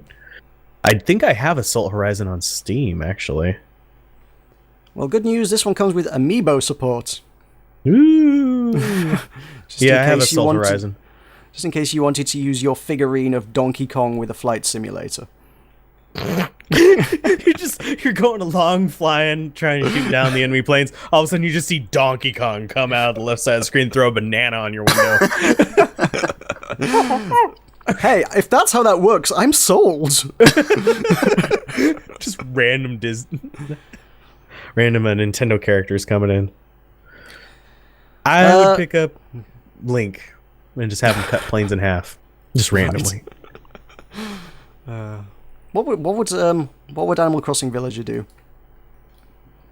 I think I have Assault Horizon on Steam actually. Well, good news. This one comes with Amiibo support. Ooh. Yeah, I have Assault Horizon. Just in case you wanted to use your figurine of Donkey Kong with a flight simulator. You're going along, flying, trying to shoot down the enemy planes. All of a sudden, you just see Donkey Kong come out of the left side of the screen, throw a banana on your window. Hey, if that's how that works, I'm sold. Just random Nintendo characters coming in. I would pick up Link and just have him cut planes in half, just randomly. What would Animal Crossing Villager do?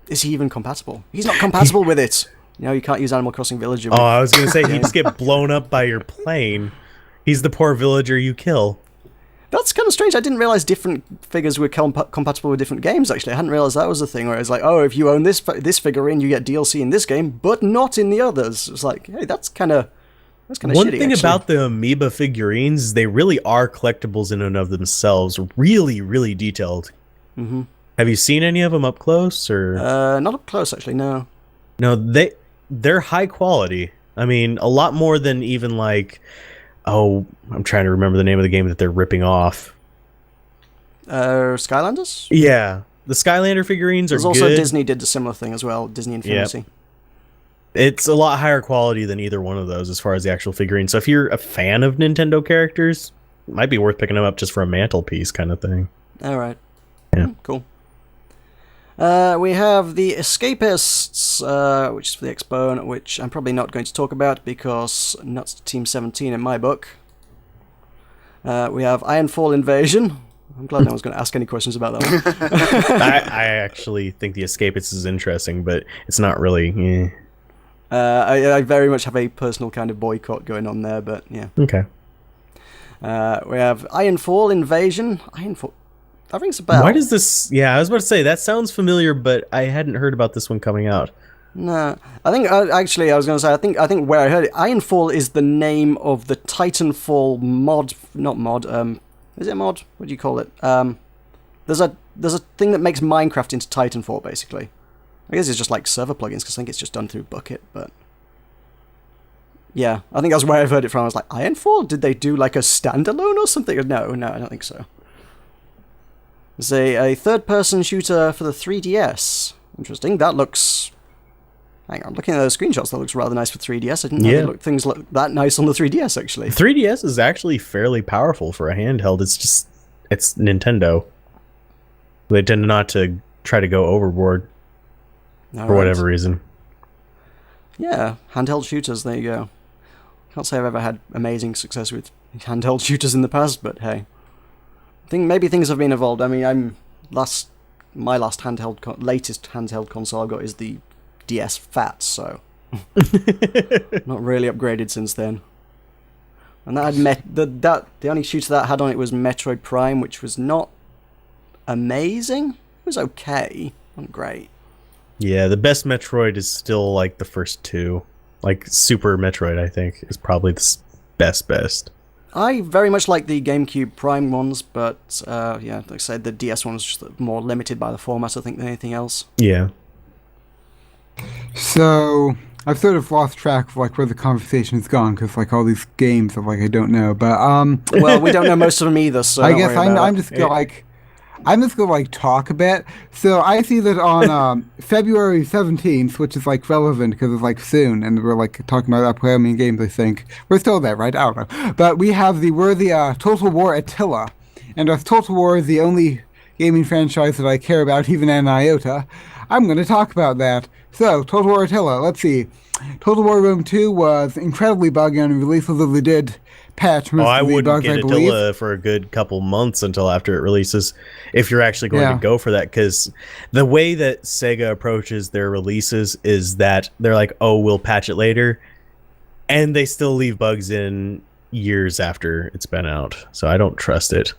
Is he even compatible? He's not compatible with it. You can't use Animal Crossing Villager. Oh, I was gonna say he'd just get blown up by your plane. He's the poor villager you kill. That's kind of strange. I didn't realize different figures were compatible with different games, actually. I hadn't realized that was a thing where it's like, oh, if you own this figurine, you get DLC in this game, but not in the others. It's like, hey, that's kind of shitty, One thing actually. about the Amoeba figurines is they really are collectibles in and of themselves. Really, really detailed. Mm-hmm. Have you seen any of them up close? Or not up close, actually, no. No, they're high quality. I mean, a lot more than even like, oh, I'm trying to remember the name of the game that they're ripping off. Skylanders? Yeah, the Skylander figurines are There's also good. Disney did a similar thing as well, Disney Infinity. Yep. It's a lot higher quality than either one of those as far as the actual figurine. So if you're a fan of Nintendo characters, it might be worth picking them up just for a mantelpiece kind of thing. All right. Yeah. Cool. We have the Escapists, which is for the Expo, which I'm probably not going to talk about because nuts to Team 17 in my book. We have Ironfall Invasion. I'm glad no one's going to ask any questions about that one. I actually think the Escapists is interesting, but it's not really... I very much have a personal kind of boycott going on there, but yeah. Okay. We have Ironfall Invasion. Ironfall... That rings a bell. Why does this... Yeah, I was about to say, that sounds familiar, but I hadn't heard about this one coming out. No, I think actually I was going to say I think where I heard it, Ironfall is the name of the Titanfall mod, not mod. Is it a mod? What do you call it? There's a thing that makes Minecraft into Titanfall basically. I guess it's just like server plugins because I think it's just done through Bucket, but yeah, I think that's where I've heard it from. I was like, Ironfall? Did they do like a standalone or something? No, I don't think so. It's a third-person shooter for the 3DS. Interesting. That looks... Hang on, looking at those screenshots, that looks rather nice for 3DS. I didn't know things look that nice on the 3DS, actually. 3DS is actually fairly powerful for a handheld. It's Nintendo. They tend not to try to go overboard for whatever reason. Yeah, handheld shooters, there you go. Can't say I've ever had amazing success with handheld shooters in the past, but hey. I think maybe things have been evolved. I mean, my latest handheld console I've got is the DS Fat, so not really upgraded since then. And that had the only shooter that had on it was Metroid Prime, which was not amazing. It was okay, not great. Yeah, the best Metroid is still like the first two. Like Super Metroid, I think, is probably the best. I very much like the GameCube Prime ones, but yeah, like I said, the DS one was just more limited by the format, I think, than anything else. Yeah. So I've sort of lost track of like where the conversation's gone because like all these games of like I don't know, but well, we don't know most of them either, so I guess I'm just gonna like talk a bit. So I see that on February 17th, which is like relevant because it's like soon, and we're like talking about upcoming games. I think we're still there, right? I don't know, but we have the Total War Attila, and as Total War is the only gaming franchise that I care about, even an iota, I'm going to talk about that. So, Total War Attila, let's see. Total War Rome 2 was incredibly buggy on release, although they did patch most I of the wouldn't bugs, get I believe. Attila for a good couple months until after it releases, if you're actually going to go for that, because the way that Sega approaches their releases is that they're like, oh, we'll patch it later, and they still leave bugs in years after it's been out, so I don't trust it.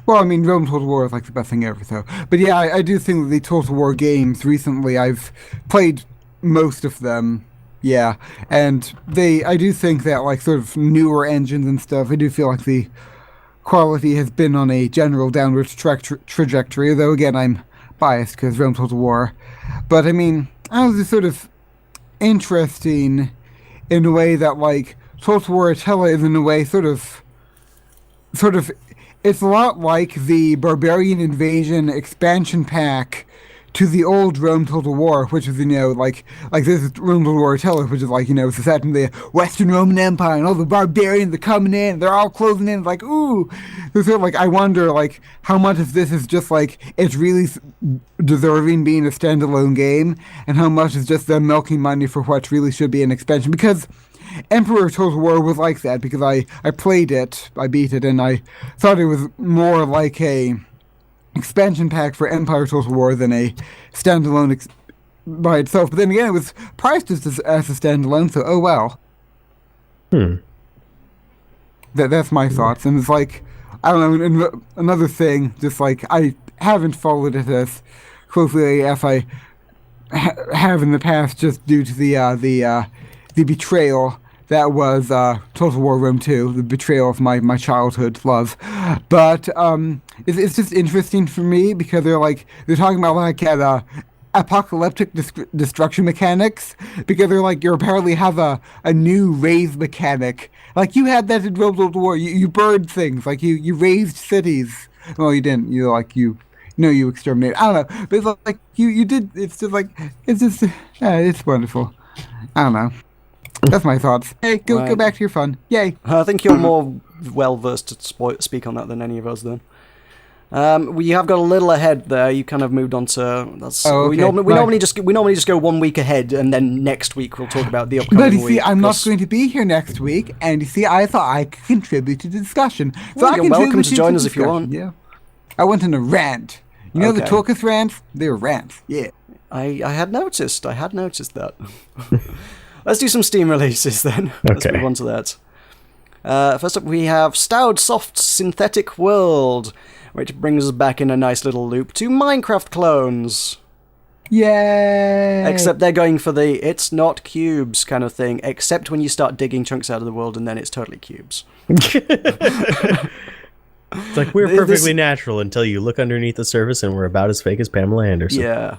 Well, I mean, Rome Total War is like the best thing ever, though. But yeah, I do think that the Total War games recently, I've played most of them, yeah. And I do think that like sort of newer engines and stuff, I do feel like the quality has been on a general downward trajectory, though again, I'm biased because Rome Total War. But I mean, I was just sort of interesting in a way that like Total War Attila is in a way sort of it's a lot like the Barbarian Invasion expansion pack to the old Rome Total War, which is, like this is Rome Total War Attila, which is like, it's set in the Western Roman Empire, and all the barbarians are coming in, they're all closing in, like, ooh. It's sort of like, I wonder, like, how much of this is just, like, it's really deserving being a standalone game, and how much is just them milking money for what really should be an expansion, because Emperor Total War was like that, because I played it, I beat it, and I thought it was more like a expansion pack for Empire Total War than a standalone by itself. But then again, it was priced as a standalone, so oh well. That's my thoughts. And it's like, I don't know, and another thing, just like, I haven't followed it as closely as I have in the past, just due to the betrayal that was Total War Rome 2, the betrayal of my childhood love. But it's just interesting for me because they're talking about like at apocalyptic destruction mechanics, because they're like, you apparently have a new raise mechanic. Like, you had that in World War. You burned things. Like, you raised cities. Well, you didn't. You exterminated. I don't know. But it's like, you did. It's just like, it's wonderful. I don't know. That's my thoughts. Hey, go back to your fun. Yay. I think you're more well-versed to speak on that than any of us, then. We have got a little ahead there. You kind of moved on to that's. Oh, okay. We normally just go 1 week ahead, and then next week we'll talk about the upcoming But you see, week. I'm not going to be here next week, and you see, I thought I could contribute to the discussion. Well, you're welcome to join us if you want. Yeah, I went on a rant. You know the Okay. Tulkas rants? They were rants. Yeah. I had noticed that. Let's do some Steam releases then. Let's Okay. move on to that. First up, we have Stout Soft Synthetic World, which brings us back in a nice little loop to Minecraft clones. Yay! Except they're going for the it's not cubes kind of thing, except when you start digging chunks out of the world and then it's totally cubes. It's like, we're perfectly natural until you look underneath the surface and we're about as fake as Pamela Anderson. Yeah.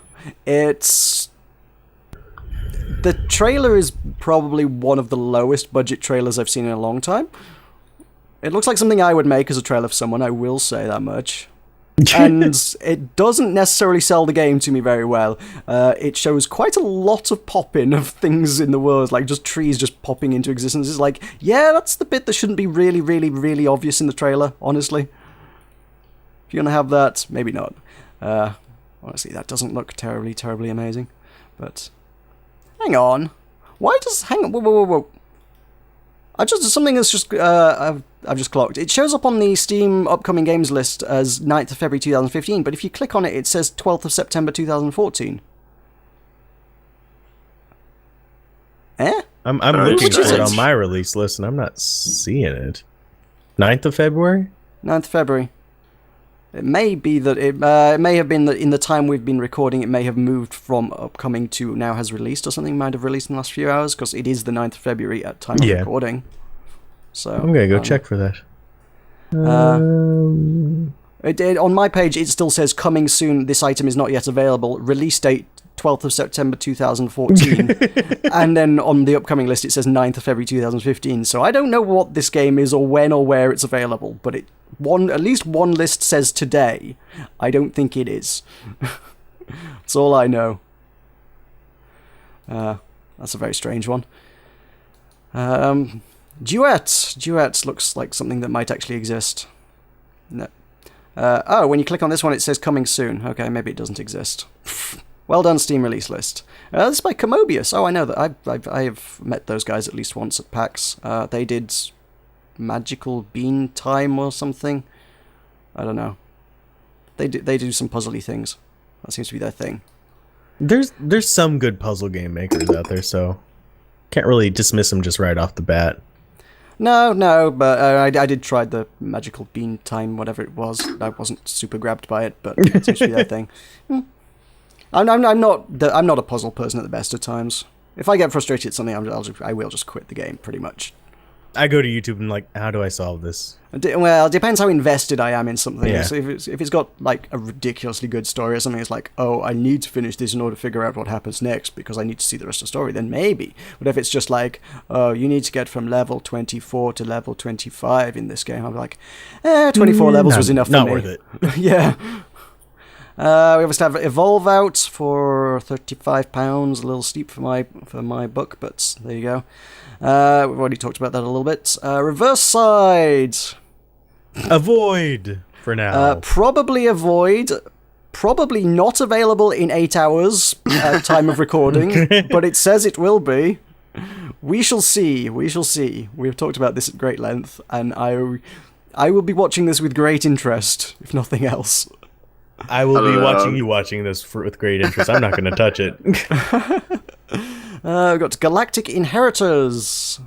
The trailer is probably one of the lowest budget trailers I've seen in a long time. It looks like something I would make as a trailer for someone, I will say that much. And it doesn't necessarily sell the game to me very well. It shows quite a lot of popping of things in the world, like just trees just popping into existence. It's like, yeah, that's the bit that shouldn't be really, really, really obvious in the trailer, honestly. If you're going to have that, maybe not. Honestly, that doesn't look terribly, terribly amazing. But, hang on. Hang on, whoa. Something that's just, I've just clocked. It shows up on the Steam upcoming games list as 9th of February 2015, but if you click on it, it says 12th of September 2014. I'm looking for it on my release list and I'm not seeing it. 9th of February? 9th of February. It may be that it may have been that in the time we've been recording, it may have moved from upcoming to now has released or something. Might have released in the last few hours because it is the 9th of February at time of recording. So I'm gonna go check for that. On my page, it still says coming soon. This item is not yet available. Release date 12th of September 2014, and then on the upcoming list it says 9th of February 2015. So I don't know what this game is or when or where it's available, but at least one list says today. I don't think it is. That's all I know. That's a very strange one. Duet looks like something that might actually exist. No. When you click on this one, it says coming soon. Okay, maybe it doesn't exist. Well done, Steam release list. This is by Comobius. Oh, I know that. I have met those guys at least once at PAX. They did Magical Bean Time or something. I don't know. They do some puzzly things. That seems to be their thing. There's some good puzzle game makers out there, so can't really dismiss them just right off the bat. No, but I did try the Magical Bean Time, whatever it was. I wasn't super grabbed by it, but it seems to be their thing. I'm not a puzzle person at the best of times. If I get frustrated at something, I will just quit the game, pretty much. I go to YouTube and like, how do I solve this? Well, it depends how invested I am in something. Yeah. So if it's got like a ridiculously good story or something, it's like, oh, I need to finish this in order to figure out what happens next because I need to see the rest of the story, then maybe. But if it's just like, oh, you need to get from level 24 to level 25 in this game, I'm like, 24 levels was enough for me. Not worth it. Yeah. We obviously have Evolve out for £35, a little steep for my book, but there you go. We've already talked about that a little bit. Reverse Side. Avoid for now. Probably Avoid. Probably not available in 8 hours at time of recording, but it says it will be. We shall see. We've talked about this at great length, and I will be watching this with great interest, if nothing else. I will be watching this with great interest. I'm not going to touch it. We've got Galactic Inheritors,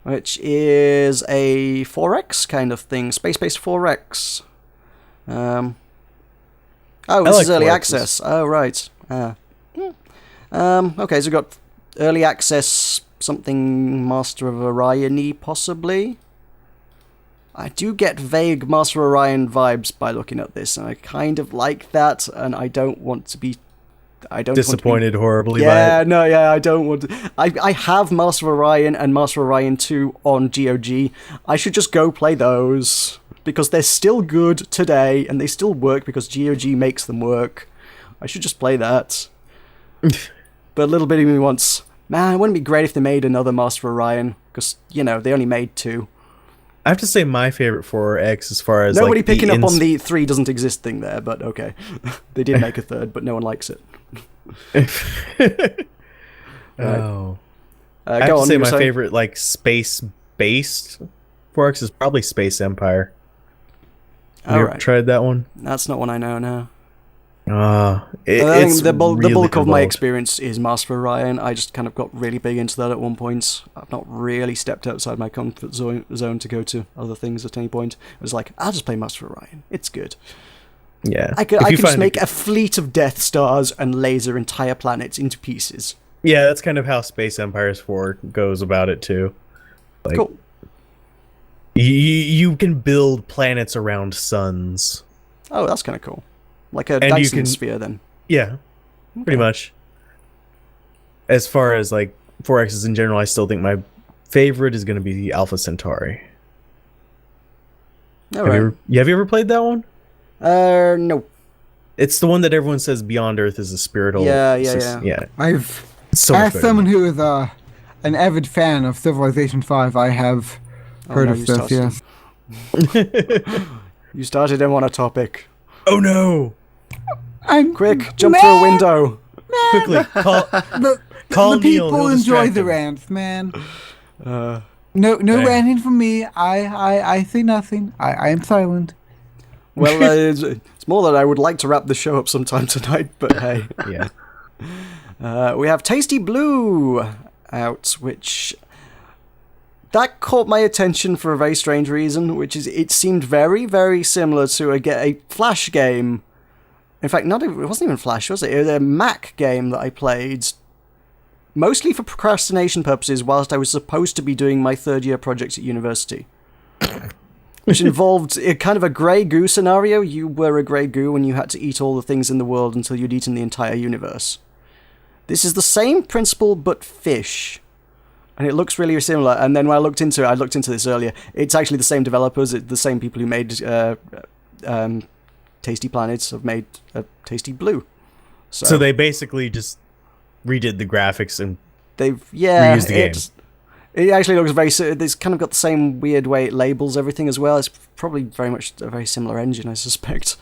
which is a 4X kind of thing, space-based 4X. This is early 4Xs. access. Oh, right. Okay, so we've got early access, something Master of Orion-y, possibly. I do get vague Master of Orion vibes by looking at this, and I kind of like that, and I don't want to be I don't disappointed horribly by Yeah, it. no, yeah, I don't want to. I have Master of Orion and Master of Orion 2 on GOG. I should just go play those, because they're still good today, and they still work because GOG makes them work. I should just play that. But a little bit of me wants, man, wouldn't it be great if they made another Master of Orion? Because, you know, they only made 2. I have to say my favorite 4X as far as Nobody like, picking up on the 3 doesn't exist thing there, but okay. They did make a 3rd, but no one likes it. Oh. I Go have on, to say you were my saying? favorite like space-based 4X is probably Space Empire. Have you ever Alright. tried that one? That's not one I know now. I I think the bulk of my involved. experience is Master of Orion. I just kind of got really big into that at one point. I've not really stepped outside my comfort zone to go to other things at any point. It was like, I'll just play Master of Orion. It's good. Yeah. I If could you just find make a fleet of Death Stars and laser entire planets into pieces. Yeah, that's kind of how Space Empires 4 goes about it too. Like, Cool. You can build planets around suns. Oh, that's kind of cool. Like a And you Dyson can- sphere, then. Yeah, pretty much. As far as like 4Xs in general, I still think my favorite is going to be the Alpha Centauri. All Have right. you ever played that one? No. It's the one that everyone says Beyond Earth is a spiritual. Yeah. Yeah. I've, It's so much as better. someone who is an avid fan of Civilization 5, I have heard no, of you this, started. yes. You started him on a topic. Oh no! I'm Quick, jump through a window. Quickly, call The, Call the Neil, people he'll enjoy distract the him. rants, man. Uh, No Hey. ranting from me. I say nothing. I am silent. well, it's more that I would like to wrap the show up sometime tonight, but hey. yeah. We have Tasty Blue out, which... That caught my attention for a very strange reason, which is it seemed very, very similar to a Flash game. In fact, it wasn't even Flash, was it? It was a Mac game that I played, mostly for procrastination purposes, whilst I was supposed to be doing my third-year project at university. Which involved a kind of a grey goo scenario. You were a grey goo and you had to eat all the things in the world until you'd eaten the entire universe. This is the same principle, but fish. And it looks really similar. And then when I looked into this earlier, it's actually the same developers, the same people who made Tasty Planets have made Tasty Blue. So they basically just redid the graphics and reused the game. It actually looks very... It's kind of got the same weird way it labels everything as well. It's probably very much a very similar engine, I suspect.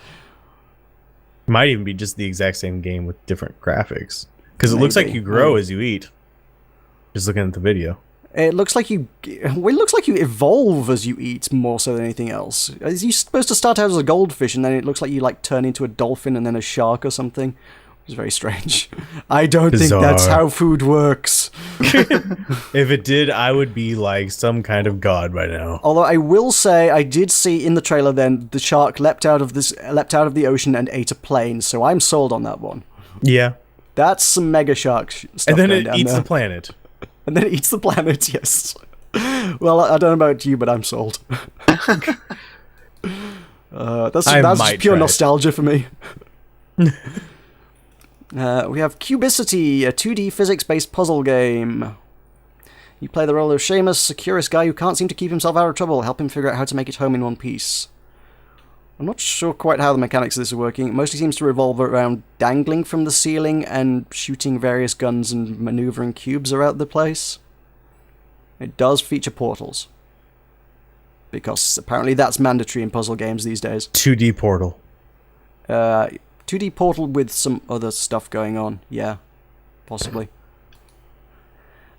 might even be just the exact same game with different graphics. Because it looks like Maybe. you grow as you eat. Just looking at the video. It looks like you evolve as you eat more so than anything else. Are you supposed to start out as a goldfish and then it looks like you turn into a dolphin and then a shark or something? It's very strange. I don't think that's Bizarre. how food works. If it did, I would be like some kind of god by now. Although I will say, I did see in the trailer then the shark leapt out of the ocean and ate a plane. So I'm sold on that one. Yeah. That's some mega shark stuff. And then going it down eats there. the planet. And then it eats the planet. Yes. Well, I don't know about you, but I'm sold. That's I just might pure try it. nostalgia for me. We have Cubicity, a 2D physics-based puzzle game. You play the role of Seamus, a curious guy who can't seem to keep himself out of trouble. Help him figure out how to make it home in one piece. I'm not sure quite how the mechanics of this are working. It mostly seems to revolve around dangling from the ceiling and shooting various guns and maneuvering cubes around the place. It does feature portals. Because apparently that's mandatory in puzzle games these days. 2D Portal. 2D Portal with some other stuff going on. Yeah, possibly.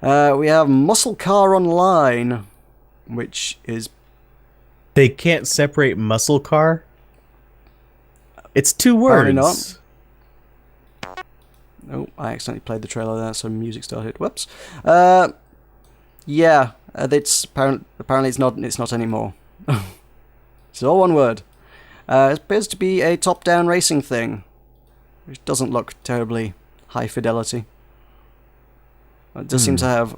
We have Muscle Car Online, which is... They can't separate muscle car? It's 2 words. Apparently not. Oh, I accidentally played the trailer there, so music started. Whoops. Yeah, it's apparently it's not anymore. It's all one word. It appears to be a top-down racing thing, which doesn't look terribly high fidelity. It does seem to have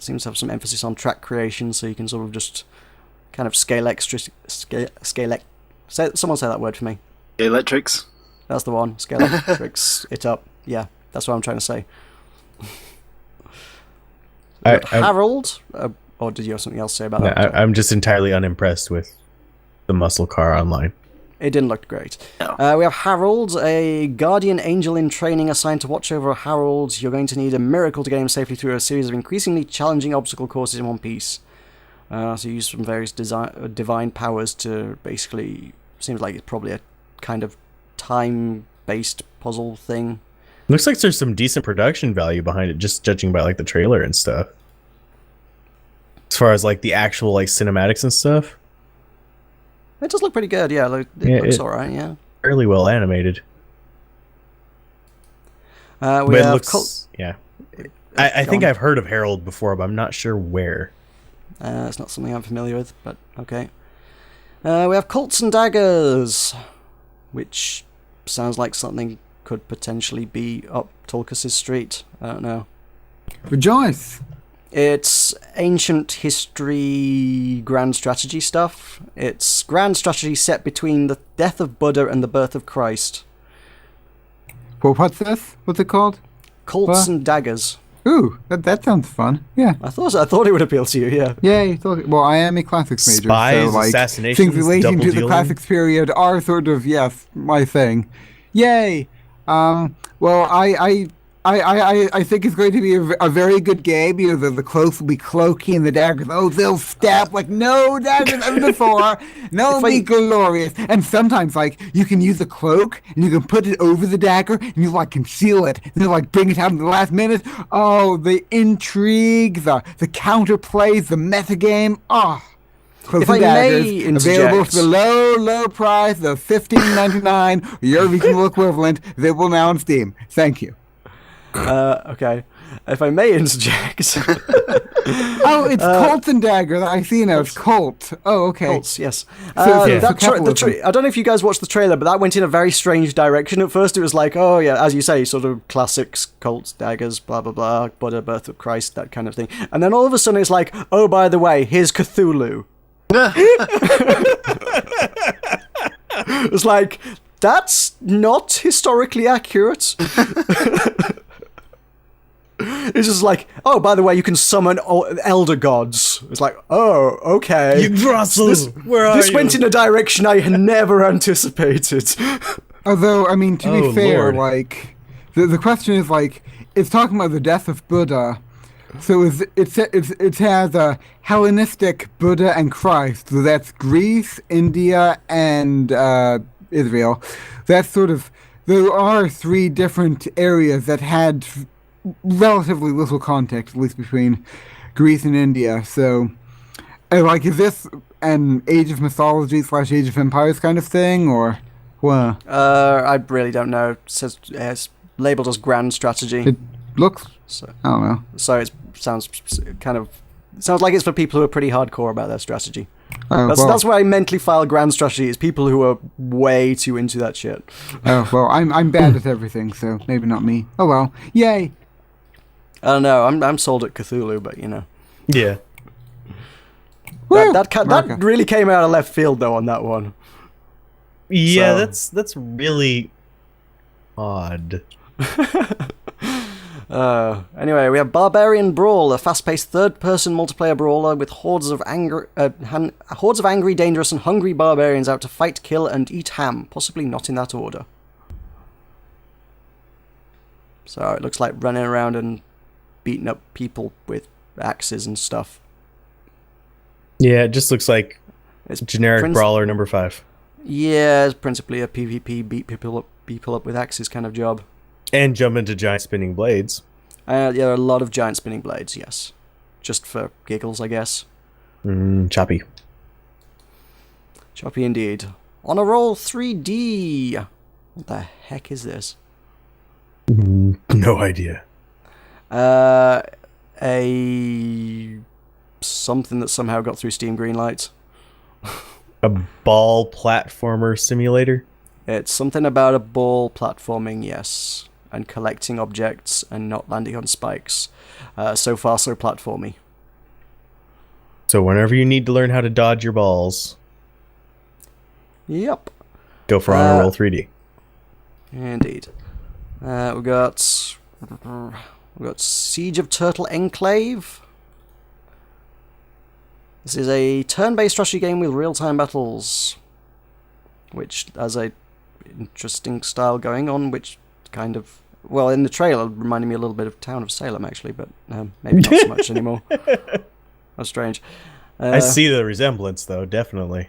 some emphasis on track creation, so you can sort of just kind of someone say that word for me. Electrics. That's the one. Scale tricks it up. Yeah, that's what I'm trying to say. I- Harold, or did you have something else to say about that? I'm just entirely unimpressed with the muscle car online. It didn't look great. No. We have Harold, a guardian angel in training assigned to watch over Harold. You're going to need a miracle to get him safely through a series of increasingly challenging obstacle courses in one piece. So you use some various divine powers to basically... Seems like it's probably a kind of time-based puzzle thing. Looks like there's some decent production value behind it, just judging by like the trailer and stuff. As far as like the actual like cinematics and stuff, It does look pretty good, yeah. It Yeah, looks it- alright, yeah. fairly well animated. We But it have looks, yeah. I think go on. I've heard of Harold before, but I'm not sure where. It's not something I'm familiar with, but okay. We have Cults and Daggers, which sounds like something could potentially be up Tulkas' street. I don't know. Rejoice! It's ancient history grand strategy stuff. It's grand strategy set between the death of Buddha and the birth of Christ. Well, what's this? What's it called? Cults What? and Daggers. Ooh, that sounds fun. Yeah. I thought it would appeal to you, yeah. Yay. Well, I am a classics major, Spies, so like assassinations, things relating double to the dealing. classics period are sort of, yes, my thing. Yay. Well, I think it's going to be a very good game. You know, the cloaks will be cloaky and the daggers, oh, they'll stab like no daggers ever before. No, it'll be glorious. And sometimes, like, you can use a cloak and you can put it over the dagger and you, like, conceal it. And you, like, bring it out in the last minute. Oh, the intrigue, the counterplays, the metagame. Oh. Cloaks If and I may daggers, available interject. for the low price of $15.99, or your regional equivalent, available now on Steam. Thank you. Okay. If I may interject. Oh, it's Colt and Dagger. I see now. It's Colt. Oh, okay. Colts, yes. So That I don't know if you guys watched the trailer, but that went in a very strange direction. At first, it was like, oh yeah, as you say, sort of classics, Colts, daggers, blah blah blah, Buddha, birth of Christ, that kind of thing. And then all of a sudden, it's like, oh, by the way, here's Cthulhu. It's like, that's not historically accurate. It's just like, oh, by the way, you can summon elder gods. It's like, oh, okay. Where are This went in a direction I had never anticipated. Although, I mean, to Oh, be fair, Lord. like, the question is, like, it's talking about the death of Buddha. So it has a Hellenistic Buddha and Christ. So that's Greece, India, and Israel. That's sort of, there are three different areas that had relatively little contact, at least between Greece and India. So, like, is this an Age of Mythology / Age of Empires kind of thing, or what? I really don't know. It says it's labeled as grand strategy. It looks, So, I don't know. so it sounds like it's for people who are pretty hardcore about their strategy. Oh, That's where I mentally file grand strategy. Is people who are way too into that shit. Oh, well, I'm bad at everything, so maybe not me. Oh well. Yay! I don't know. I'm sold at Cthulhu, but you know. Yeah. Woo! That Meroka. really came out of left field though on that one. Yeah, So- that's really odd. Anyway, we have Barbarian Brawl, a fast-paced third-person multiplayer brawler with hordes of angry, dangerous, and hungry barbarians out to fight, kill, and eat ham. Possibly not in that order. So it looks like running around and beating up people with axes and stuff. Yeah, it just looks like It's generic brawler number 5. Yeah, it's principally a PvP beat people up with axes kind of job. And jump into giant spinning blades. Yeah, there are a lot of giant spinning blades, yes. Just for giggles, I guess. Choppy. Choppy indeed. On a roll 3D. What the heck is this? No idea. A something that somehow got through Steam Greenlight. A ball platformer simulator? It's something about a ball platforming, yes, and collecting objects and not landing on spikes. So far, so platformy. So whenever you need to learn how to dodge your balls, Yep, go for Honor Roll 3D. indeed. We got Siege of Turtle Enclave. This is a turn-based strategy game with real-time battles, which has a interesting style going on, which kind of, well, in the trailer reminded me a little bit of Town of Salem, actually, but maybe not so much anymore. That's strange. I see the resemblance, though, definitely.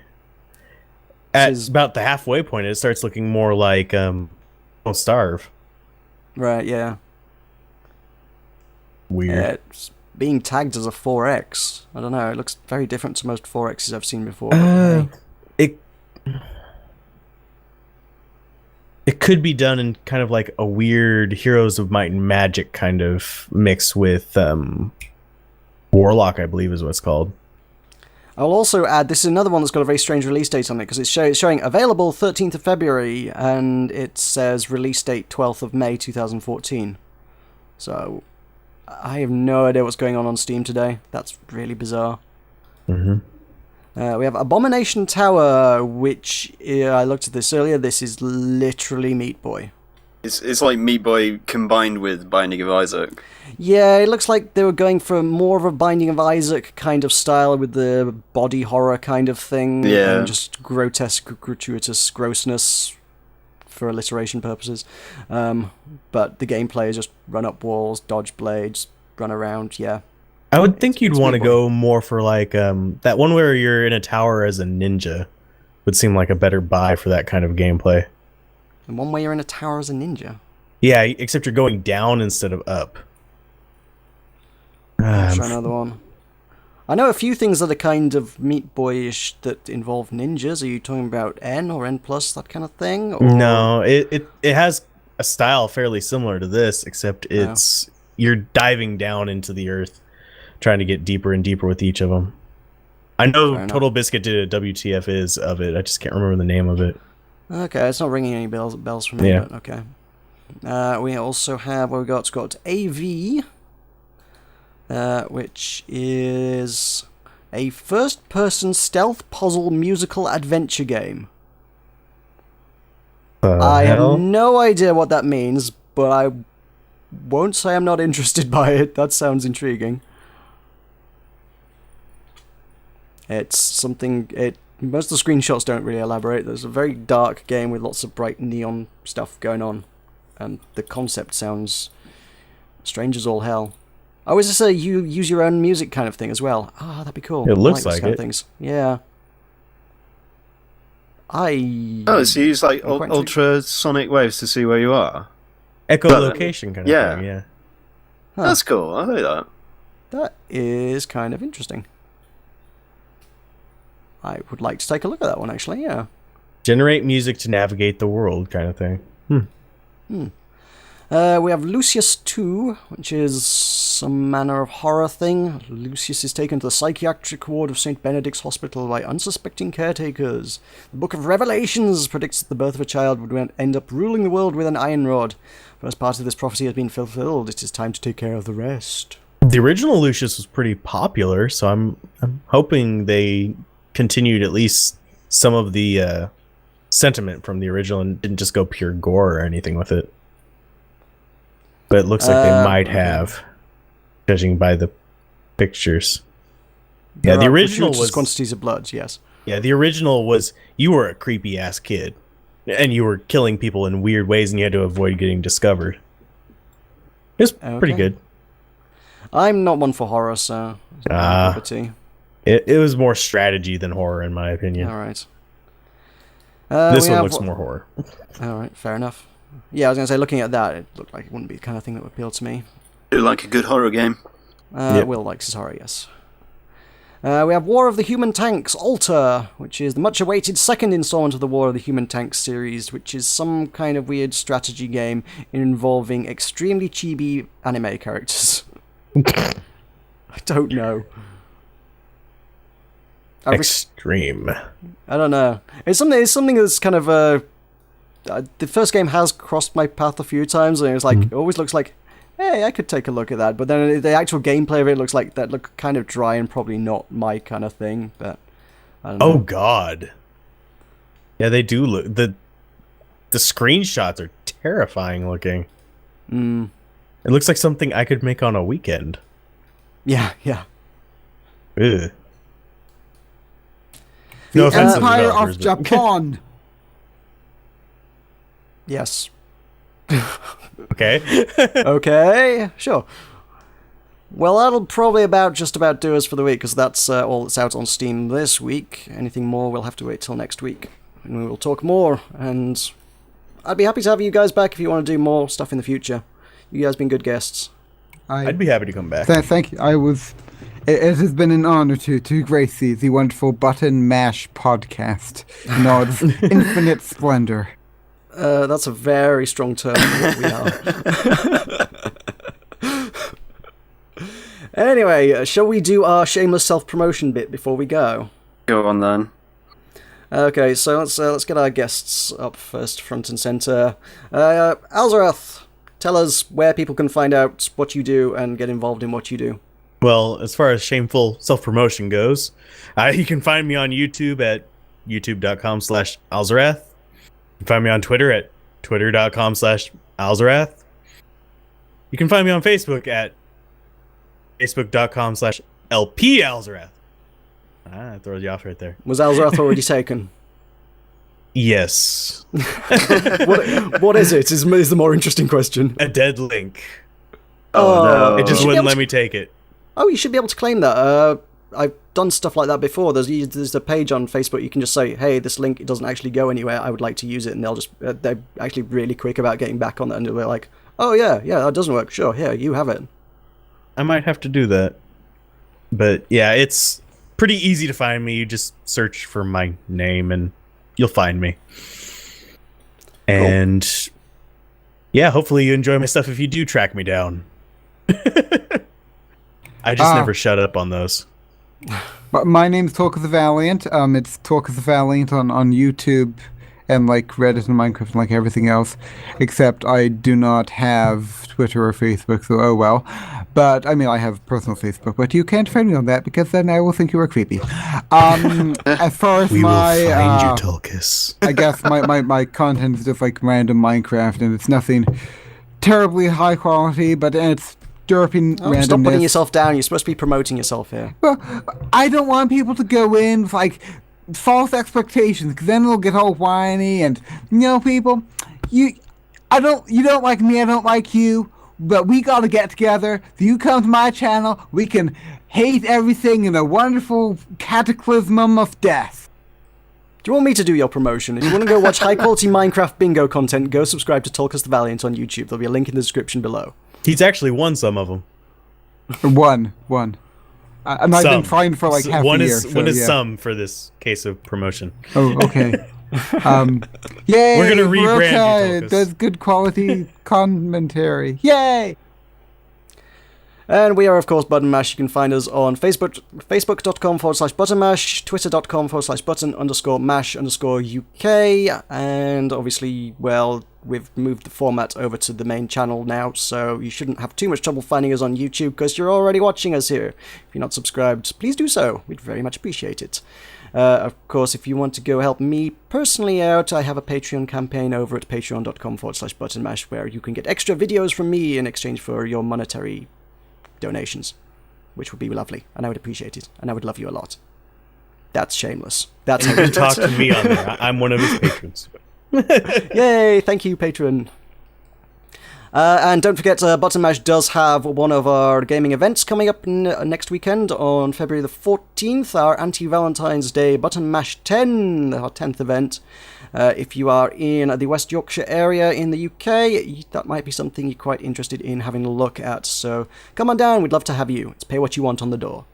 At about the halfway point, it starts looking more like Don't Starve. Right, yeah. Weird. It's being tagged as a 4X. I don't know, it looks very different to most 4Xs I've seen before. It could be done in kind of like a weird Heroes of Might and Magic kind of mix with Warlock, I believe is what it's called. I'll also add, this is another one that's got a very strange release date on it, because it's showing available 13th of February, and it says release date 12th of May 2014. So, I have no idea what's going on Steam today. That's really bizarre. Mm-hmm. We have Abomination Tower, which, I looked at this earlier, this is literally Meat Boy. It's like Meat Boy combined with Binding of Isaac. Yeah, it looks like they were going for more of a Binding of Isaac kind of style with the body horror kind of thing. Yeah. And just grotesque, gratuitous grossness for alliteration purposes. But the gameplay is just run up walls, dodge blades, run around, yeah. I would think you'd want to Meat Boy. go more for like that one where you're in a tower as a ninja would seem like a better buy for that kind of gameplay. And one way you're in a tower as a ninja. Yeah, except you're going down instead of up. Try another one. I know a few things that are kind of Meat Boyish that involve ninjas. Are you talking about N or N+, that kind of thing? Or... No, it has a style fairly similar to this, except it's you're diving down into the earth, trying to get deeper and deeper with each of them. I know Total Biscuit did a WTF is of it. I just can't remember the name of it. Okay, it's not ringing any bells for me, but okay. We also have, what we got? It's got AV, which is a first-person stealth puzzle musical adventure game. I have no idea what that means, but I won't say I'm not interested by it. That sounds intriguing. It's something... Most of the screenshots don't really elaborate. There's a very dark game with lots of bright neon stuff going on. And the concept sounds strange as all hell. Oh, is this a you use your own music kind of thing as well? Ah, that'd be cool. It looks those like kind it. of things. Yeah. Oh, so you use like ultrasonic waves to see where you are? Echolocation kind of thing, yeah. Huh. That's cool, I like that. That is kind of interesting. I would like to take a look at that one, actually, yeah. Generate music to navigate the world kind of thing. We have Lucius 2, which is some manner of horror thing. Lucius is taken to the psychiatric ward of St. Benedict's Hospital by unsuspecting caretakers. The Book of Revelations predicts that the birth of a child would end up ruling the world with an iron rod. First part of this prophecy has been fulfilled. It is time to take care of the rest. The original Lucius was pretty popular, so I'm hoping they continued at least some of the sentiment from the original and didn't just go pure gore or anything with it. But it looks like they might have, judging by the pictures. Yeah, the original was quantities of blood. Yes. Yeah, the original was you were a creepy ass kid, and you were killing people in weird ways, and you had to avoid getting discovered. It was pretty good. I'm not one for horror, so it was more strategy than horror, in my opinion. All right. This one looks more horror. All right, fair enough. Yeah, I was going to say, looking at that, it looked like it wouldn't be the kind of thing that would appeal to me. Do like a good horror game? Will likes his horror, yes. We have War of the Human Tanks, Alter, which is the much-awaited second installment of the War of the Human Tanks series, which is some kind of weird strategy game involving extremely chibi anime characters. I don't know. Extreme. I don't know. It's something that's kind of the first game has crossed my path a few times, and it's like it always looks like, hey, I could take a look at that. But then the actual gameplay of it looks like that look kind of dry and probably not my kind of thing. But I don't know. Oh God. Yeah, they do look the screenshots are terrifying looking. It looks like something I could make on a weekend. Yeah, yeah. Ugh. The No offense to the Empire developers, of but- Japan. Yes. Okay. Okay, sure. Well, that'll probably just about do us for the week, because that's all that's out on Steam this week. Anything more, we'll have to wait till next week, and we will talk more. And I'd be happy to have you guys back if you want to do more stuff in the future. You guys been good guests. I'd be happy to come back. Thank you. It has been an honor to grace the wonderful Button Mash podcast in all its infinite splendor. That's a very strong term for what we are. Anyway, shall we do our shameless self-promotion bit before we go? Go on then. Okay, so let's get our guests up first, front and center. Alzorath, tell us where people can find out what you do and get involved in what you do. Well, as far as shameful self-promotion goes, you can find me on YouTube at youtube.com/Alzorath. You can find me on Twitter at twitter.com/Alzorath. You can find me on Facebook at facebook.com/LPAlzorath. That throws you off right there. Was Alzorath already taken? Yes. What is it? Is the more interesting question. A dead link. Oh, no. It just You should be wouldn't able let to- me take it. Oh, you should be able to claim that. I've done stuff like that before. There's a page on Facebook you can just say, hey, this link, it doesn't actually go anywhere, I would like to use it, and they're actually really quick about getting back on it, and they're like, oh yeah, that doesn't work, sure, here, you have it. I might have to do that. But yeah, it's pretty easy to find me. You just search for my name and you'll find me. And yeah, hopefully you enjoy my stuff if you do track me down. I just never shut up on those. But my name's Tulkas the Valiant. It's Tulkas the Valiant on YouTube and like Reddit and Minecraft and like everything else. Except I do not have Twitter or Facebook, so oh well. But I mean, I have personal Facebook, but you can't find me on that because then I will think you are creepy. As far as Tulkas. I guess my content is just like random Minecraft, and it's nothing terribly high quality, but it's derping randomness. Stop putting yourself down, you're supposed to be promoting yourself here. Well, I don't want people to go in with like false expectations, because then they'll get all whiny, and people, you don't like me, I don't like you, but we gotta get together. You come to my channel, we can hate everything in a wonderful cataclysm of death. Do you want me to do your promotion? If you want to go watch high-quality Minecraft bingo content, go subscribe to Tulkas the Valiant on YouTube. There'll be a link in the description below. He's actually won some of them. One. And I've been trying for like half a year. One is yeah. some for this case of promotion. Oh, okay. Yay! We're gonna rebrand you, Meroka Tulkas. does good quality commentary. Yay! And we are, of course, Button Mash. You can find us on Facebook, facebook.com/buttonmash, twitter.com/button_mash_UK, and obviously, well, we've moved the format over to the main channel now, so you shouldn't have too much trouble finding us on YouTube, because you're already watching us here. If you're not subscribed, please do so. We'd very much appreciate it. Of course, if you want to go help me personally out, I have a Patreon campaign over at patreon.com/buttonmash, where you can get extra videos from me in exchange for your monetary donations, which would be lovely, and I would appreciate it, and I would love you a lot. That's shameless. That's You can talk to me on there. I'm one of his patrons. Yay! Thank you, patron. And don't forget, Button Mash does have one of our gaming events coming up next weekend on February the 14th, our anti-Valentine's Day Button Mash 10, our 10th event. If you are in the West Yorkshire area in the UK, that might be something you're quite interested in having a look at. So come on down, we'd love to have you. It's pay what you want on the door.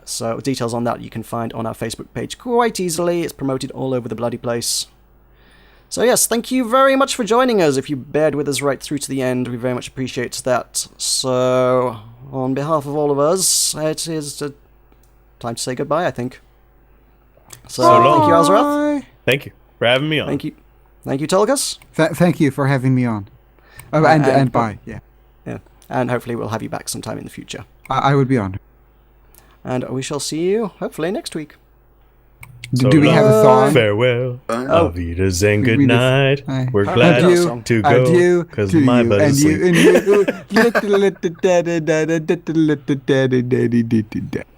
So details on that you can find on our Facebook page quite easily. It's promoted all over the bloody place. So yes, thank you very much for joining us. If you bared with us right through to the end, we very much appreciate that. So, on behalf of all of us, it is time to say goodbye, I think. So thank you, Alzorath. Thank you for having me on. Thank you, Tulkas. Thank you for having me on. And bye. Yeah, And hopefully we'll have you back sometime in the future. I would be honored. And we shall see you hopefully next week. Do we have a song? Farewell. Oh. Avidas and We good just- night. Aye. We're Adieu. glad Adieu. to go Adieu because to my you butt and is you asleep. and you.